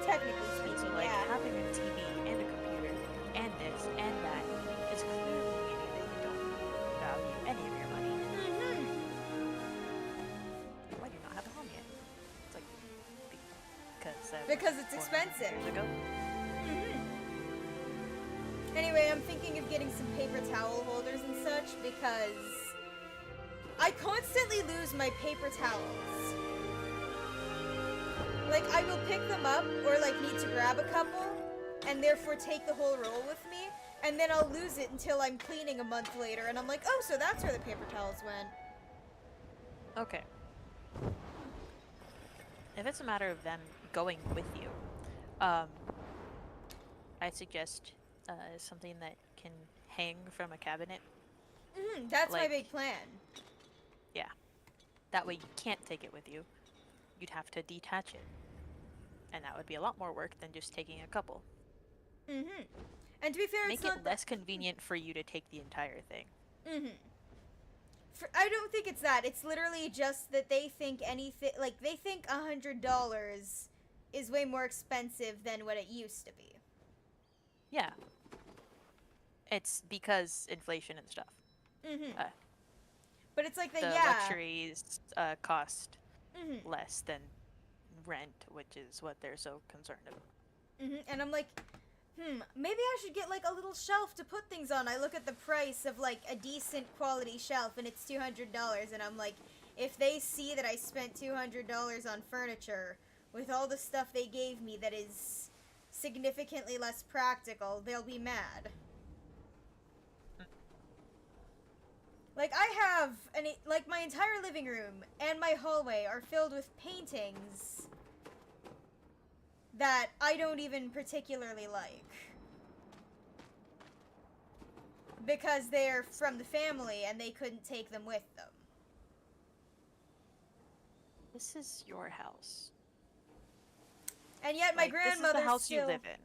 Technically And speaking, so like yeah. having a TV and a computer and this and that is clearly meaning that you don't value any of your money. Mm-hmm. Why do you not have a home yet? It's like Because it's 400 expensive. Years ago. Anyway, I'm thinking of getting some paper towel holders and such because I constantly lose my paper towels. Like, I will pick them up or, like, need to grab a couple and therefore take the whole roll with me, and then I'll lose it until I'm cleaning a month later, and I'm like, oh, so that's where the paper towels went. Okay. If it's a matter of them going with you, I suggest something that can hang from a cabinet. That's my Like- big plan. Yeah. That way you can't take it with you. You'd have to detach it. And that would be a lot more work than just taking a couple. And to be fair, Make it's it not less convenient for you to take the entire thing. I don't think it's that. It's literally just that they think anything, like, they think $100 is way more expensive than what it used to be. Yeah. It's because inflation and stuff. But it's like The luxuries cost less than rent, which is what they're so concerned about. And I'm like, maybe I should get, like, a little shelf to put things on. I look at the price of, like, a decent quality shelf, and it's $200, and I'm like, if they see that I spent $200 on furniture with all the stuff they gave me that is significantly less practical, they'll be mad. Like, I have, like, my entire living room and my hallway are filled with paintings that I don't even particularly like. Because they're from the family and they couldn't take them with them. This is your house. And yet my Like, grandmother this is the house still... you live in.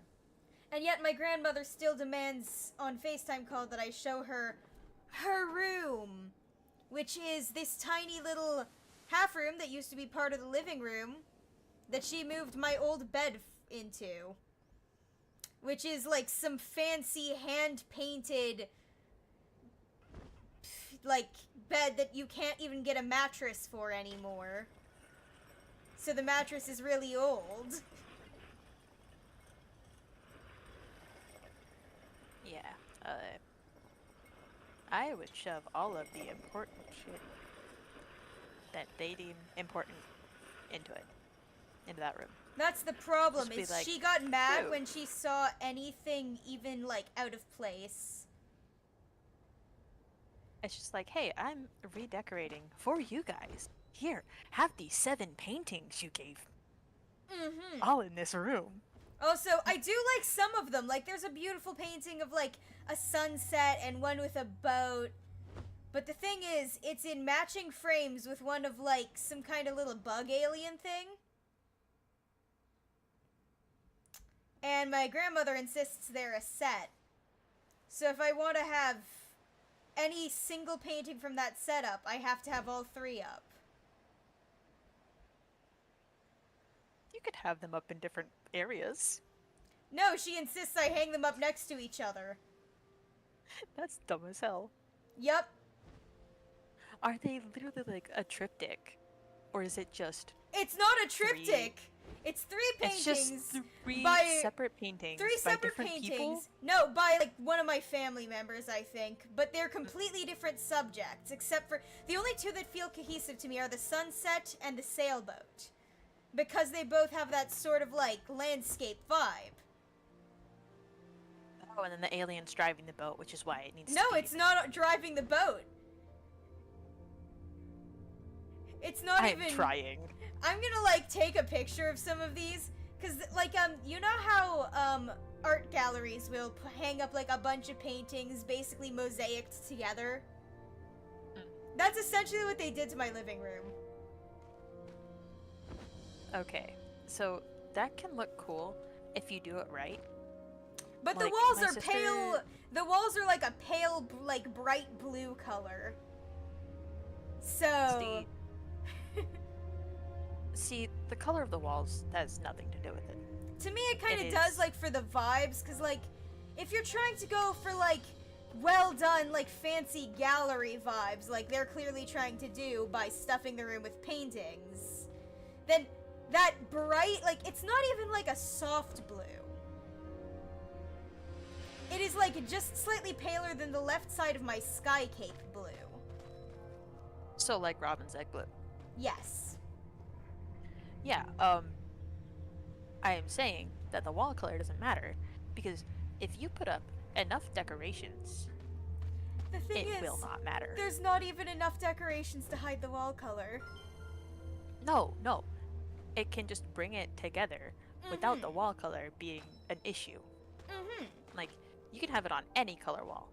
And yet my grandmother still demands on FaceTime call that I show her her room, which is this tiny little half room that used to be part of the living room that she moved my old bed into, which is like some fancy hand-painted like bed that you can't even get a mattress for anymore. So the mattress is really old. Yeah. I would shove all of the important shit that they deem important into that room. That's the problem, Just be is like, she got mad "Ew." when she saw anything even, like, out of place. It's just like, hey, I'm redecorating for you guys. Here, have these 7 paintings you gave all in this room. Also, I do like some of them. Like, there's a beautiful painting of, like, a sunset and one with a boat. But the thing is, it's in matching frames with one of, like, some kind of little bug alien thing. And my grandmother insists they're a set. So if I want to have any single painting from that setup, I have to have all 3 up. You could have them up in different areas. No, she insists I hang them up next to each other. That's dumb as hell. Yup. Are they literally like a triptych? Or is it just... It's not a triptych. It's 3 paintings. It's just 3 by separate paintings 3 by separate different paintings. people? No, by like one of my family members, I think. But they're completely different subjects, except for the only 2 that feel cohesive to me are the sunset and the sailboat. Because they both have that sort of like landscape vibe. Oh, and then the alien's driving the boat, which is why it needs No, to be... it's not driving the boat. It's not I'm even... trying. I'm gonna, like, take a picture of some of these, because, like, you know how, art galleries will hang up, like, a bunch of paintings, basically mosaicked together? That's essentially what they did to my living room. Okay, so that can look cool if you do it right. But the Like, walls my are sister- pale. The walls are like a pale, like bright blue color. So. See, the color of the walls has nothing to do with it. To me, it kind of It does, is- like, for the vibes, because, like, if you're trying to go for, like, well done, like, fancy gallery vibes, like they're clearly trying to do by stuffing the room with paintings, then that bright, like, it's not even, like, a soft blue. It is, like, just slightly paler than the left side of my sky cape blue. So, like Robin's egg blue. Yes. Yeah, I am saying that the wall color doesn't matter, because if you put up enough decorations, The thing it is, will not matter. there's not even enough decorations to hide the wall color. No, it can just bring it together without the wall color being an issue. Mm-hmm. Like, you can have it on any color wall.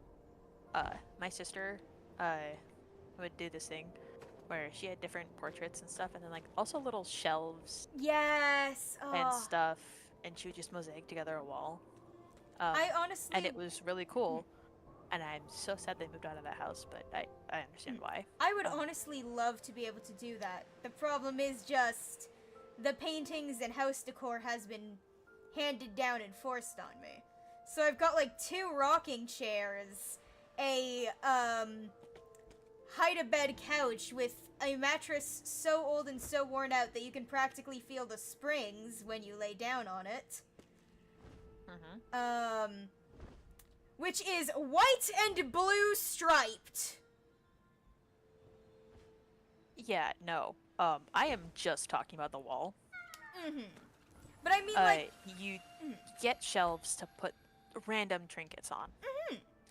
My sister, would do this thing where she had different portraits and stuff, and then, like, also little shelves Yes. and Oh. stuff, and she would just mosaic together a wall. I honestly... And it was really cool, and I'm so sad they moved out of that house, but I understand why. I would honestly love to be able to do that. The problem is just the paintings and house decor has been handed down and forced on me. So I've got like 2 rocking chairs, a hide-a-bed couch with a mattress so old and so worn out that you can practically feel the springs when you lay down on it. Which is white and blue striped. Yeah, no. I am just talking about the wall. But I mean, like, You get shelves to put random trinkets on.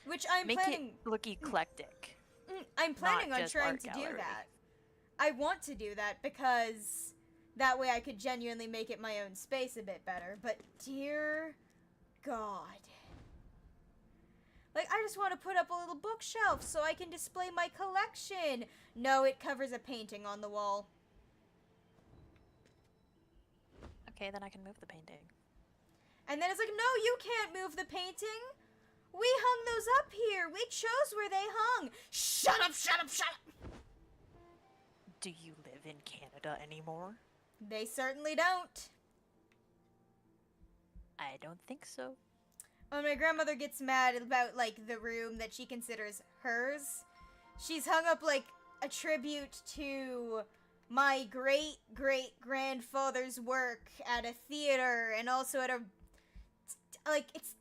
which I'm Make planning. it look eclectic. I'm planning on just trying art to do gallery. that. I want to do that because that way I could genuinely make it my own space a bit better. But dear God. Like, I just want to put up a little bookshelf so I can display my collection. No, it covers a painting on the wall. Okay, then I can move the painting. And then it's like, no, you can't move the painting. We hung those up here. We chose where they hung. Shut up, shut up, shut up. Do you live in Canada anymore? They certainly don't. I don't think so. When my grandmother gets mad about, like, the room that she considers hers, she's hung up, like, a tribute to my great-great-grandfather's work at a theater and also at a, like, it's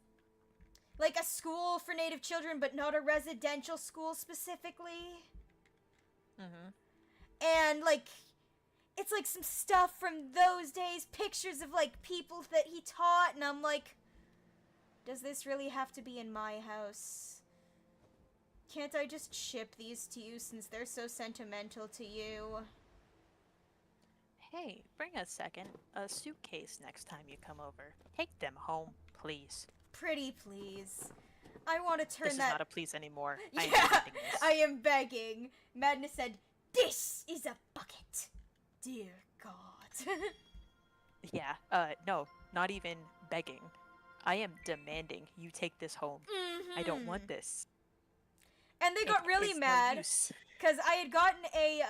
like a school for Native children, but not a residential school specifically. And, like, it's, like, some stuff from those days, pictures of, like, people that he taught, and I'm like, does this really have to be in my house? Can't I just ship these to you since they're so sentimental to you? Hey, bring a suitcase next time you come over. Take them home, please. Pretty please. I want to turn This is that... not a please anymore. I am Yeah, ending this. I am begging. Madness said, "This is a bucket." Dear God. Yeah, no, not even begging. I am demanding you take this home. I don't want this. And they got really it's no mad. use. Because I had gotten a,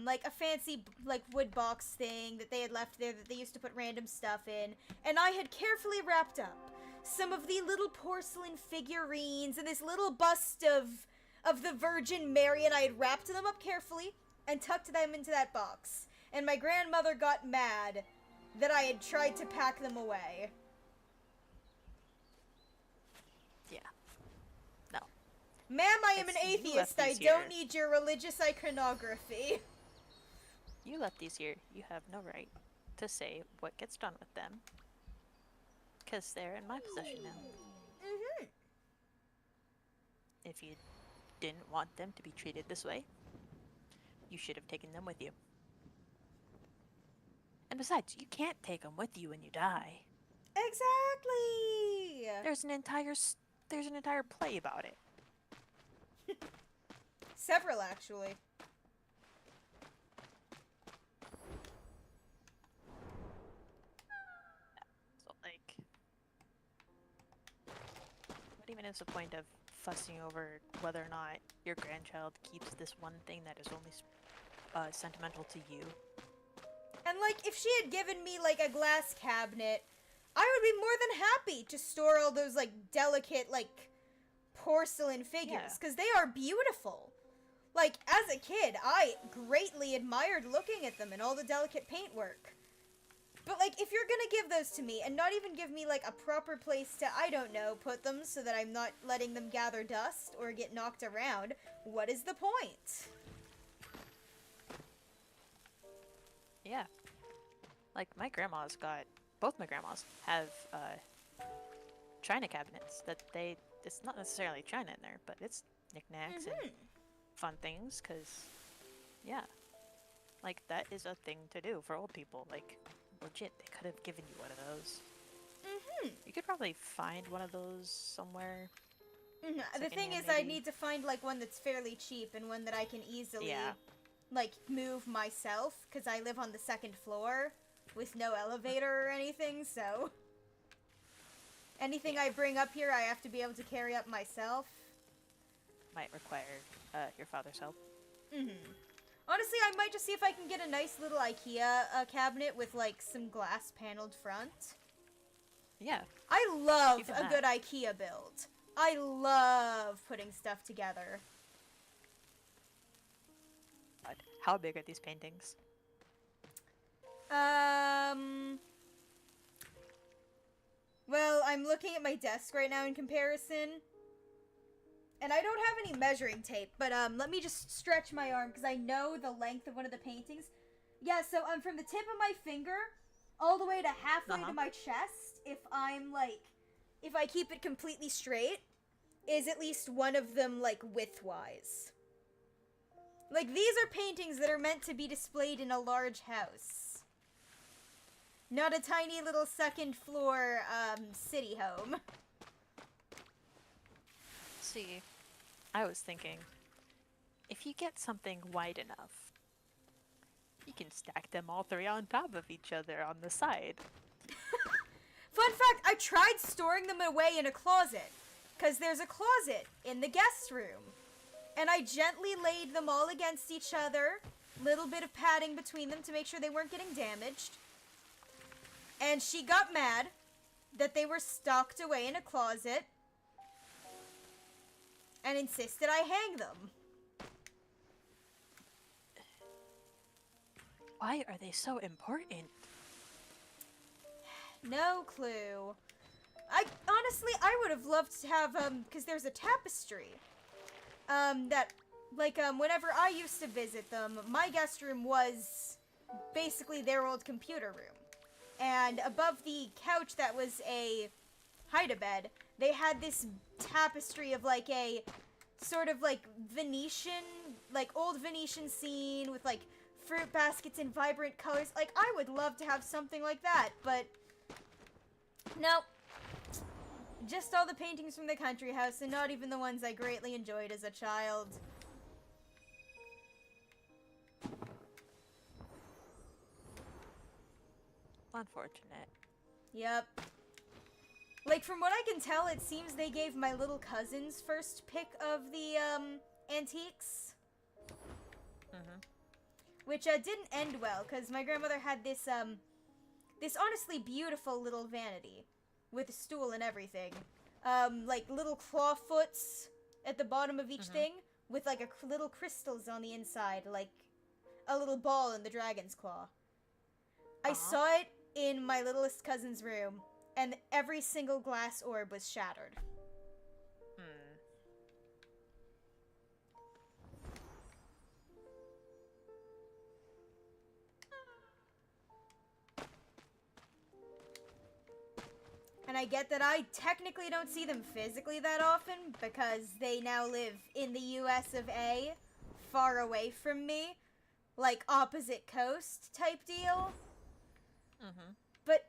like, a fancy, like, wood box thing that they had left there that they used to put random stuff in. And I had carefully wrapped up some of the little porcelain figurines and this little bust of the Virgin Mary, and I had wrapped them up carefully and tucked them into that box. And my grandmother got mad that I had tried to pack them away. Yeah. No. Ma'am, I am an You left atheist. I these don't here. need your religious iconography. You left these here. You have no right to say what gets done with them. Because they're in my possession now. If you didn't want them to be treated this way, you should have taken them with you. And besides, you can't take them with you when you die. Exactly. There's an entire play about it. Several, actually. what even is the point of fussing over whether or not your grandchild keeps this one thing that is only sentimental to you? And, like, if she had given me, like, a glass cabinet, I would be more than happy to store all those, like, delicate, like, porcelain figures, because they are beautiful. Like, as a kid, I greatly admired looking at them and all the delicate paintwork. But, like, if you're gonna give those to me and not even give me, like, a proper place to, I don't know, put them so that I'm not letting them gather dust or get knocked around, what is the point? Yeah. Like, both my grandmas have, china cabinets that it's not necessarily china in there, but it's knickknacks and fun things, because, yeah. Like, that is a thing to do for old people. Like, legit, they could have given you one of those. You could probably find one of those somewhere. The thing is, I need to find, like, one that's fairly cheap and one that I can easily, like, move myself, because I live on the 2nd floor with no elevator or anything, so anything I bring up here, I have to be able to carry up myself. Might require your father's help. Honestly, I might just see if I can get a nice little IKEA cabinet with, like, some glass paneled front. Yeah. I love a good IKEA build. I love putting stuff together. But how big are these paintings? Well, I'm looking at my desk right now in comparison. And I don't have any measuring tape, but let me just stretch my arm because I know the length of one of the paintings. Yeah, so from the tip of my finger all the way to halfway to my chest, if I keep it completely straight, is at least one of them, like, width-wise. Like, these are paintings that are meant to be displayed in a large house. Not a tiny little 2nd floor, city home. See, I was thinking, if you get something wide enough, you can stack them all 3 on top of each other on the side. Fun fact, I tried storing them away in a closet, because there's a closet in the guest room. And I gently laid them all against each other, little bit of padding between them to make sure they weren't getting damaged. And she got mad that they were stocked away in a closet and insisted I hang them. Why are they so important? No clue. Honestly, I would have loved to have, because there's a tapestry. That, like, whenever I used to visit them, my guest room was basically their old computer room. And above the couch that was a hide-a-bed, they had this tapestry of, like, a sort of, like, Venetian, like, old Venetian scene with, like, fruit baskets in vibrant colors. Like, I would love to have something like that, but no. Just all the paintings from the country house, and not even the ones I greatly enjoyed as a child. Unfortunate. Yep. Like, from what I can tell, it seems they gave my little cousins first pick of the, antiques. Which, didn't end well, because my grandmother had this, this honestly beautiful little vanity. With a stool and everything. Like, little claw foots at the bottom of each thing, with, like, little crystals on the inside, like a little ball in the dragon's claw. I saw it in my littlest cousin's room, and every single glass orb was shattered. And I get that I technically don't see them physically that often, because they now live in the US of A, far away from me. Like, opposite coast type deal. But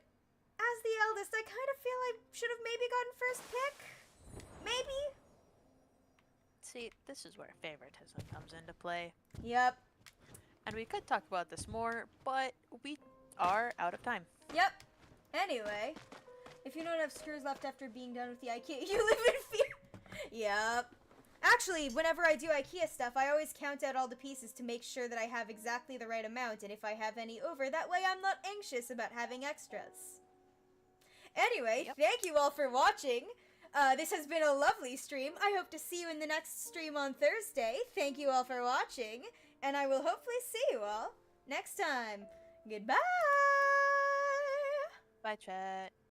as the eldest, I kind of feel I should have maybe gotten first pick. Maybe? See, this is where favoritism comes into play. Yep. And we could talk about this more, but we are out of time. Yep. Anyway, if you don't have screws left after being done with the IKEA, you live in fear. Yep. Actually, whenever I do IKEA stuff, I always count out all the pieces to make sure that I have exactly the right amount, and if I have any over, that way I'm not anxious about having extras. Anyway, Yep. thank you all for watching. This has been a lovely stream. I hope to see you in the next stream on Thursday. Thank you all for watching, and I will hopefully see you all next time. Goodbye! Bye, chat.